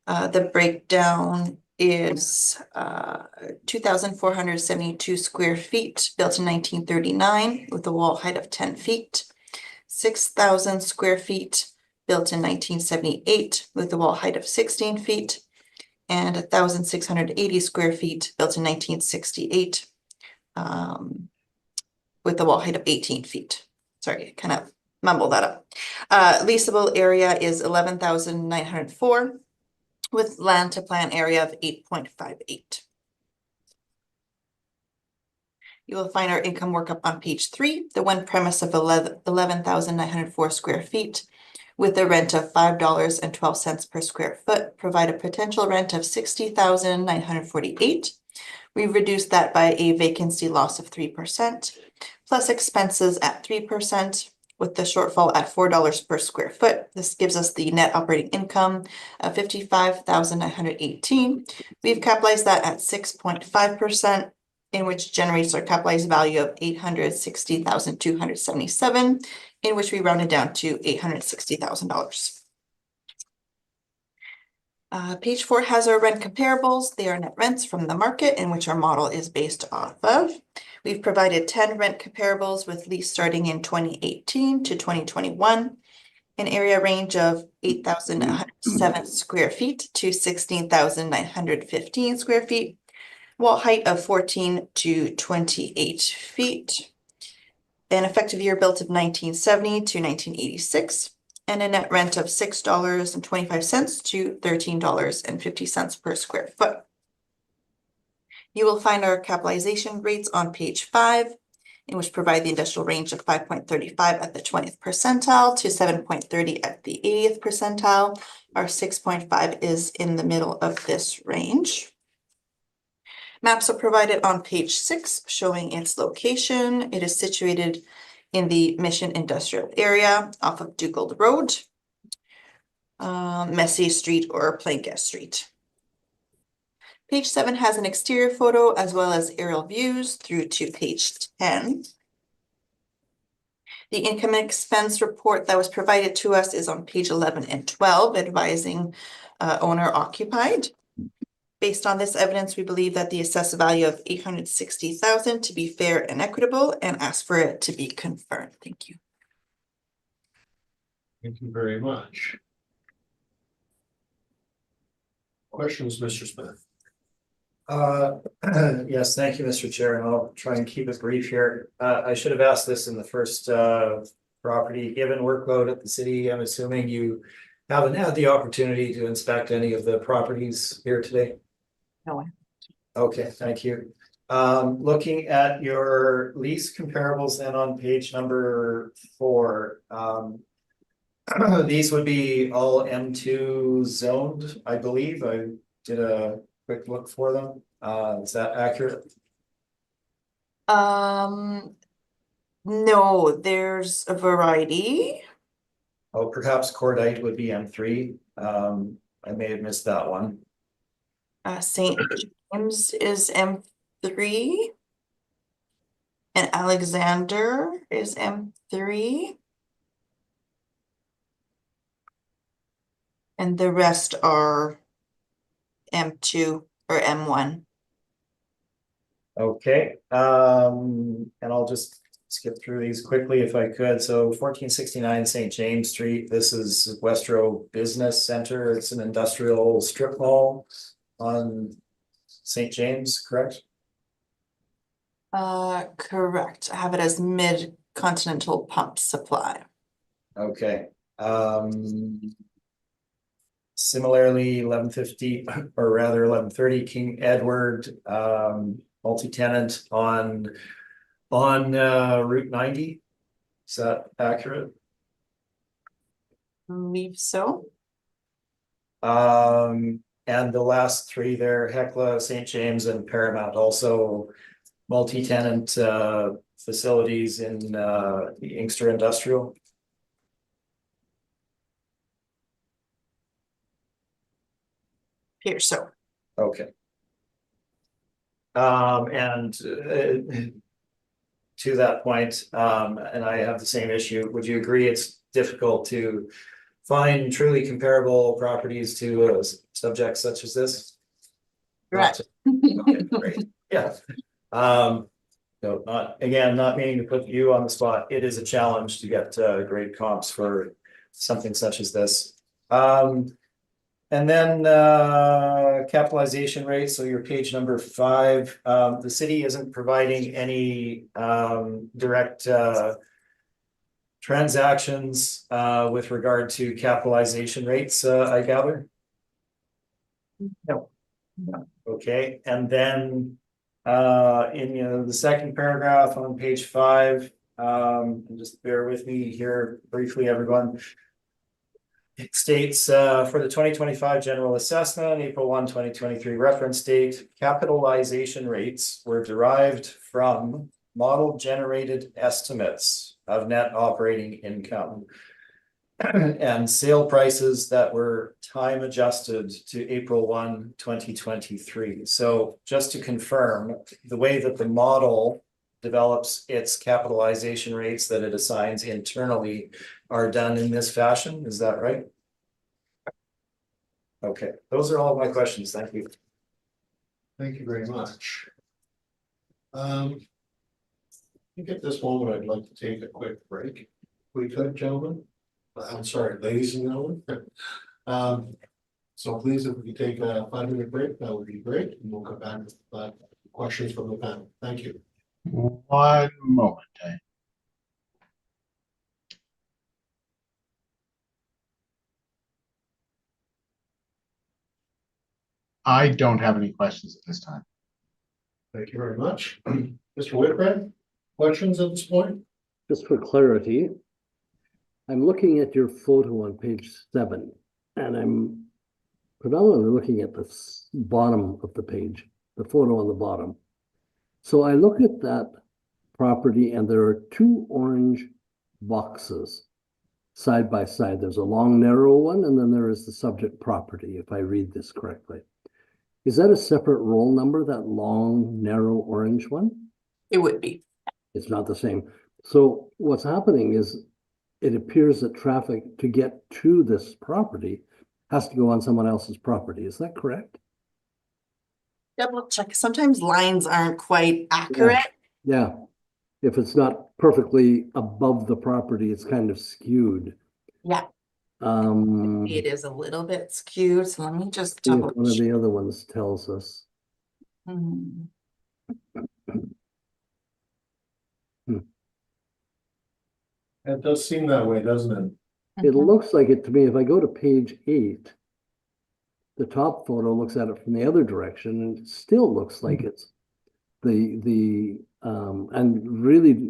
The breakdown is 2,472 square feet, built in 1939 with a wall height of 10 feet. 6,000 square feet, built in 1978 with a wall height of 16 feet. And 1,680 square feet, built in 1968 with a wall height of 18 feet. Sorry, kind of mumbled that up. Leasable area is 11,904 with land to plan area of 8.58. You will find our income workup on page 3, the one premise of 11,904 square feet with a rent of $5.12 per square foot, provide a potential rent of 60,948. We've reduced that by a vacancy loss of 3%, plus expenses at 3%, with the shortfall at $4 per square foot. This gives us the net operating income of 55,918. We've capitalized that at 6.5%, in which generates our capitalized value of 860,277, in which we rounded down to $860,000. Page 4 has our rent comparables. They are net rents from the market, in which our model is based off of. We've provided 10 rent comparables with lease starting in 2018 to 2021, an area range of 8,107 square feet to 16,915 square feet, wall height of 14 to 28 feet, an effective year built of 1970 to 1986, and a net rent of $6.25 to $13.50 per square foot. You will find our capitalization rates on page 5, in which provide the industrial range of 5.35 at the 20th percentile to 7.30 at the 80th percentile. Our 6.5 is in the middle of this range. Maps are provided on page 6, showing its location. It is situated in the Mission Industrial Area off of Dugald Road, Messier Street or Plancas Street. Page 7 has an exterior photo as well as aerial views through to page 10. The income and expense report that was provided to us is on page 11 and 12, advising owner occupied. Based on this evidence, we believe that the assessed value of $860,000 to be fair and equitable, and ask for it to be confirmed. Thank you. Thank you very much. Questions, Mr. Smith? Yes, thank you, Mr. Chair, and I'll try and keep it brief here. I should have asked this in the first property. Given workload at the city, I'm assuming you haven't had the opportunity to inspect any of the properties here today? No way. Okay, thank you. Looking at your lease comparables then on page number 4, these would be all M2 zoned, I believe. I did a quick look for them. Is that accurate? No, there's a variety. Oh, perhaps Cordite would be M3. I may have missed that one. St. James is M3. And Alexander is M3. And the rest are M2 or M1. Okay, and I'll just skip through these quickly if I could. So 1469 St. James Street, this is Westro Business Center. It's an industrial strip mall on St. James, correct? Correct. I have it as Mid-Continental Pump Supply. Okay. Similarly, 1150 or rather 1130 King Edward, multi-tenant on Route 90. Is that accurate? I believe so. and the last three there, Hecla, St. James and Paramount, also multi-tenant facilities in the Inkster Industrial. Here, so. Okay. And to that point, and I have the same issue, would you agree it's difficult to find truly comparable properties to subjects such as this? Correct. Okay, great. Yeah. No, not meaning to put you on the spot. It is a challenge to get great comps for something such as this. And then capitalization rate, so your page number 5, the city isn't providing any direct transactions with regard to capitalization rates, I gather? No. Okay, and then in the second paragraph on page 5, and just bear with me here briefly, everyone. It states for the 2025 general assessment, April 1, 2023 reference date, capitalization rates were derived from model generated estimates of net operating income and sale prices that were time adjusted to April 1, 2023. So just to confirm, the way that the model develops its capitalization rates that it assigns internally are done in this fashion, is that right? Okay, those are all my questions, thank you. Thank you very much. I think at this moment, I'd like to take a quick break. If we could, gentlemen. I'm sorry, ladies and gentlemen. So please, if we could take a 5-minute break, that would be great, and we'll come back with questions from the panel. Thank you. 1 moment. I don't have any questions at this time. Thank you very much. Mr. Whitbread, questions at this point? Just for clarity, I'm looking at your photo on page 7, and I'm predominantly looking at the bottom of the page, the photo on the bottom. So I look at that property, and there are 2 orange boxes side by side. There's a long, narrow one, and then there is the subject property, if I read this correctly. Is that a separate roll number, that long, narrow orange one? It would be. It's not the same. So what's happening is it appears that traffic to get to this property has to go on someone else's property. Is that correct? Double check. Sometimes lines aren't quite accurate. Yeah. If it's not perfectly above the property, it's kind of skewed. Yeah. It is a little bit skewed, so let me just See if double one of check. the other ones tells us. Hmm. It does seem that way, doesn't it? It looks like it to me. If I go to page 8, the top photo looks at it from the other direction, and it still looks like it's and really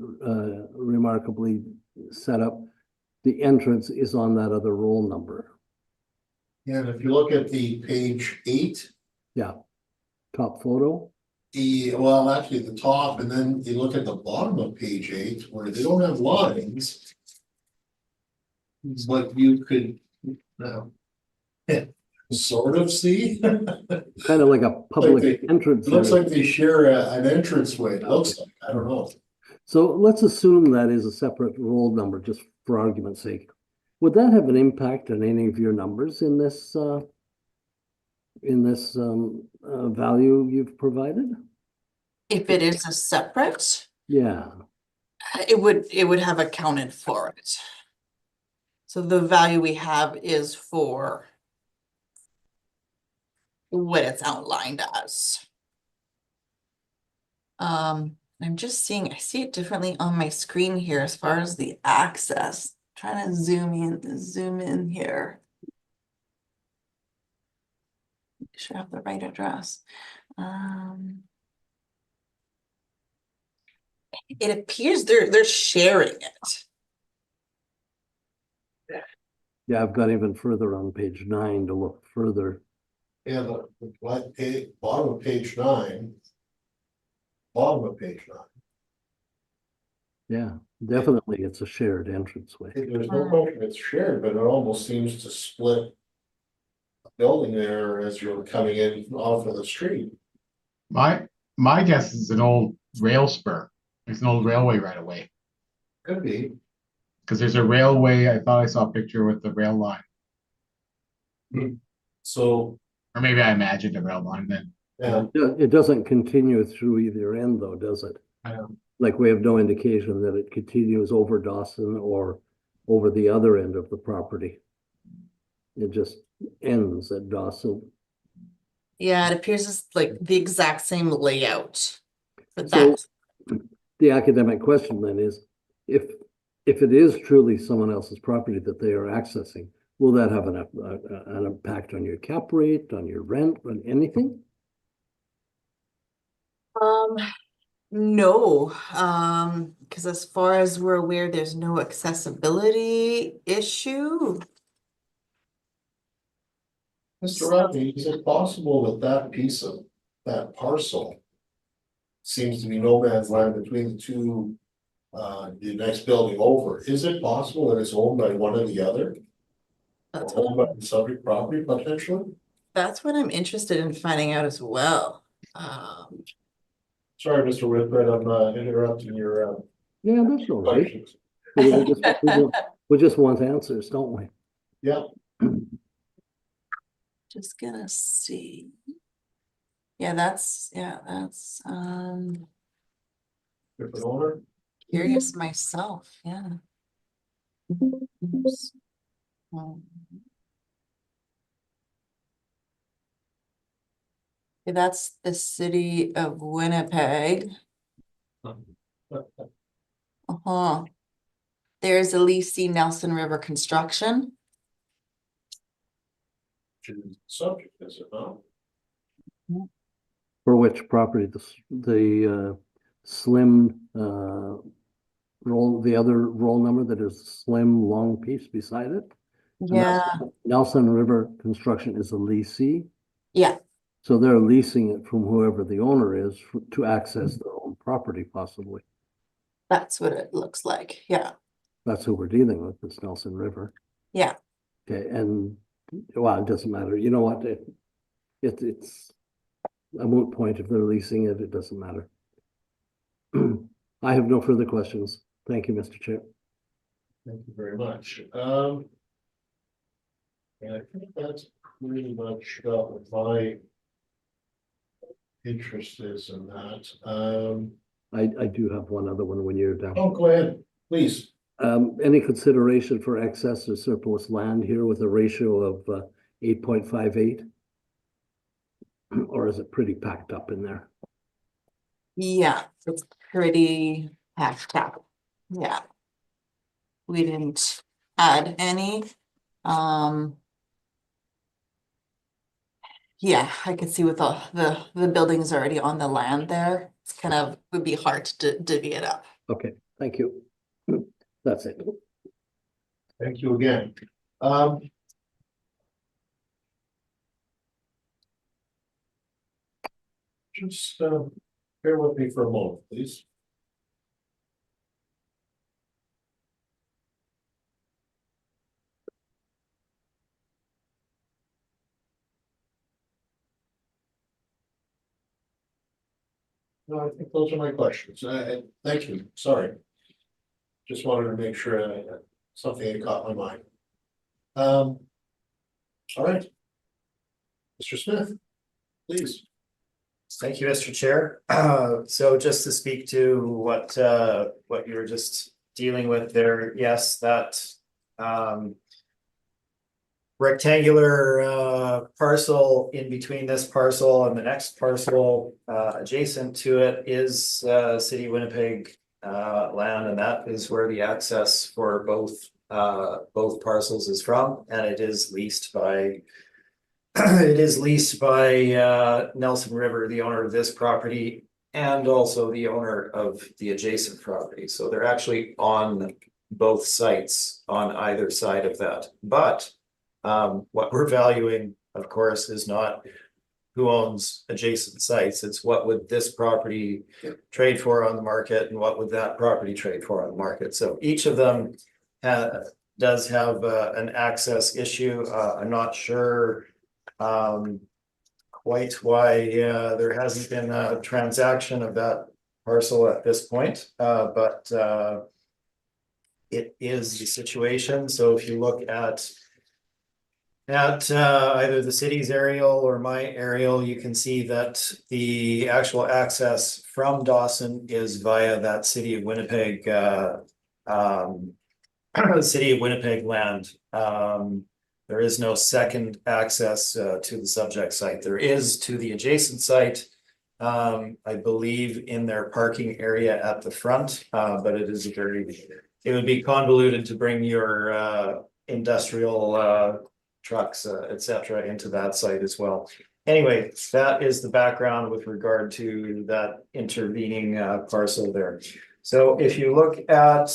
remarkably set up. The entrance is on that other roll number. Yeah, and if you look at the page 8, Yeah, top photo. well, actually the top, and then you look at the bottom of page 8 where they don't have lines. But you could sort of see. Kind of like a public entrance. It looks like they share an entranceway. It looks like, I don't know. So let's assume that is a separate roll number, just for argument's sake. Would that have an impact on any of your numbers in this value you've provided? If it is a separate, Yeah. it would have accounted for it. So the value we have is for what it's outlined as. I'm just seeing, I see it differently on my screen here as far as the access. Trying to zoom in here. Should have the right address. It appears they're sharing it. Yeah, I've got even further on page 9 to look further. Yeah, the black page, bottom of page 9. Bottom of page 9. Yeah, definitely it's a shared entranceway. There's no question it's shared, but it almost seems to split. A building there as you're coming in off of the street. My guess is an old rail spur. There's an old railway right away. Could be. Because there's a railway, I thought I saw a picture with the rail line. So, Or maybe I imagined a rail line then. yeah, It doesn't continue through either end though, does it? Like we have no indication that it continues over Dawson or over the other end of the property. It just ends at Dawson. Yeah, it appears as like the exact same layout. But So that, the academic question then is, if it is truly someone else's property that they are accessing, will that have an impact on your cap rate, on your rent, on anything? no, because as far as we're aware, there's no accessibility issue. Mr. Rodney, is it possible that that piece of that parcel seems to be no man's land between the two, the next building over? Is it possible that it's owned by one or the other? That's Or owned by what, the subject property potentially? that's what I'm interested in finding out as well. Sorry, Mr. Whitbread, I'm interrupting your Yeah, that's all right. questions. We just want answers, don't we? Yeah, Just gonna see. Yeah, that's different owner. curious myself, yeah. Oops. Yeah, that's the city of Winnipeg. Uh-huh. There's Elise Nelson River Construction. Subject, is it not? For which property, the slim roll, the other roll number that is slim long piece beside it? And that's Yeah, Nelson River Construction is a leasee, yeah, so they're leasing it from whoever the owner is to access their own property possibly. that's what it looks like. Yeah, That's who we're dealing with, is Nelson River. yeah. Okay, and well, it doesn't matter. You know what? It's a moot point. If they're leasing it, it doesn't matter. I have no further questions. Thank you, Mr. Chair. Thank you very much. And I think that's pretty much what my interest is in that. I do have one other one when you're done. Oh, go ahead, please. Any consideration for excess or surplus land here with a ratio of 8.58? Or is it pretty packed up in there? Yeah, it's pretty packed up. Yeah. We didn't add any. Yeah, I could see with the buildings already on the land there. It's kind of would be hard to divvy it up. Okay, thank you. That's it. Thank you again. Just bear with me for a moment, please. No, I think those are my questions. Thank you, sorry. Just wanted to make sure something had caught my mind. All right. Mr. Smith, please. Thank you, Mr. Chair. So just to speak to what you were just dealing with there, yes, that rectangular parcel in between this parcel and the next parcel adjacent to it is City of Winnipeg land, and that is where the access for both parcels is from, and it is leased by Nelson River, the owner of this property, and also the owner of the adjacent property. So they're actually on both sites on either side of that. But what we're valuing of course, is not who owns adjacent sites. It's what would this property trade for on the market and what would that property trade for on the market. So each of them does have an access issue. I'm not sure quite why there hasn't been a transaction of that parcel at this point, but it is the situation. So if you look at either the city's aerial or my aerial, you can see that the actual access from Dawson is via that City of Winnipeg City of Winnipeg land. There is no second access to the subject site. There is to the adjacent site, I believe in their parking area at the front, but it would be convoluted to bring your industrial trucks, etc., into that site as well. Anyway, that is the background with regard to that intervening parcel there. So if you look at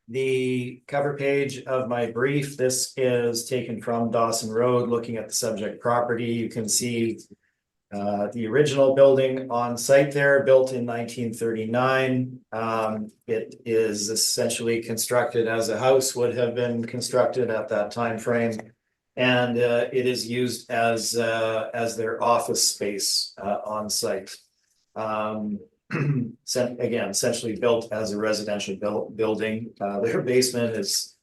the cover page of my brief, this is taken from Dawson Road, looking at the subject property. You can see the original building on site there, built in 1939. It is essentially constructed as a house would have been constructed at that time frame, and it is used as their office space on site. Again, essentially built as a residential building. Their basement is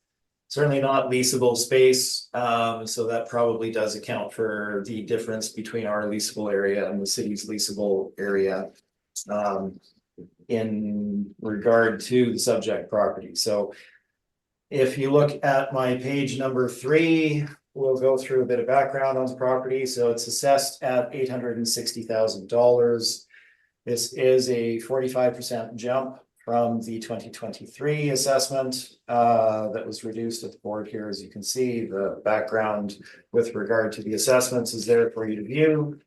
certainly not leasable space, so that probably does account for the difference between our leasable area and the city's leasable area in regard to the subject property. So if you look at my page number 3, we'll go through a bit of background on the property. So it's assessed at $860,000. This is a 45% jump from the 2023 assessment that was reduced at the board here. As you can see, the background with regard to the assessments is there for you to view.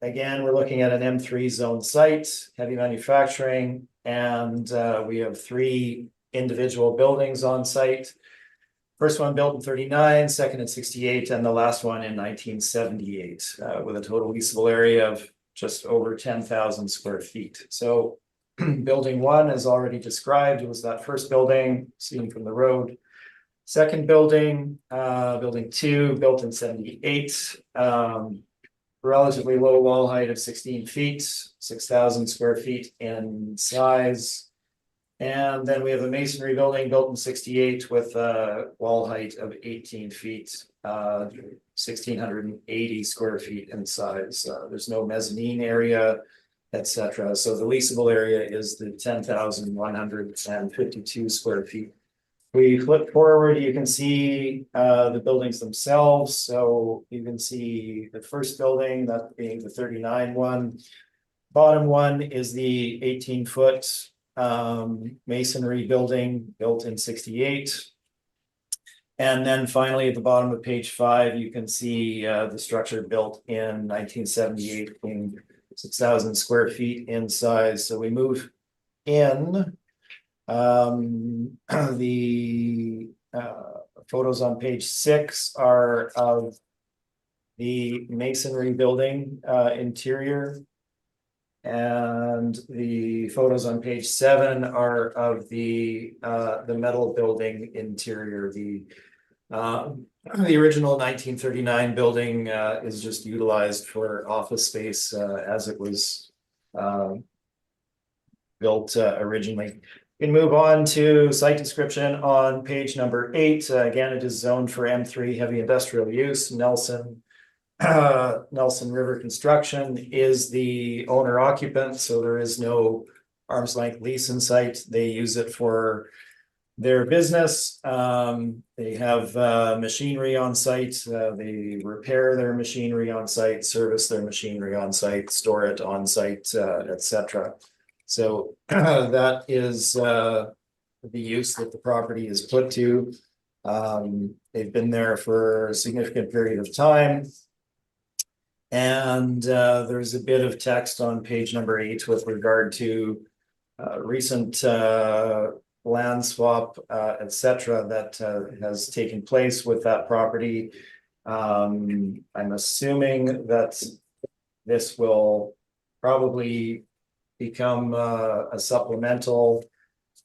Again, we're looking at an M3 zone site, heavy manufacturing, and we have 3 individual buildings on site. First one built in 39, second in 68, and the last one in 1978, with a total leasable area of just over 10,000 square feet. So building 1, as already described, was that first building seen from the road. Second building, building 2, built in 78, relatively low wall height of 16 feet, 6,000 square feet in size. And then we have a masonry building built in 68 with a wall height of 18 feet, 1,680 square feet in size. There's no mezzanine area, etc. So the leasable area is the 10,152 square feet. We flip forward, you can see the buildings themselves. So you can see the first building, that being the 39 one. Bottom one is the 18-foot masonry building built in 68. And then finally, at the bottom of page 5, you can see the structure built in 1978, being 6,000 square feet in size. So we move in. The photos on page 6 are of the masonry building interior. And the photos on page 7 are of the metal building interior. The original 1939 building is just utilized for office space as it was built originally. We can move on to site description on page number 8. Again, it is zoned for M3 heavy industrial use. Nelson River Construction is the owner occupant, so there is no arm's length lease in site. They use it for their business. They have machinery on site. They repair their machinery on site, service their machinery on site, store it on site, etc. So that is the use that the property is put to. They've been there for a significant period of time. And there's a bit of text on page number 8 with regard to recent land swap, et cetera, that has taken place with that property. I'm assuming that this will probably become a supplemental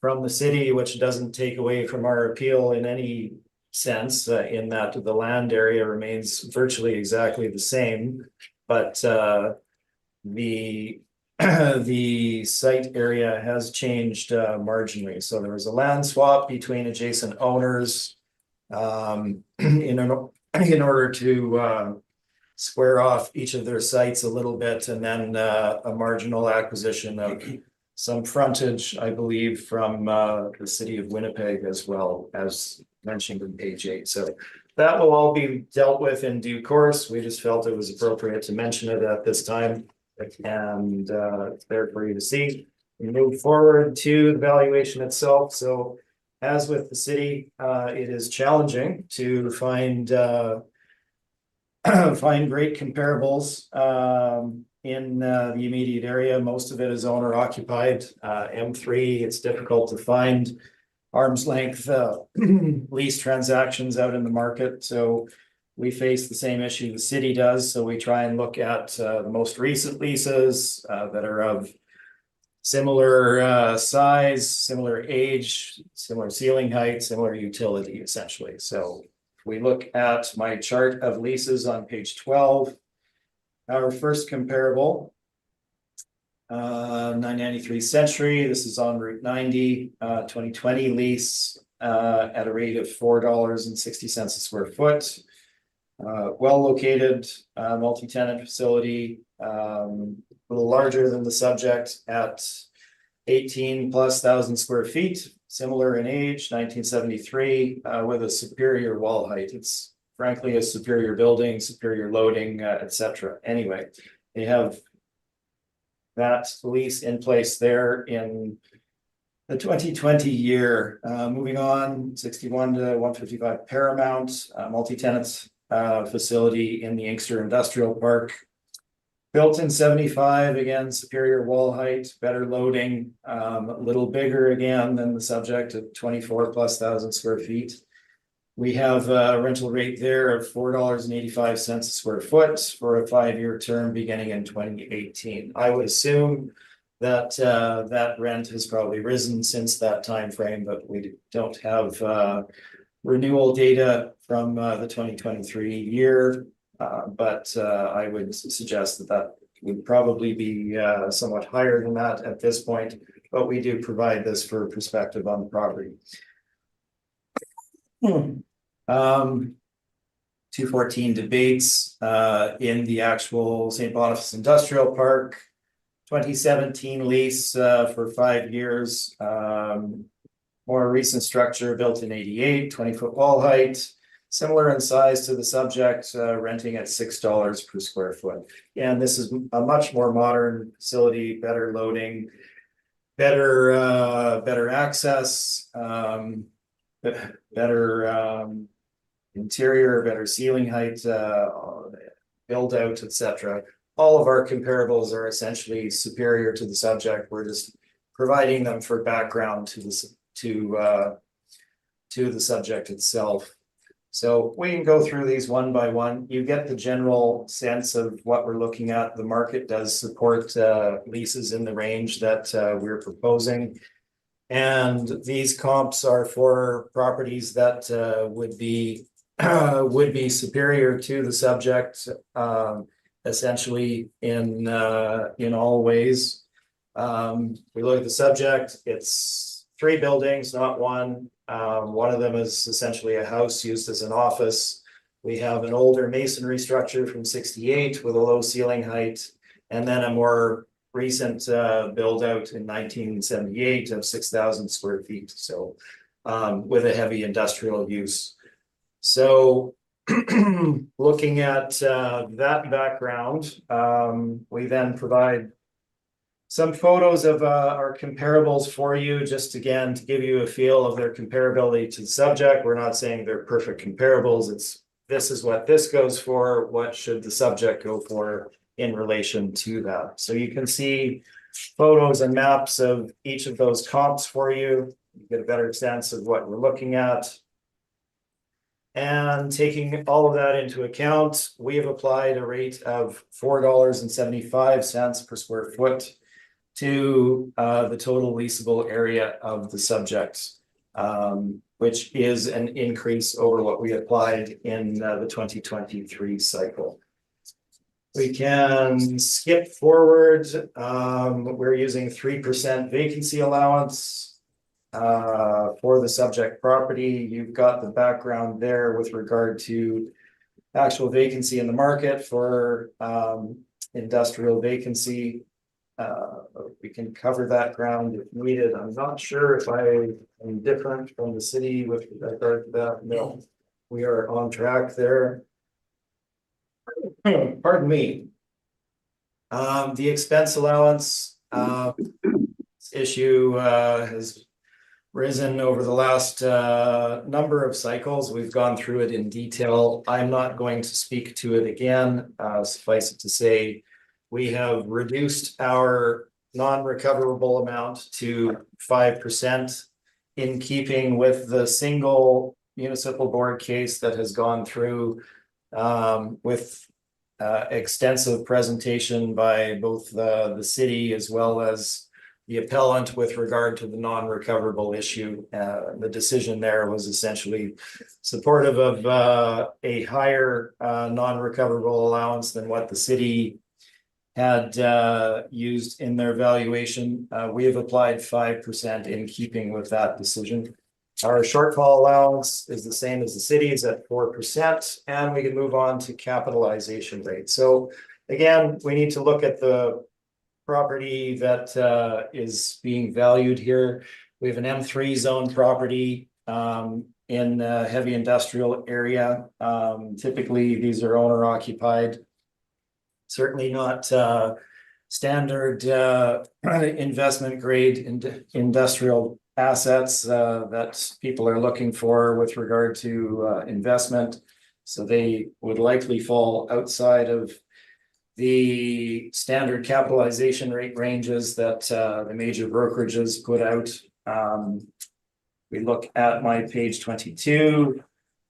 from the city, which doesn't take away from our appeal in any sense, in that the land area remains virtually exactly the same, but the the site area has changed marginally. So there was a land swap between adjacent owners in order to square off each of their sites a little bit, and then a marginal acquisition of some frontage, I believe, from the city of Winnipeg, as well as mentioned in page 8. So that will all be dealt with in due course. We just felt it was appropriate to mention it at this time, and it's there for you to see. We move forward to the valuation itself. So as with the city, it is challenging to find find great comparables in the immediate area. Most of it is owner occupied. M3, it's difficult to find arm's length lease transactions out in the market. So we face the same issue the city does. So we try and look at the most recent leases that are of similar size, similar age, similar ceiling height, similar utility, essentially. So if we look at my chart of leases on page 12, our first comparable, 993 Century, this is on Route 90, 2020 lease at a rate of $4.60 a square foot. Well located, multi-tenant facility, a little larger than the subject at 18,000+ square feet, similar in age, 1973, with a superior wall height. It's frankly a superior building, superior loading, etc. Anyway, they have that lease in place there in the 2020 year. Moving on, 61 to 155 Paramount, multi-tenant facility in the Inkster Industrial Park. Built in 75, again, superior wall height, better loading, a little bigger again than the subject at 24,000+ square feet. We have a rental rate there of $4.85 a square foot for a 5-year term beginning in 2018. I would assume that that rent has probably risen since that time frame, but we don't have renewal data from the 2023 year. But I would suggest that that would probably be somewhat higher than that at this point, but we do provide this for perspective on the property. 214 Debates in the actual St. Boniface Industrial Park, 2017 lease for 5 years. More recent structure, built in 88, 20-foot wall height. Similar in size to the subject, renting at $6 per square foot. And this is a much more modern facility, better loading, better access, better interior, better ceiling height, build out, etc. All of our comparables are essentially superior to the subject. We're just providing them for background to the subject itself. So we can go through these one by one. You get the general sense of what we're looking at. The market does support leases in the range that we're proposing. And these comps are for properties that would be superior to the subject, essentially in all ways. We look at the subject, it's 3 buildings, not one. One of them is essentially a house used as an office. We have an older masonry structure from 68 with a low ceiling height, and then a more recent build out in 1978 of 6,000 square feet. So with a heavy industrial use. So looking at that background, we then provide some photos of our comparables for you, just again to give you a feel of their comparability to the subject. We're not saying they're perfect comparables. It's this is what this goes for. What should the subject go for in relation to that? So you can see photos and maps of each of those comps for you. you get a better sense of what we're looking at. And taking all of that into account, we have applied a rate of $4.75 per square foot to the total leasable area of the subject, which is an increase over what we applied in the 2023 cycle. We can skip forward. We're using 3% vacancy allowance for the subject property. You've got the background there with regard to actual vacancy in the market for industrial vacancy. We can cover that ground if needed. I'm not sure if I am different from the city with regard to that. No, we are on track there. Pardon me. The expense allowance issue has risen over the last number of cycles. We've gone through it in detail. I'm not going to speak to it again. Suffice it to say, we have reduced our non-recoverable amount to 5% in keeping with the single municipal board case that has gone through with extensive presentation by both the city as well as the appellant with regard to the non-recoverable issue. The decision there was essentially supportive of a higher non-recoverable allowance than what the city had used in their valuation. We have applied 5% in keeping with that decision. Our shortfall allowance is the same as the city's at 4%, and we can move on to capitalization rate. So again, we need to look at the property that is being valued here. We have an M3 zone property in a heavy industrial area. Typically, these are owner occupied. Certainly not standard investment grade industrial assets that people are looking for with regard to investment. So they would likely fall outside of the standard capitalization rate ranges that the major brokerages put out. We look at my page 22.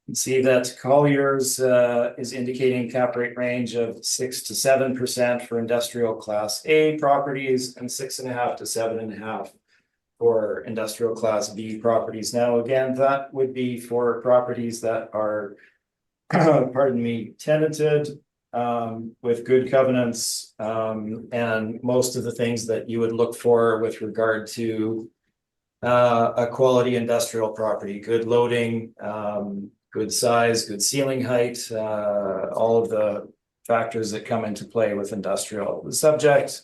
You see that Colliers is indicating cap rate range of 6 to 7% for industrial class A properties and 6.5 to 7.5 for industrial class B properties. Now, again, that would be for properties that are, pardon me, tenanted with good covenants and most of the things that you would look for with regard to a quality industrial property, good loading, good size, good ceiling height, all of the factors that come into play with industrial. The subject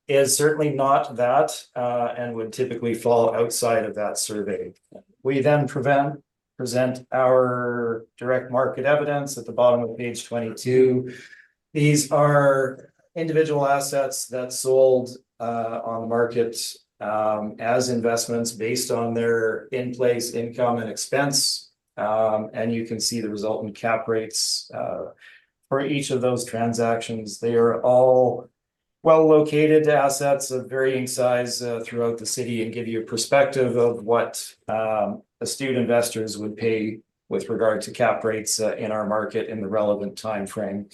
is certainly not that and would typically fall outside of that survey. We then present our direct market evidence at the bottom of page 22. These are individual assets that sold on the market as investments based on their in-place income and expense. And you can see the resultant cap rates for each of those transactions. They are all well-located assets of varying size throughout the city and give you a perspective of what astute investors would pay with regard to cap rates in our market in the relevant time frame.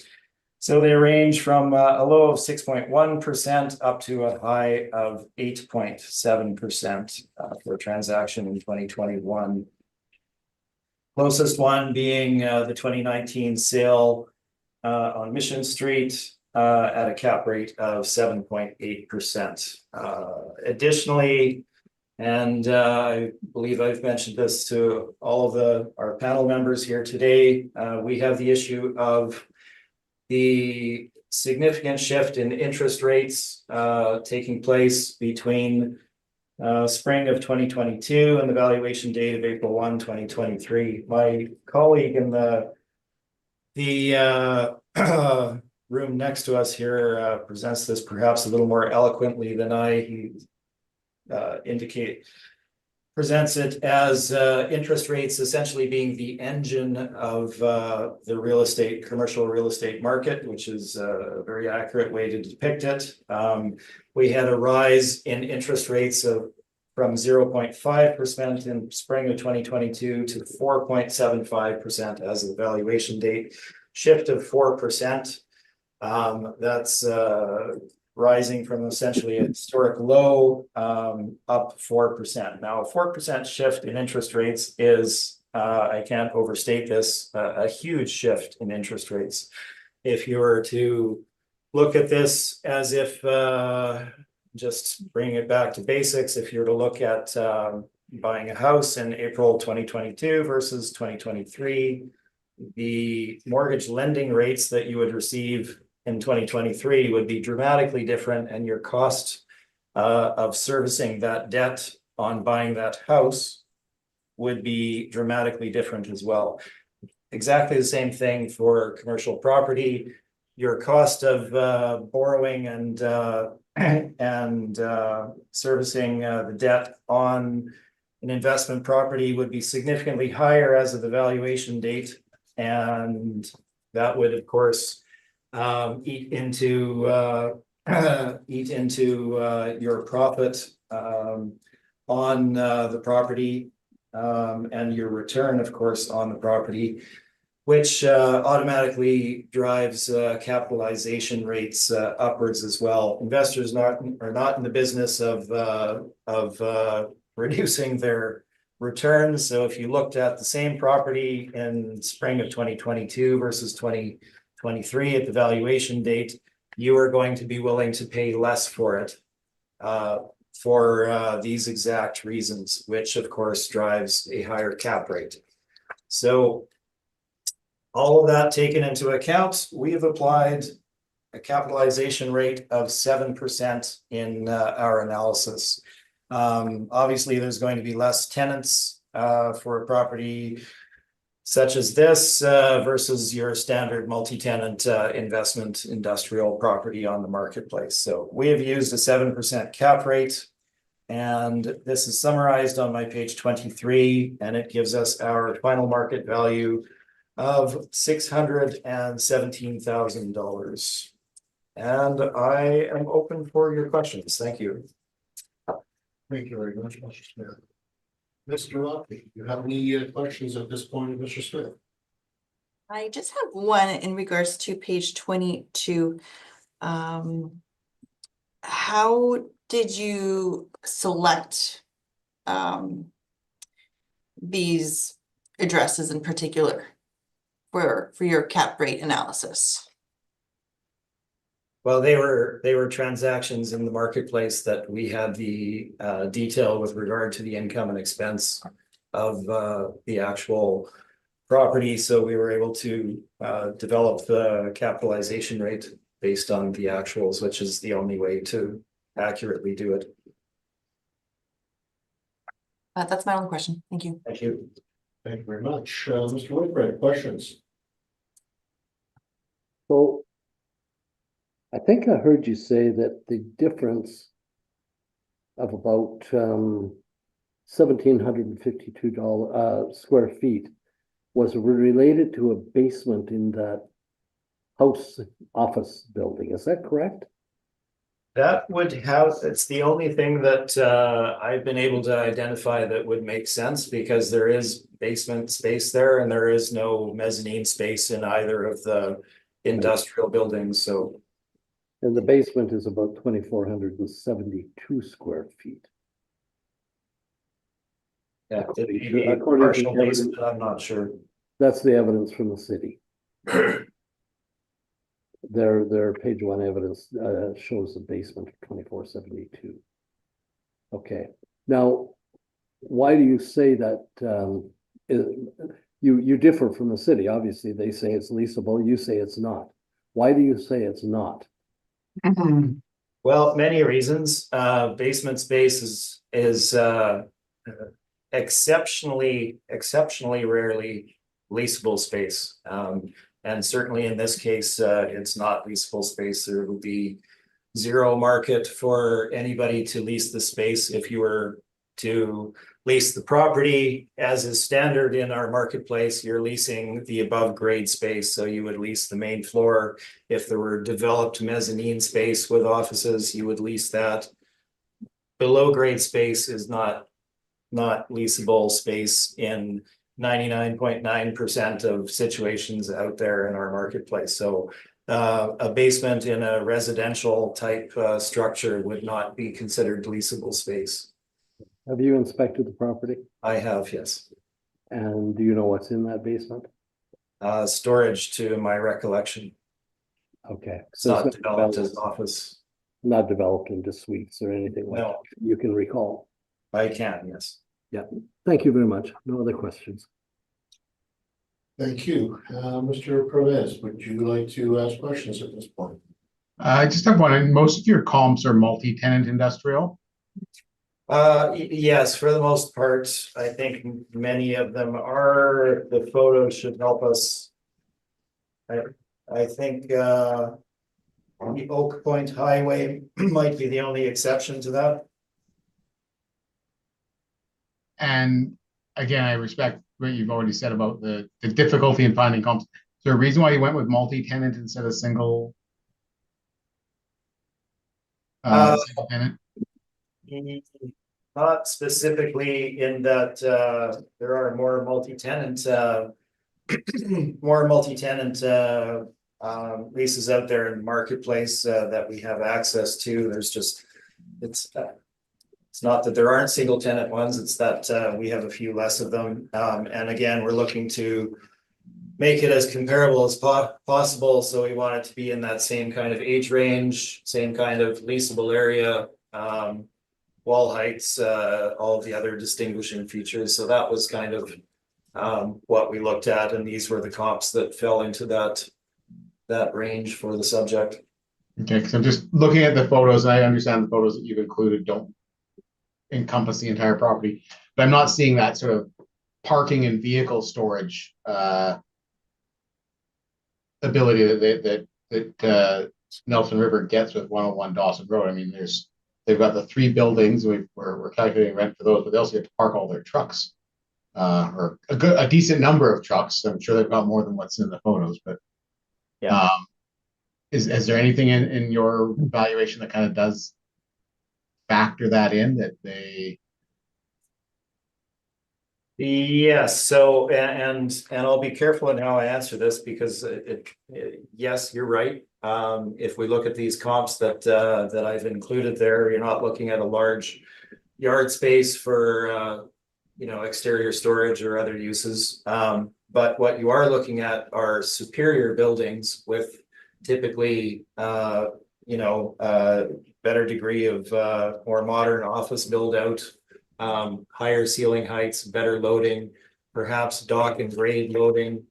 So they range from a low of 6.1% up to a high of 8.7% for a transaction in 2021. Closest one being the 2019 sale on Mission Street at a cap rate of 7.8%. Additionally, and I believe I've mentioned this to all of our panel members here today, we have the issue of the significant shift in interest rates taking place between spring of 2022 and the valuation date of April 1, 2023. My colleague in the room next to us here presents this perhaps a little more eloquently than I. He presents it as interest rates essentially being the engine of the commercial real estate market, which is a very accurate way to depict it. We had a rise in interest rates of from 0.5% in spring of 2022 to 4.75% as of the valuation date, shift of 4%. That's rising from essentially a historic low, up 4%. Now, a 4% shift in interest rates is, I can't overstate this, a huge shift in interest rates. If you were to look at this as if, just bringing it back to basics, if you were to look at buying a house in April 2022 versus 2023, the mortgage lending rates that you would receive in 2023 would be dramatically different, and your cost of servicing that debt on buying that house would be dramatically different as well. Exactly the same thing for commercial property. Your cost of borrowing and servicing the debt on an investment property would be significantly higher as of the valuation date, and that would, of course, eat into your profit on the property, and your return, of course, on the property, which automatically drives capitalization rates upwards as well. Investors are not in the business of reducing their returns. So if you looked at the same property in spring of 2022 versus 2023 at the valuation date, you are going to be willing to pay less for it for these exact reasons, which of course drives a higher cap rate. So all of that taken into account, we have applied a capitalization rate of 7% in our analysis. Obviously, there's going to be less tenants for a property such as this versus your standard multi-tenant investment industrial property on the marketplace. So we have used a 7% cap rate, and this is summarized on my page 23, and it gives us our final market value of $617,000. And I am open for your questions. Thank you. Thank you very much, Mr. Smith. Mr. Locke, do you have any questions at this point, Mr. Smith? I just have one in regards to page 22. How did you select these addresses in particular for your cap rate analysis? Well, they were transactions in the marketplace that we had the detail with regard to the income and expense of the actual property. So we were able to develop the capitalization rate based on the actuals, which is the only way to accurately do it. That's my only question. Thank you. Thank you. Thank you very much. Mr. Whitbread, questions? So I think I heard you say that the difference of about $1,752 square feet was related to a basement in that house office building. Is that correct? That would have, it's the only thing that I've been able to identify that would make sense, because there is basement space there and there is no mezzanine space in either of the industrial buildings. So, and the basement is about 2,472 square feet. yeah, it may be According to partial the basement, I'm not sure. That's the evidence from the city. Their page one evidence shows the basement of 2,472. Okay, now why do you say that? You differ from the city. Obviously, they say it's leasable. You say it's not. Why do you say it's not? Well, many reasons. Basement space is exceptionally rarely leasable space. And certainly in this case, it's not leasable space. There would be zero market for anybody to lease the space. If you were to lease the property, as is standard in our marketplace, you're leasing the above grade space. So you would lease the main floor. If there were developed mezzanine space with offices, you would lease that. below grade space is not leasable space in 99.9% of situations out there in our marketplace. So a basement in a residential type structure would not be considered leasable space. Have you inspected the property? I have, yes. And do you know what's in that basement? Storage to my recollection. Okay. It's So not developed as an office. not developed into suites or anything like No. that. You can recall. I can, yes. Thank you very much. No other questions. Thank you. Mr. Perez, would you like to ask questions at this point? I just have one, and most of your comps are multi-tenant industrial. Yes, for the most part, I think many of them are. The photos should help us. I think the Oak Point Highway might be the only exception to that. And again, I respect what you've already said about the difficulty in finding comps. Is there a reason why you went with multi-tenant instead of single tenant? Not specifically in that there are more multi-tenant leases out there in the marketplace that we have access to. There's just it's not that there aren't single tenant ones, it's that we have a few less of them. And again, we're looking to make it as comparable as possible. So we want it to be in that same kind of age range, same kind of leasable area, wall heights, all of the other distinguishing features. So that was kind of what we looked at, and these were the comps that fell into that range for the subject. Okay, because I'm just looking at the photos. I understand the photos that you've included don't encompass the entire property, but I'm not seeing that sort of parking and vehicle storage ability that Nelson River gets with 101 Dawson Road. I mean, they've got the 3 buildings. We're calculating rent for those, but they also get to park all their trucks, or a decent number of trucks. I'm sure they've got more than what's in the photos, but Yeah. Is there anything in your evaluation that kind of does factor that in, that they? Yes, so and I'll be careful in how I answer this, because yes, you're right. If we look at these comps that I've included there, you're not looking at a large yard space for exterior storage or other uses. But what you are looking at are superior buildings with typically better degree of more modern office build out, higher ceiling heights, better loading, perhaps dock and grade loading,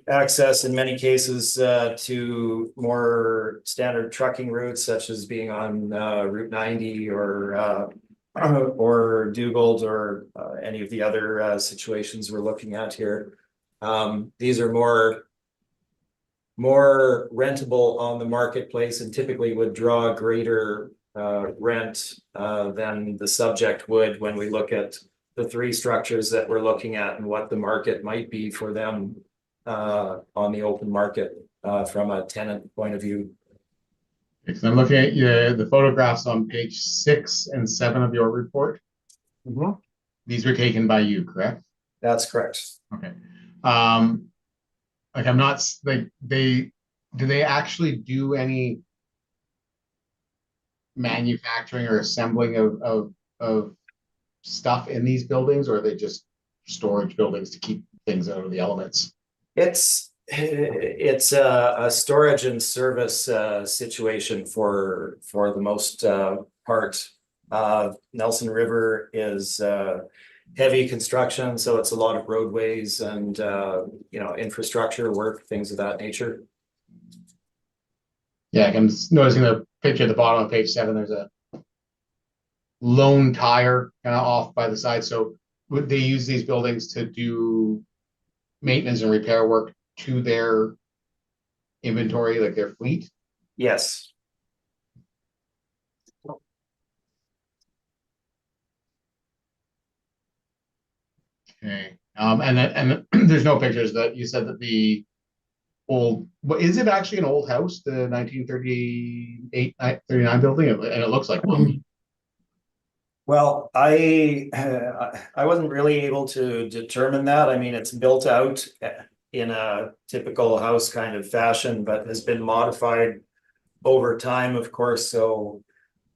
access in many cases to more standard trucking routes, such as being on Route 90 or Dugald or any of the other situations we're looking at here. These are more rentable on the marketplace and typically would draw greater rent than the subject would when we look at the 3 structures that we're looking at and what the market might be for them on the open market from a tenant point of view. So I'm looking at the photographs on page 6 and 7 of your report. Mm-hmm. These were taken by you, correct? That's correct. Okay. Like I'm not like do they actually do any manufacturing or assembling of stuff in these buildings, or are they just storage buildings to keep things out of the elements? It's a storage and service situation for the most part. Nelson River is heavy construction, so it's a lot of roadways and infrastructure work, things of that nature. Yeah, I'm noticing the picture at the bottom of page 7. There's a lone tire kind of off by the side. So would they use these buildings to do maintenance and repair work to their inventory, like their fleet? Yes. Okay. And there's no pictures that you said that the old, what, is it actually an old house, the 1938, 39 building? And it looks like one. Well, I wasn't really able to determine that. I mean, it's built out in a typical house kind of fashion, but has been modified over time, of course, so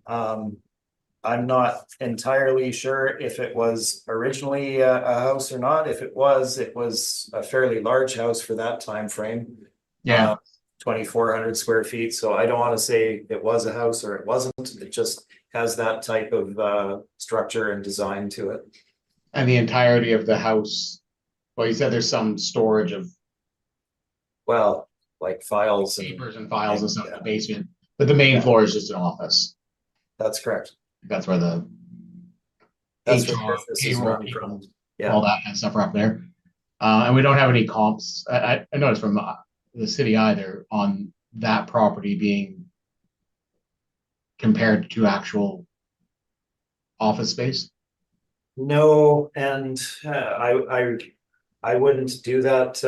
I'm not entirely sure if it was originally a house or not. If it was a fairly large house for that time frame. Yeah. 2,400 square feet, so I don't want to say it was a house or it wasn't. It just has that type of structure and design to it. And the entirety of the house, well, you said there's some storage of Well, like files and papers and files and stuff in Yeah. the basement, but the main Yeah. floor is just an office. that's correct. That's where the That's where HR, this is payroll run people, from. Yeah, all that kind of stuff are up there. And we don't have any comps. I noticed from the city either on that property being compared to actual office space. no, and I wouldn't do that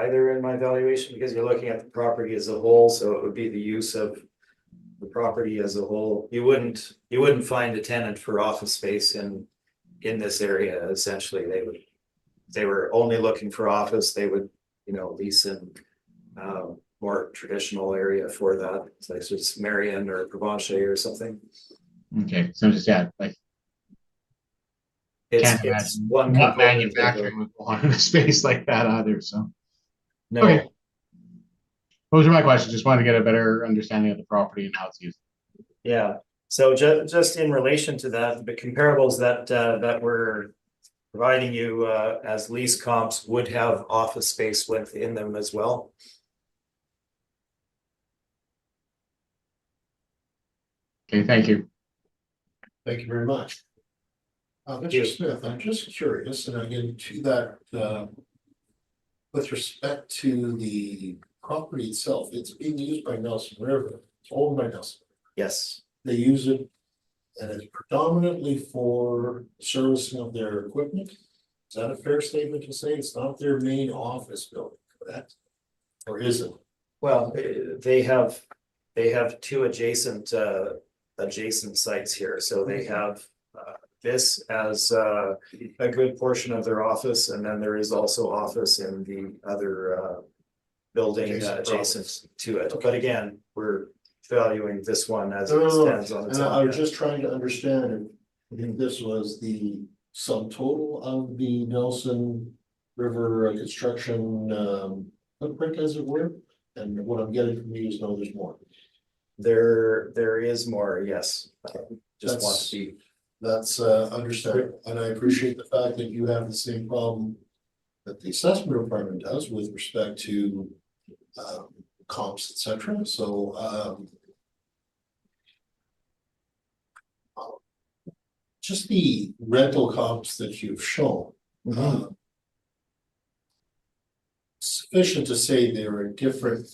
either in my valuation because you're looking at the property as a whole, so it would be the use of the property as a whole. You wouldn't find a tenant for office space in this area. Essentially, they were only looking for office. They would, lease in more traditional area for that, like just Marion or Provencher or something. Okay, so just, yeah, like, It's can't it's imagine one what component of manufacturing would go on in a space like that either, so. No, Okay. Those are my questions. Just wanted to get a better understanding of the property and how it's used. yeah. So just in relation to that, the comparables that we're providing you as lease comps would have office space within them as well. Okay, thank you. Thank you very much. you. Mr. Smith, I'm just curious, and again to that, with respect to the property itself, it's being used by Nelson River, it's owned by Nelson. Yes, They use it and it's predominantly for servicing of their equipment. Is that a fair statement to say? It's not their main office building, correct? Or is it? well, they have two adjacent sites here, so they have this as a good portion of their office, and then there is also office in the other building adjacent to it. But again, we're valuing this one as it stands on its And own. I was just trying to understand if this was the sum total of the Nelson River construction footprint, as it were. And what I'm getting from you is no, there's more. There is more, yes. Just want to be. That's understandable, and I appreciate the fact that you have the same problem that the assessment department does with respect to comps, etc. So just the rental comps that you've shown. Sufficient to say they're a different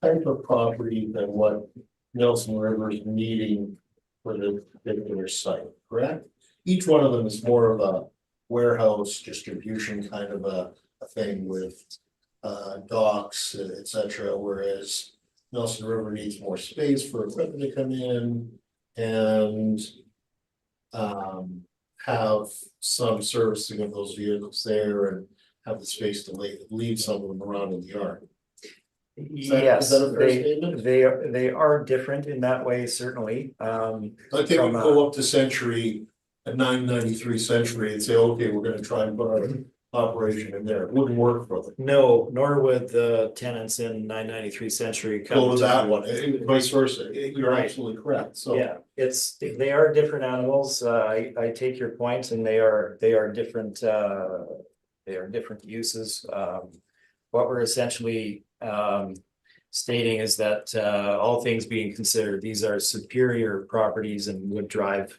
type of property than what Nelson River is needing for the particular site, correct? Each one of them is more of a warehouse distribution kind of a thing with docks, etc. Whereas Nelson River needs more space for equipment to come in and have some servicing of those vehicles there and have the space to leave some of them around in the yard. Yes, is that a fair statement? they are different in that way, certainly. Like they would go up to Century at 993 Century and say, okay, we're gonna try and put our operation in there. It wouldn't work for them. No, nor would the tenants in 993 Century come Go to that one, vice versa. You're Right. absolutely correct, so. Yeah, they are different animals. I take your point, and they are different. They are different uses. What we're essentially stating is that all things being considered, these are superior properties and would drive,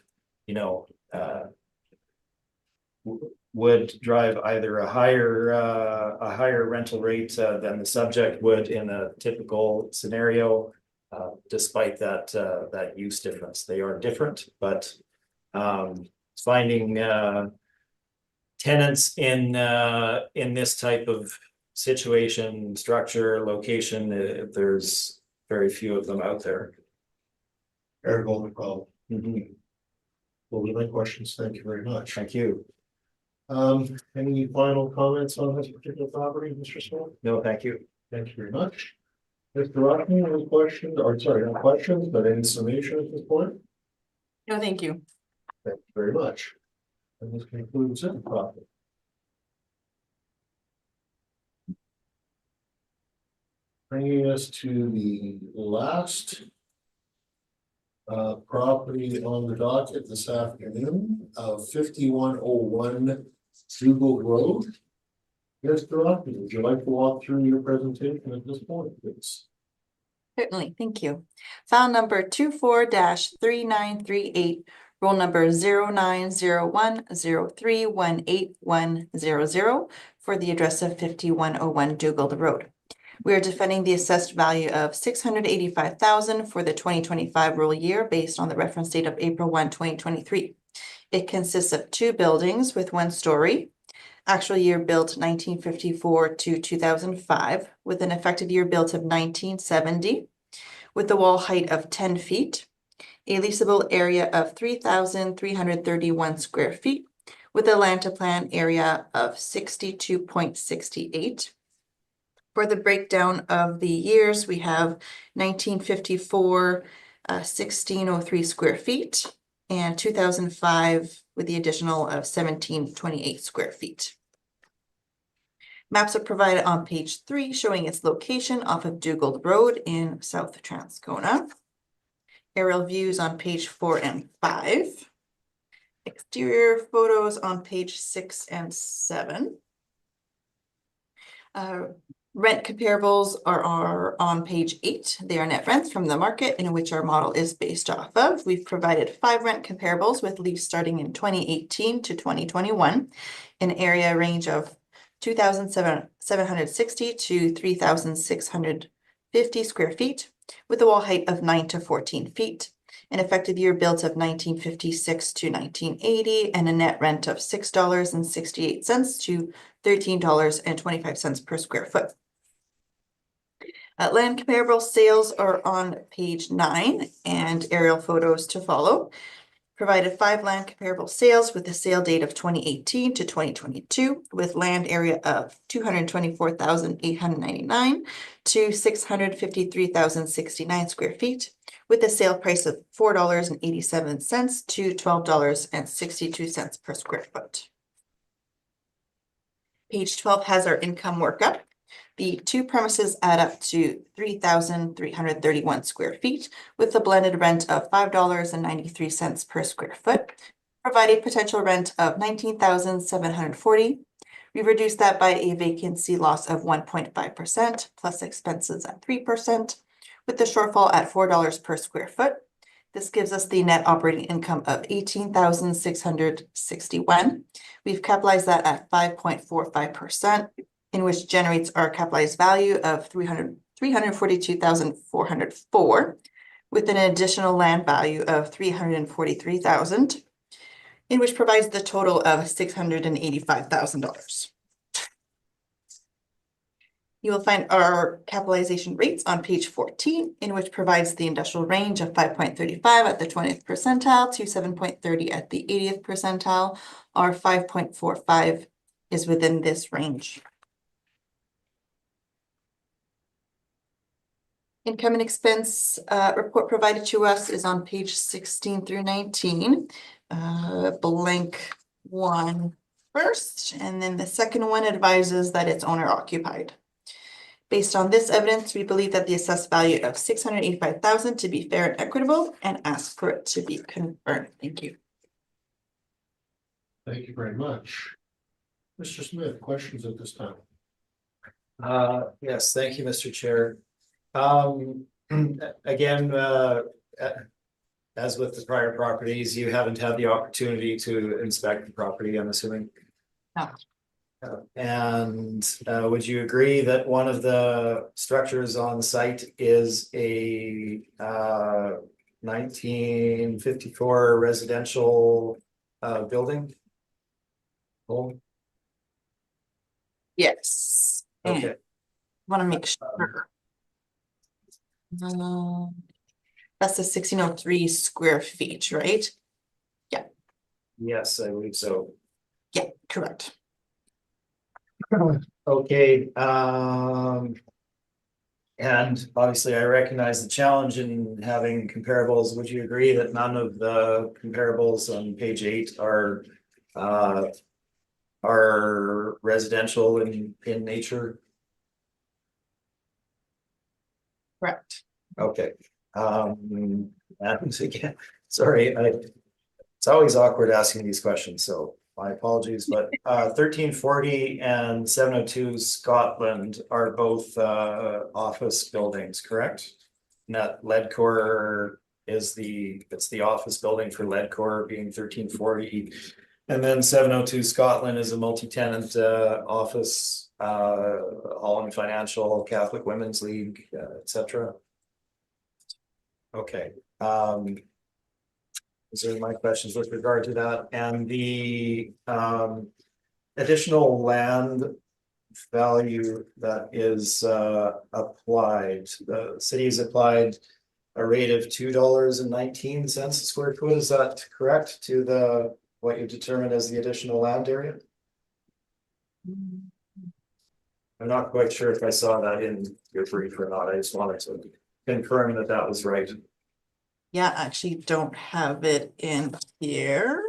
would drive either a higher rental rate than the subject would in a typical scenario. Despite that use difference, they are different, but finding tenants in this type of situation, structure, location, there's very few of them out there. Eric Goldman, Mhm. well, with my questions, thank you very much. Thank you. Any final comments on this particular property, Mr. Smith? No, thank you. Thank you very much. Mr. Rockman, any questions, or sorry, not questions, but any summation at this point? No, thank you. Thank you very much. And this concludes it, property. Bringing us to the last property on the docket this afternoon, 5101 Dougal Road. Mr. Rockman, would you like to walk through your presentation at this point, please? Certainly, thank you. File number 24-3938, roll number 0901031810 for the address of 5101 Dougal Road. We are defending the assessed value of $685,000 for the 2025 rural year based on the reference date of April 1, 2023. It consists of two buildings with one story, actual year built 1954 to 2005, with an effective year built of 1970, with a wall height of 10 feet, a leasable area of 3,331 square feet, with a land to plan area of 62.68. For the breakdown of the years, we have 1954, 1603 square feet, and 2005 with the additional of 1728 square feet. Maps are provided on page 3, showing its location off of Dougal Road in South Transcona. Aerial views on page 4 and 5. Exterior photos on page 6 and 7. Rent comparables are on page 8. They are net rents from the market in which our model is based off of. We've provided 5 rent comparables with lease starting in 2018 to 2021, an area range of 2,760 to 3,650 square feet, with a wall height of 9 to 14 feet, an effective year built of 1956 to 1980, and a net rent of $6.68 to $13.25 per square foot. Land comparable sales are on page 9 and aerial photos to follow. Provided 5 land comparable sales with a sale date of 2018 to 2022, with land area of 224,899 to 653,069 square feet, with a sale price of $4.87 to $12.62 per square foot. Page 12 has our income workup. The two premises add up to 3,331 square feet with a blended rent of $5.93 per square foot, providing potential rent of $19,740. We reduced that by a vacancy loss of 1.5% plus expenses at 3%, with the shortfall at $4 per square foot. This gives us the net operating income of $18,661. We've capitalized that at 5.45%. in which generates our capitalized value of $342,404, with an additional land value of $343,000, in which provides the total of $685,000. You will find our capitalization rates on page 14, in which provides the industrial range of 5.35 at the 20th percentile to 7.30 at the 80th percentile. Our 5.45 is within this range. Income and expense report provided to us is on page 16 through 19. Blank one first, and then the second one advises that it's owner occupied. Based on this evidence, we believe that the assessed value of $685,000 to be fair and equitable, and ask for it to be confirmed. Thank you. Thank you very much. Mr. Smith, questions at this time? Yes, thank you, Mr. Chair. Again, as with the prior properties, you haven't had the opportunity to inspect the property, I'm assuming. No. And would you agree that one of the structures on site is a 1954 residential building? Home? Yes. Okay. Want to make sure. That's the 1603 square feet, right? Yes, I believe so. Yeah, correct. Okay, and obviously I recognize the challenge in having comparables. Would you agree that none of the comparables on page 8 are residential in nature? Correct. Okay, and again, sorry, it's always awkward asking these questions, so my apologies, but 1340 and 702 Scotland are both office buildings, correct? And that Ledcor is it's the office building for Ledcor being 1340. And then 702 Scotland is a multi-tenant office, Holland Financial, Catholic Women's League, etc. Okay. These are my questions with regard to that, and the additional land value that is applied. The city has applied a rate of $2.19 a square foot. Is that correct to the what you determined as the additional land area? I'm not quite sure if I saw that in your brief or not. I just wanted to confirm that that was right. Yeah, I actually don't have it in here.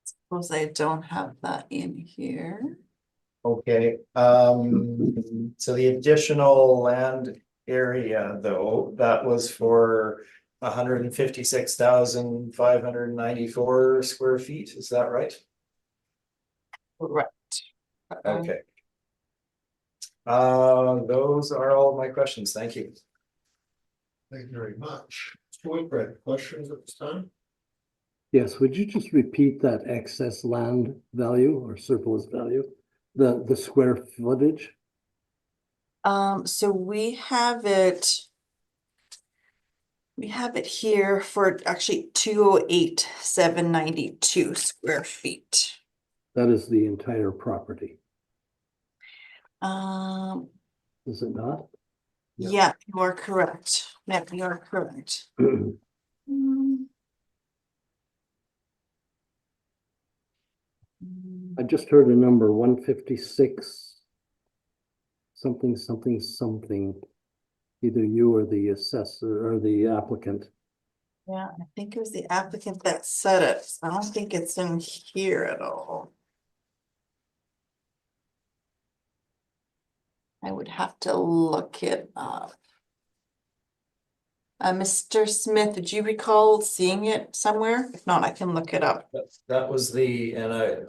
Suppose I don't have that in here. Okay, so the additional land area, though, that was for 156,594 square feet, is that right? Right. Okay. Those are all of my questions, thank you. Thank you very much. Mr. Whitbread, questions at this time? Yes, would you just repeat that excess land value or surplus value? The square footage? So we have it. We have it here for actually 208,792 square feet. That is the entire property, Um, is it not? yeah, you are correct. Yeah, you are correct. Mm. I just heard a number 156. Something, something, something. Either you or the assessor or the applicant. Yeah, I think it was the applicant that said it. I don't think it's in here at all. I would have to look it up. Mr. Smith, did you recall seeing it somewhere? If not, I can look it up. That was the, and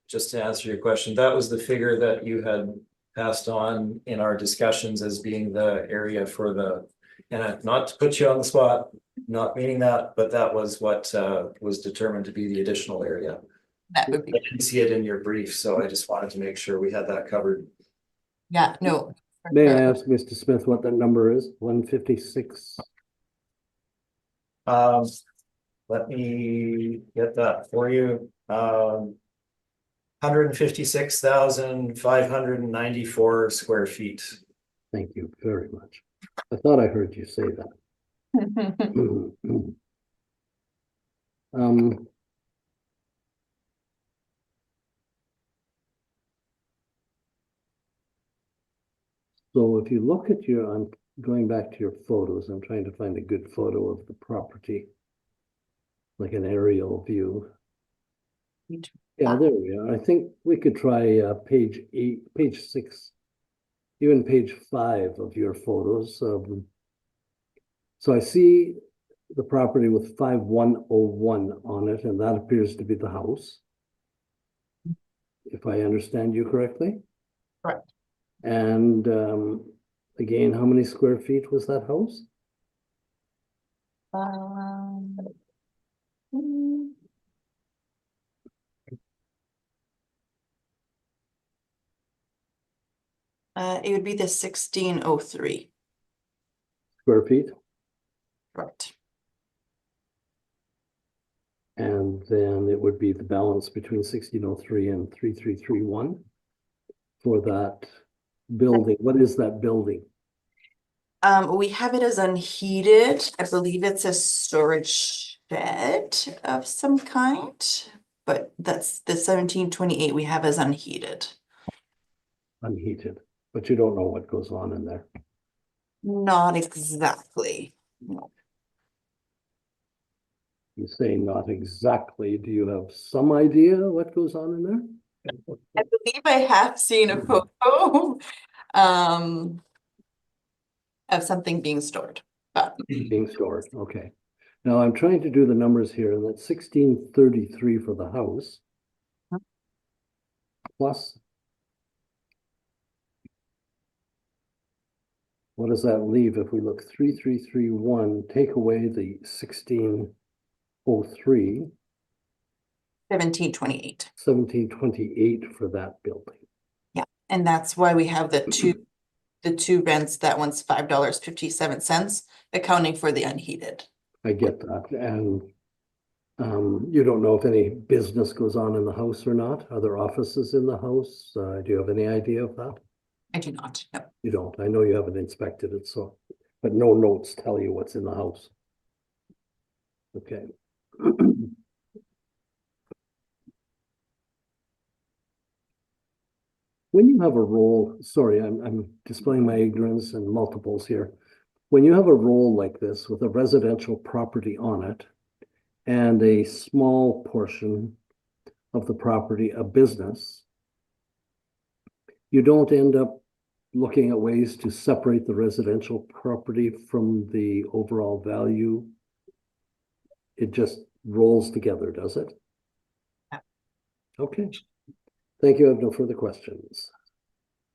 just to answer your question, that was the figure that you had passed on in our discussions as being the area for the, and not to put you on the spot, not meaning that, but that was what was determined to be the additional area. That would I be, didn't see it in your brief, so I just wanted to make sure we had that covered. yeah, no. May I ask Mr. Smith what that number is? 156? Let me get that for you. 156,594 square feet. Thank you very much. I thought I heard you say that. So if you look at I'm going back to your photos, I'm trying to find a good photo of the property. Like an aerial view. Yeah, there we are. I think we could try page 8, page 6, even page 5 of your photos. So I see the property with 5101 on it, and that appears to be the house. If I understand you correctly. Correct. And again, how many square feet was that house? It would be the 1603. Square feet? Correct. And then it would be the balance between 1603 and 3331 for that building. What is that building? We have it as unheated. I believe it's a storage shed of some kind, but that's the 1728 we have as unheated. Unheated, but you don't know what goes on in there. Not exactly. No. You say not exactly. Do you have some idea what goes on in there? I believe I have seen a photo of something being stored, but Being stored, okay. Now I'm trying to do the numbers here, and that's 1633 for the house. Plus. What does that leave if we look 3331, take away the 1603, 1728. 1728 for that building. Yeah, and that's why we have the two rents. That one's $5.57, accounting for the unheated. I get that. And you don't know if any business goes on in the house or not? Are there offices in the house? Do you have any idea of that? I do not, no. You don't. I know you haven't inspected it, so, but no notes tell you what's in the house. Okay. When you have a roll, sorry, I'm displaying my ignorance and multiples here. When you have a roll like this with a residential property on it and a small portion of the property, a business, you don't end up looking at ways to separate the residential property from the overall value. It just rolls together, does it? Yeah. Okay. Thank you. I have no further questions.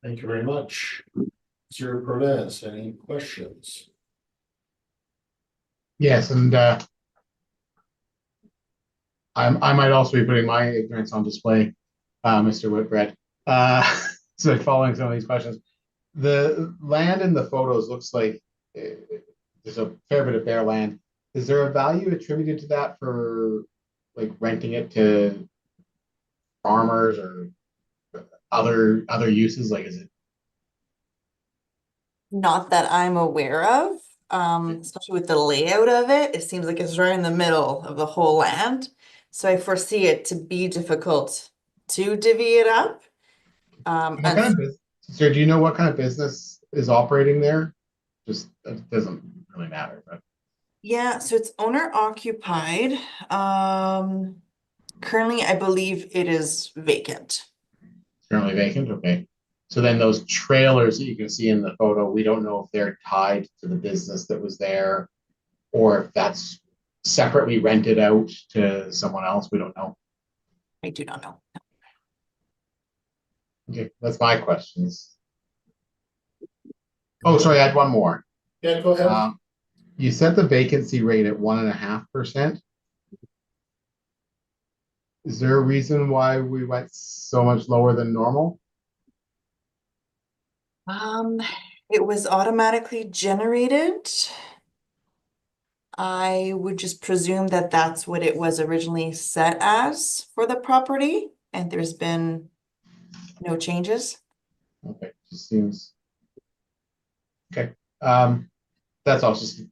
Thank you very much. Mr. Prudence, any questions? Yes, and I might also be putting my ignorance on display, Mr. Whitbread. So following some of these questions, the land in the photos looks like there's a fair bit of bare land. Is there a value attributed to that for like renting it to farmers or other uses? Like, is it? Not that I'm aware of, especially with the layout of it. It seems like it's right in the middle of the whole land. So I foresee it to be difficult to divvy it up. What kind of business? Sir, do you know what kind of business is operating there? Just it doesn't really matter, but yeah, so it's owner occupied. Currently, I believe it is vacant. it's currently vacant. Okay. So then those trailers that you can see in the photo, we don't know if they're tied to the business that was there or if that's separately rented out to someone else. We don't know. I do not know. Okay, that's my questions. Oh, sorry, I had one more. Yeah, go ahead. You set the vacancy rate at 1.5%. Is there a reason why we went so much lower than normal? It was automatically generated. I would just presume that that's what it was originally set as for the property, and there's been no changes. Okay, just seems. Okay, that's all. Just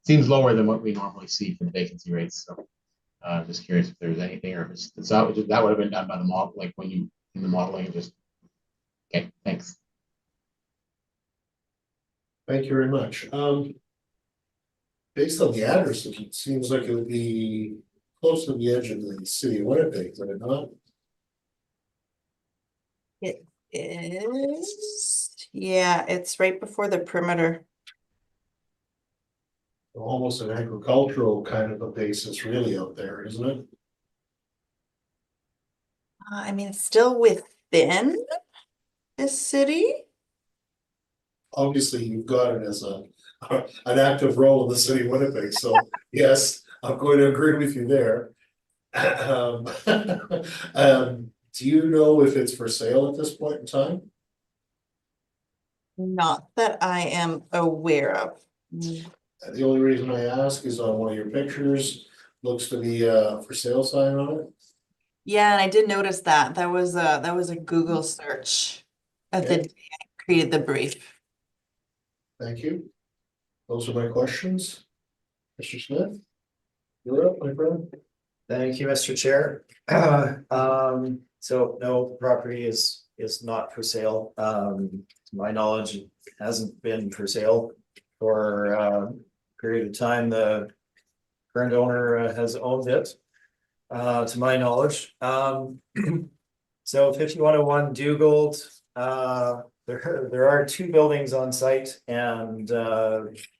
seems lower than what we normally see for the vacancy rates. So, just curious if there's anything, or if it's that would have been done by the model, like when you in the modeling. Just okay. Thanks. Thank you very much. Based on the address, it seems like it would be close to the edge of the city of Winnipeg, would it not? It is, yeah, it's right before the perimeter. Almost an agricultural kind of a basis really out there, isn't it? I mean, it's still within the city. Obviously, you've got it as an active role in the city of Winnipeg, so yes, I'm going to agree with you there. Do you know if it's for sale at this point in time? Not that I am aware of. The only reason I ask is on one of your pictures, looks to be for sale sign on it. Yeah, and I did notice that. That was a Google search. That Okay. did created the brief. Thank you. Those are my questions. Mr. Smith? You're up, my friend. Thank you, Mr. Chair. So no, property is not for sale. To my knowledge, it hasn't been for sale for a period of time. The current owner has owned it, to my knowledge. So 5101 Dugald, there are two buildings on site, and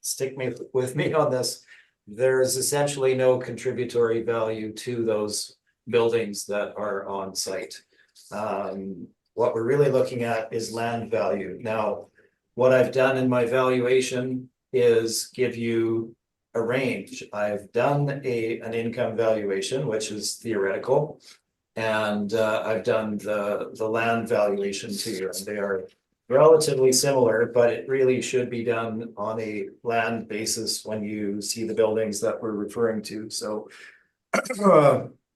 stick with me on this. There's essentially no contributory value to those buildings that are on site. What we're really looking at is land value. Now, what I've done in my valuation is give you a range. I've done an income valuation, which is theoretical, and I've done the land valuation to you, and they are relatively similar, but it really should be done on a land basis when you see the buildings that we're referring to. So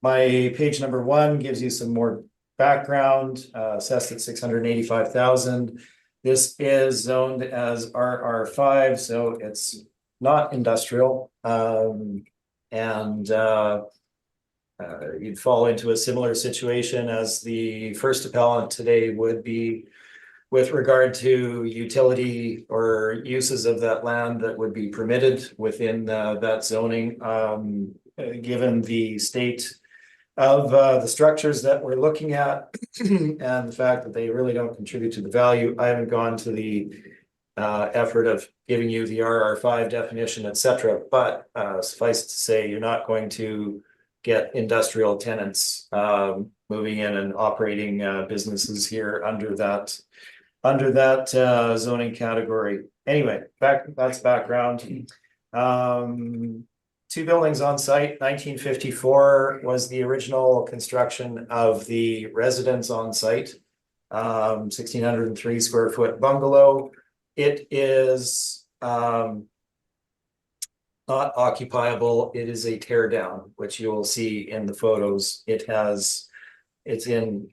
my page number 1 gives you some more background, assessed at 685,000. This is zoned as RR5, so it's not industrial. You'd fall into a similar situation as the first appellant today would be with regard to utility or uses of that land that would be permitted within that zoning. Given the state of the structures that we're looking at and the fact that they really don't contribute to the value, I haven't gone to the effort of giving you the RR5 definition, etc. But suffice to say, you're not going to get industrial tenants moving in and operating businesses here under that zoning category. Anyway, that's background. Two buildings on site. 1954 was the original construction of the residence on site. 1,603 square foot bungalow. It is not occupiable. It is a tear down, which you will see in the photos. It's in,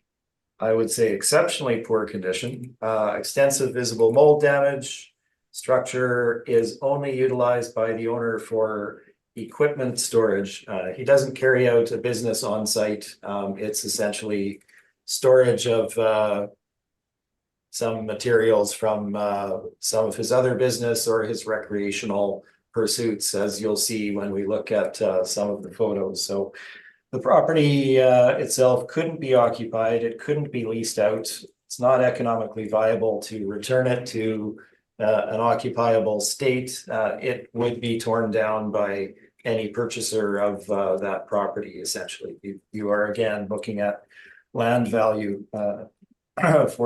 I would say, exceptionally poor condition. Extensive visible mold damage. Structure is only utilized by the owner for equipment storage. He doesn't carry out a business on site. It's essentially storage of some materials from some of his other business or his recreational pursuits, as you'll see when we look at some of the photos. So the property itself couldn't be occupied. It couldn't be leased out. It's not economically viable to return it to an occupiable state. It would be torn down by any purchaser of that property, essentially. You are, again, looking at land value for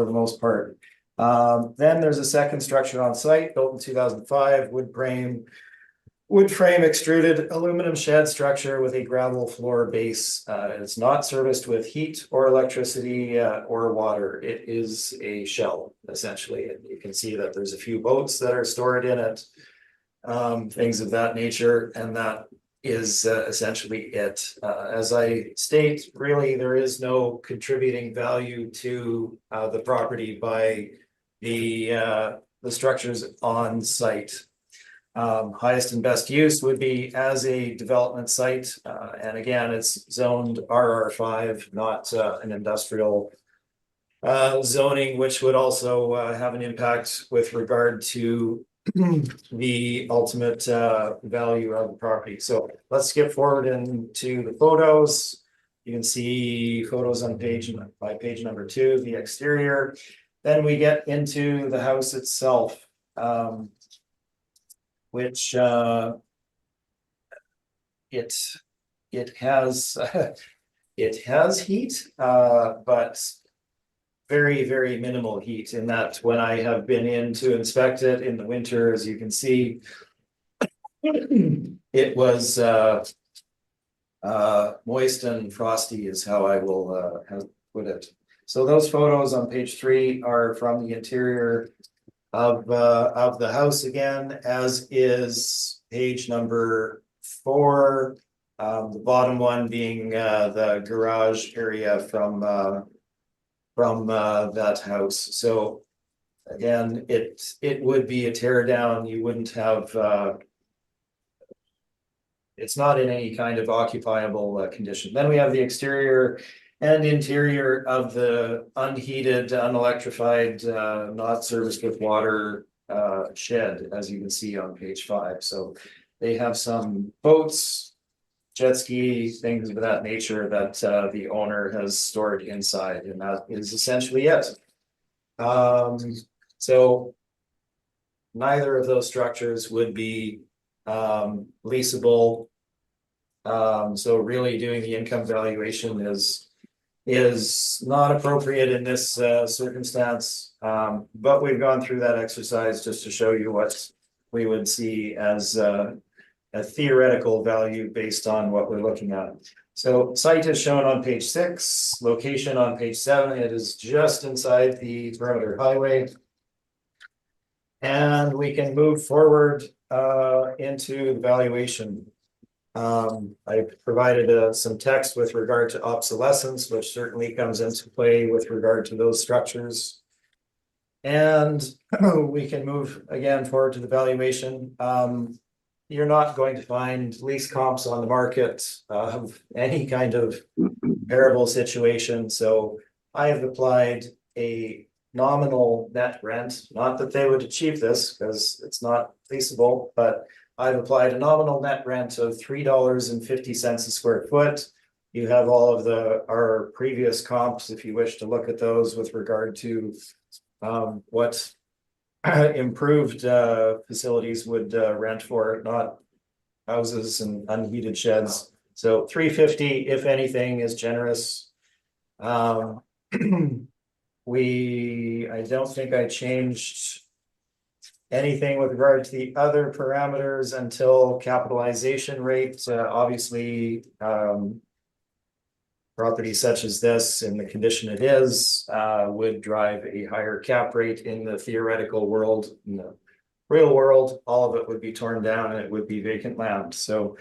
the most part. Then there's a second structure on site, built in 2005, wood frame extruded aluminum shed structure with a gravel floor base. It's not serviced with heat or electricity or water. It is a shell, essentially. And you can see that there's a few boats that are stored in it, things of that nature, and that is essentially it. As I state, really, there is no contributing value to the property by the structures on site. Highest and best use would be as a development site. And again, it's zoned RR5, not an industrial zoning, which would also have an impact with regard to the ultimate value of the property. So let's skip forward into the photos. You can see photos on page number 2, the exterior. Then we get into the house itself, which it has heat, but very, very minimal heat, in that when I have been in to inspect it in the winter, as you can see, it was moist and frosty is how I will put it. So those photos on page 3 are from the interior of the house again, as is page number 4. The bottom one being the garage area from that house. So again, it would be a tear down. You wouldn't have it's not in any kind of occupiable condition. Then we have the exterior and interior of the unheated, unelectrified, not serviced with water shed, as you can see on page 5. So they have some boats, jet ski, things of that nature that the owner has stored inside, and that is essentially it. So neither of those structures would be leasable. So really doing the income valuation is not appropriate in this circumstance. But we've gone through that exercise just to show you what we would see as a theoretical value based on what we're looking at. So site is shown on page 6, location on page 7. It is just inside the perimeter highway. And we can move forward into the valuation. I provided some text with regard to obsolescence, which certainly comes into play with regard to those structures. And we can move again forward to the valuation. You're not going to find lease comps on the market of any kind of comparable situation. So I have applied a nominal net rent, not that they would achieve this because it's not leasable, but I've applied a nominal net rent of $3.50 a square foot. You have all of our previous comps if you wish to look at those with regard to what improved facilities would rent for, not houses and unheated sheds. So $3.50, if anything, is generous. I don't think I changed anything with regard to the other parameters until capitalization rates. Obviously, property such as this in the condition it is would drive a higher cap rate in the theoretical world. In the real world, all of it would be torn down and it would be vacant land. So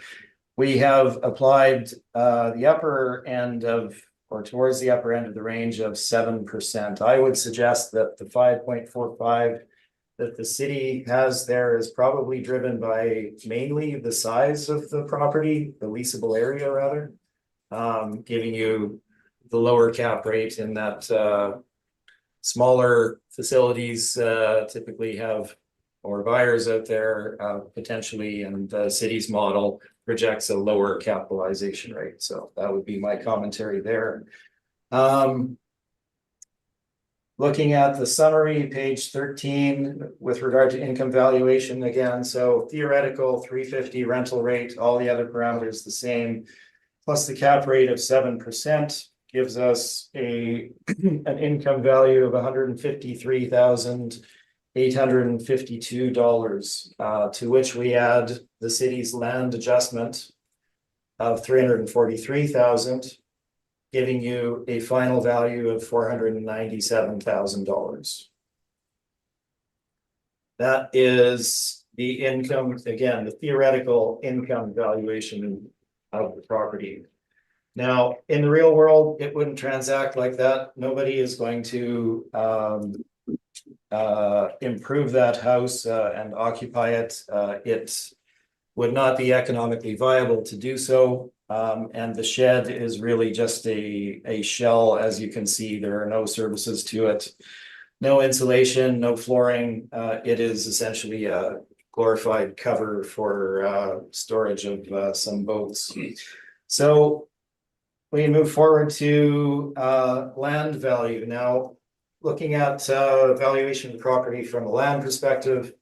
we have applied the upper end of, or towards the upper end of the range of 7%. I would suggest that the 5.45 that the city has there is probably driven by mainly the size of the property, the leasable area rather, giving you the lower cap rate in that smaller facilities typically have more buyers out there potentially, and the city's model projects a lower capitalization rate. So that would be my commentary there. Looking at the summary, page 13, with regard to income valuation again. So theoretical $3.50 rental rate, all the other parameters the same, plus the cap rate of 7% gives us an income value of $153,852, to which we add the city's land adjustment of $343,000. Giving you a final value of $497,000. That is the income, again, the theoretical income valuation of the property. Now, in the real world, it wouldn't transact like that. Nobody is going to improve that house and occupy it. It would not be economically viable to do so. And the shed is really just a shell. As you can see, there are no services to it, no insulation, no flooring. It is essentially a glorified cover for storage of some boats. So we move forward to land value. Now, looking at valuation of the property from a land perspective,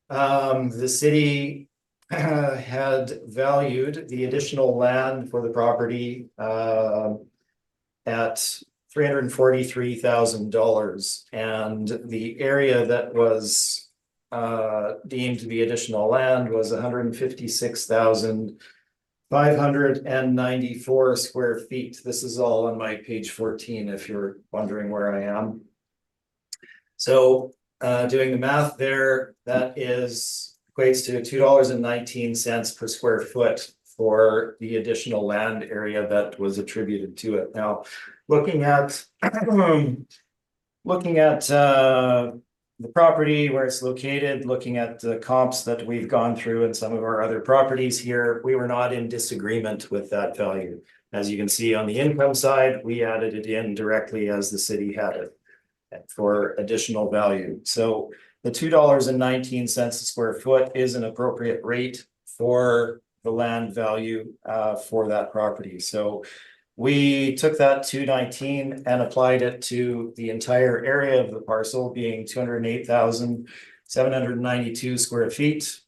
the city had valued the additional land for the property at $343,000, and the area that was deemed to be additional land was 156,594 square feet. This is all on my page 14 if you're wondering where I am. So doing the math there, that is equates to $2.19 per square foot for the additional land area that was attributed to it. Now, looking at the property where it's located, looking at the comps that we've gone through and some of our other properties here, we were not in disagreement with that value. As you can see on the income side, we added it in directly as the city had it for additional value. So the $2.19 a square foot is an appropriate rate for the land value for that property. So we took that $2.19 and applied it to the entire area of the parcel, being 208,792 square feet.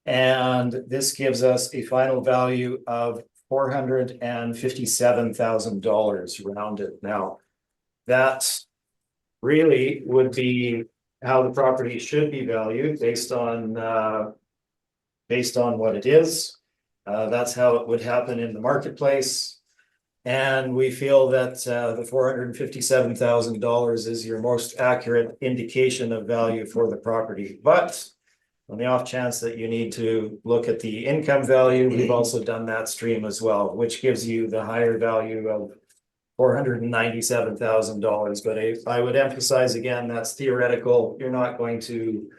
And this gives us a final value of $457,000 rounded. Now, that really would be how the property should be valued based on what it is. That's how it would happen in the marketplace. And we feel that the $457,000 is your most accurate indication of value for the property. But on the off chance that you need to look at the income value, we've also done that stream as well, which gives you the higher value of $497,000. But I would emphasize again, that's theoretical. You're not going to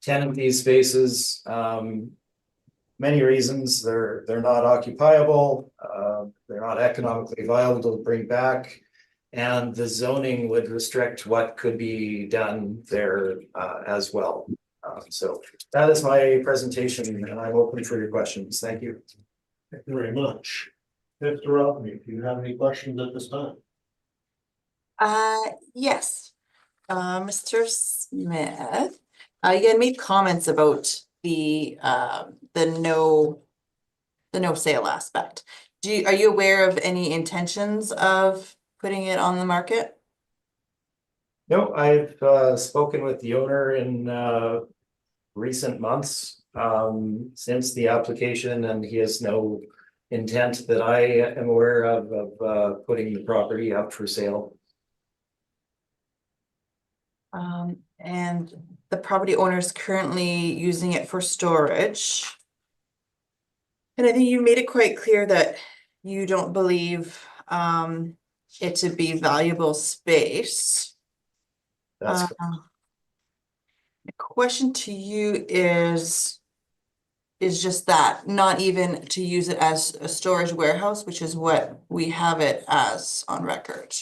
tenant these spaces. Many reasons they're not occupiable, they're not economically viable to bring back, and the zoning would restrict what could be done there as well. So that is my presentation, and I'm open for your questions. Thank you. Thank you very much. Mr. Rodney, do you have any questions at this time? Yes. Mr. Smith, you had made comments about the no sale aspect. Are you aware of any intentions of putting it on the market? No, I've spoken with the owner in recent months since the application, and he has no intent that I am aware of putting the property up for sale. And the property owner is currently using it for storage. And I think you made it quite clear that you don't believe it to be valuable space. That's The question to you is just that, not even to use it as a storage warehouse, which is what we have it as on record.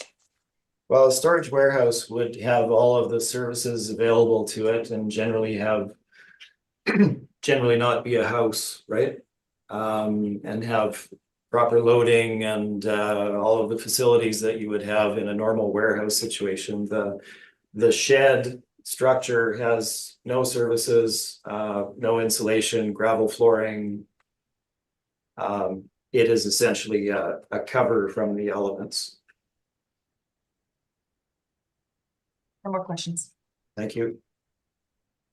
well, a storage warehouse would have all of the services available to it and generally not be a house, right? And have proper loading and all of the facilities that you would have in a normal warehouse situation. The shed structure has no services, no insulation, gravel flooring. It is essentially a cover from the elements. No more questions. Thank you.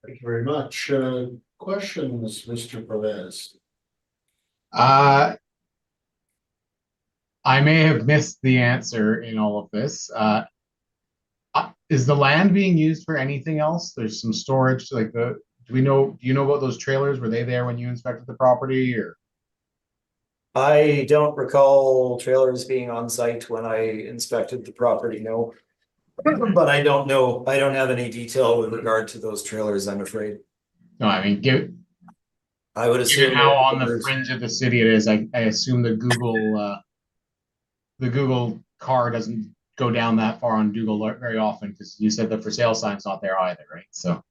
Thank you very much. Questions, Mr. Perez? I may have missed the answer in all of this. Is the land being used for anything else? There's some storage, like do you know about those trailers? Were they there when you inspected the property, or? I don't recall trailers being on site when I inspected the property, no. But I don't know, I don't have any detail with regard to those trailers, I'm afraid. No, I mean, I would assume given how on the there's- fringe of the city it is, I assume the Google car doesn't go down that far on Google very often, because you said the for sale sign's not there either, right? So.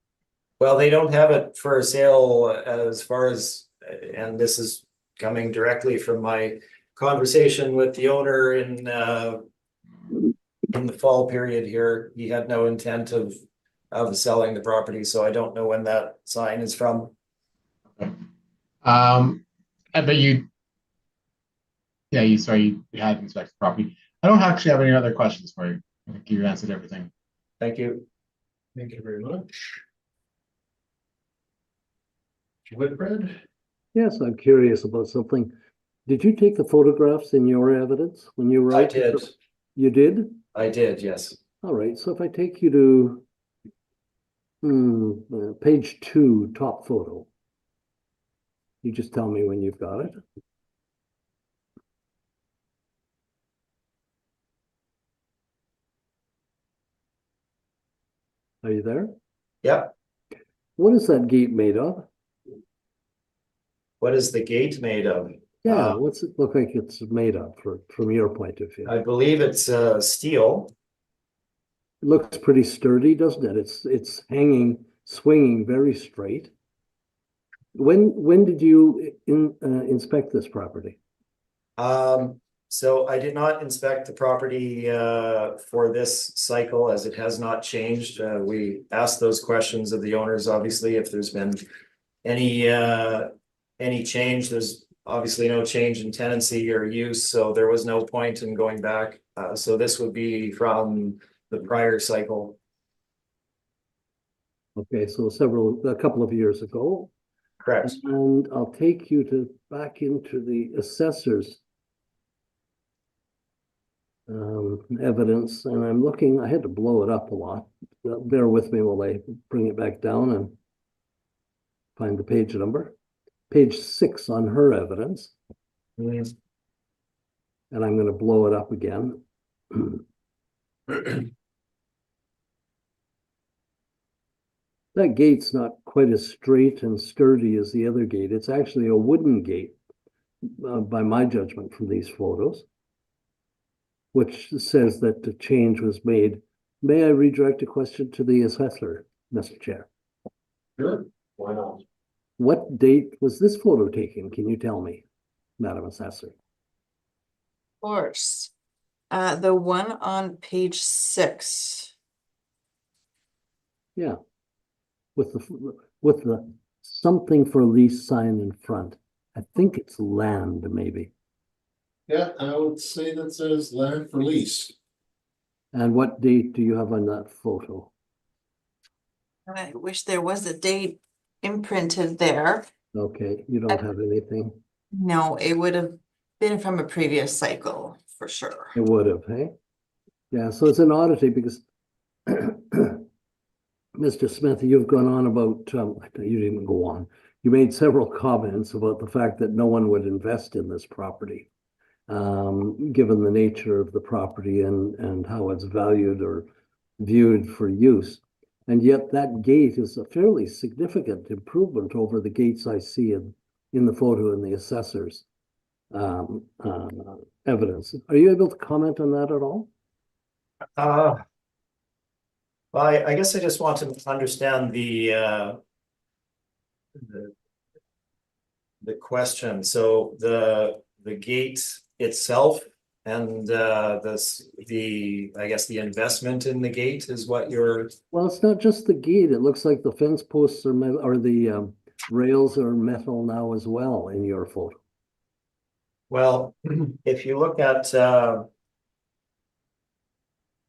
Well, they don't have it for sale as far as, and this is coming directly from my conversation with the owner in the fall period here. He had no intent of selling the property, so I don't know when that sign is from. Okay. But you had inspected the property. I don't actually have any other questions for you. I think you answered everything. Thank you. Thank you very much. Whitbread? Yes, I'm curious about something. Did you take the photographs in your evidence when you were I out? did. You did? I did, yes. All right, so if I take you to Page 2, top photo. You just tell me when you've got it. Are you there? Yep. What is that gate made of? What is the gate made of? Yeah, what's it look like it's made of from your point of view? I believe it's steel. It looks pretty sturdy, doesn't it? It's hanging, swinging very straight. When did you inspect this property? So I did not inspect the property for this cycle as it has not changed. We asked those questions of the owners, obviously, if there's been any change. There's obviously no change in tenancy or use, so there was no point in going back. So this would be from the prior cycle. Okay, so a couple of years ago. Correct. And I'll take you back into the assessor's evidence, and I'm looking, I had to blow it up a lot. Bear with me while I bring it back down and find the page number. Page 6 on her evidence. And I'm going to blow it up again. That gate's not quite as straight and sturdy as the other gate. It's actually a wooden gate, by my judgment from these photos, which says that the change was made. May I redirect a question to the assessor, Mr. Chair? Sure, why not? What date was this photo taken? Can you tell me, Madam Assessor? Of course. The one on page 6. Yeah. With the something for lease sign in front. I think it's land, maybe. Yeah, I would say that says land for lease. And what date do you have on that photo? I wish there was a date imprinted there. Okay, you don't have anything. No, it would have been from a previous cycle for sure. It would have, hey? Yeah, so it's an oddity because Mr. Smith, you've gone on about, you didn't go on. You made several comments about the fact that no one would invest in this property, given the nature of the property and how it's valued or viewed for use. And yet that gate is a fairly significant improvement over the gates I see in the photo in the assessor's evidence. Are you able to comment on that at all? Well, I guess I just want to understand the question. So the gate itself and I guess the investment in the gate is what you're. Well, it's not just the gate. It looks like the fence posts are metal, or the rails are metal now as well in your photo. Well, if you look at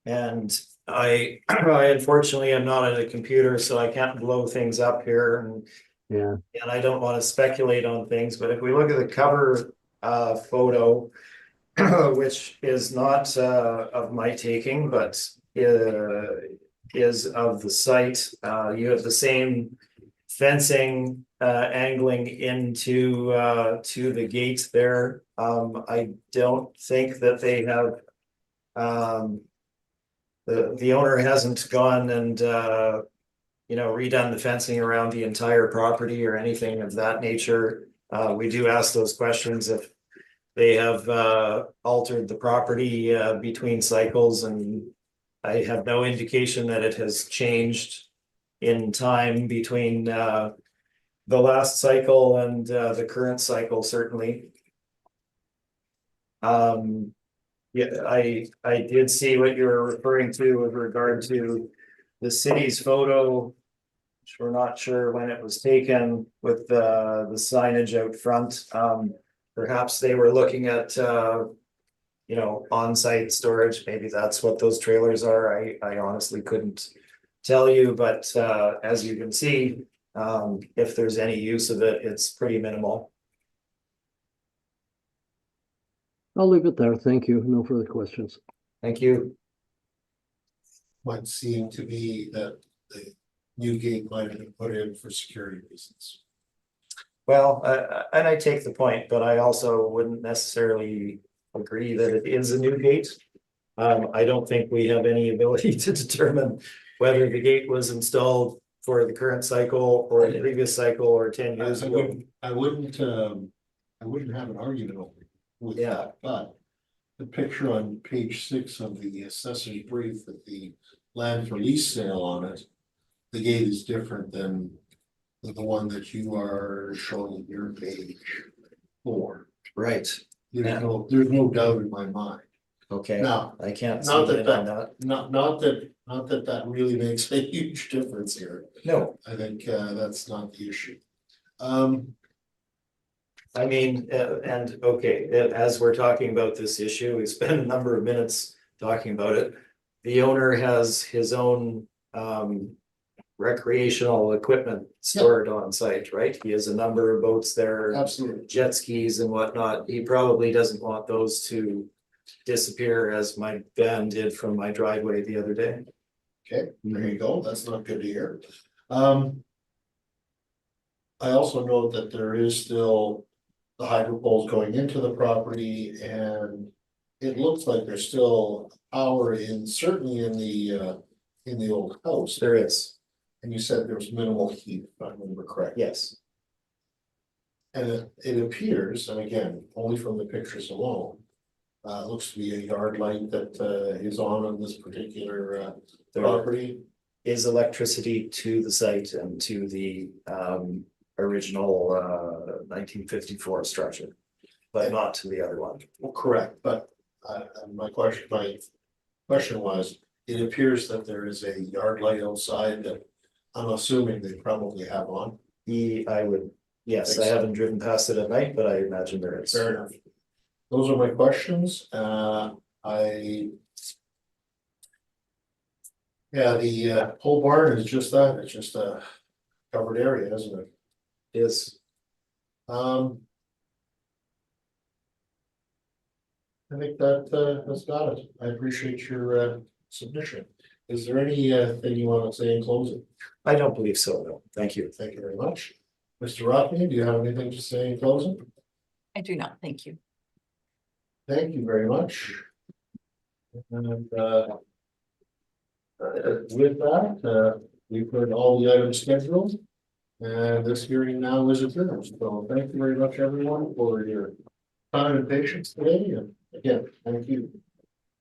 and I unfortunately am not at a computer, so I can't blow things up here, and I don't want to speculate on things. But if we look at the cover photo, which is not of my taking, but is of the site, you have the same fencing angling into to the gate there. I don't think that they have the owner hasn't gone and redone the fencing around the entire property or anything of that nature. We do ask those questions if they have altered the property between cycles, and I have no indication that it has changed in time between the last cycle and the current cycle, certainly. Yeah, I did see what you were referring to with regard to the city's photo, which we're not sure when it was taken, with the signage out front. Perhaps they were looking at on-site storage. Maybe that's what those trailers are. I honestly couldn't tell you, but as you can see, if there's any use of it, it's pretty minimal. I'll leave it there. Thank you. No further questions. Thank you. Might seem to be that the new gate might have been put in for security reasons. Well, and I take the point, but I also wouldn't necessarily agree that it is a new gate. I don't think we have any ability to determine whether the gate was installed for the current cycle or the previous cycle or 10 years ago. I wouldn't have an argument over with Yeah. that, but the picture on page 6 of the assessor's brief with the land for lease sale on it, the gate is different than the one that you are showing in your page 4. Right, There's no doubt in my mind. okay, Now, I can't see not it on that. not that really makes a huge difference here. No, I think that's not the issue. I mean, and okay, as we're talking about this issue, we spent a number of minutes talking about it. The owner has his own recreational equipment stored on site, right? He has a number of boats there, Absolutely. jet skis and whatnot. He probably doesn't want those to disappear as my van did from my driveway the other day. Okay, there you go. That's not good to hear. I also know that there is still the hydro poles going into the property, and it looks like there's still power in, certainly in the old house. There is, And you said there was minimal heat, if I remember correctly. yes. And it appears, and again, only from the pictures alone, looks to be a yard light that is on this particular property. Is electricity to the site and to the original 1954 structure, but not to the other one. Well, correct, but my question was, it appears that there is a yard light outside that I'm assuming they probably have on. I would, yes, I haven't driven past it at night, but I imagine there is. Fair enough. Those are my questions. Yeah, the whole barn is just that, it's just a covered area, isn't it? Is, I think that has got it. I appreciate your submission. Is there any thing you want to say in closing? I don't believe so, no, thank you. Thank you very much. Mr. Rockney, do you have anything to say in closing? I do not, thank you. Thank you very much. And with that, we've heard all the items scheduled. And this hearing now is adjourned. So thank you very much, everyone, for your time and patience today. And again, thank you.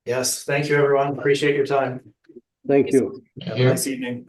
Yes, thank you, everyone. Appreciate your time. Thank you. Have a nice evening.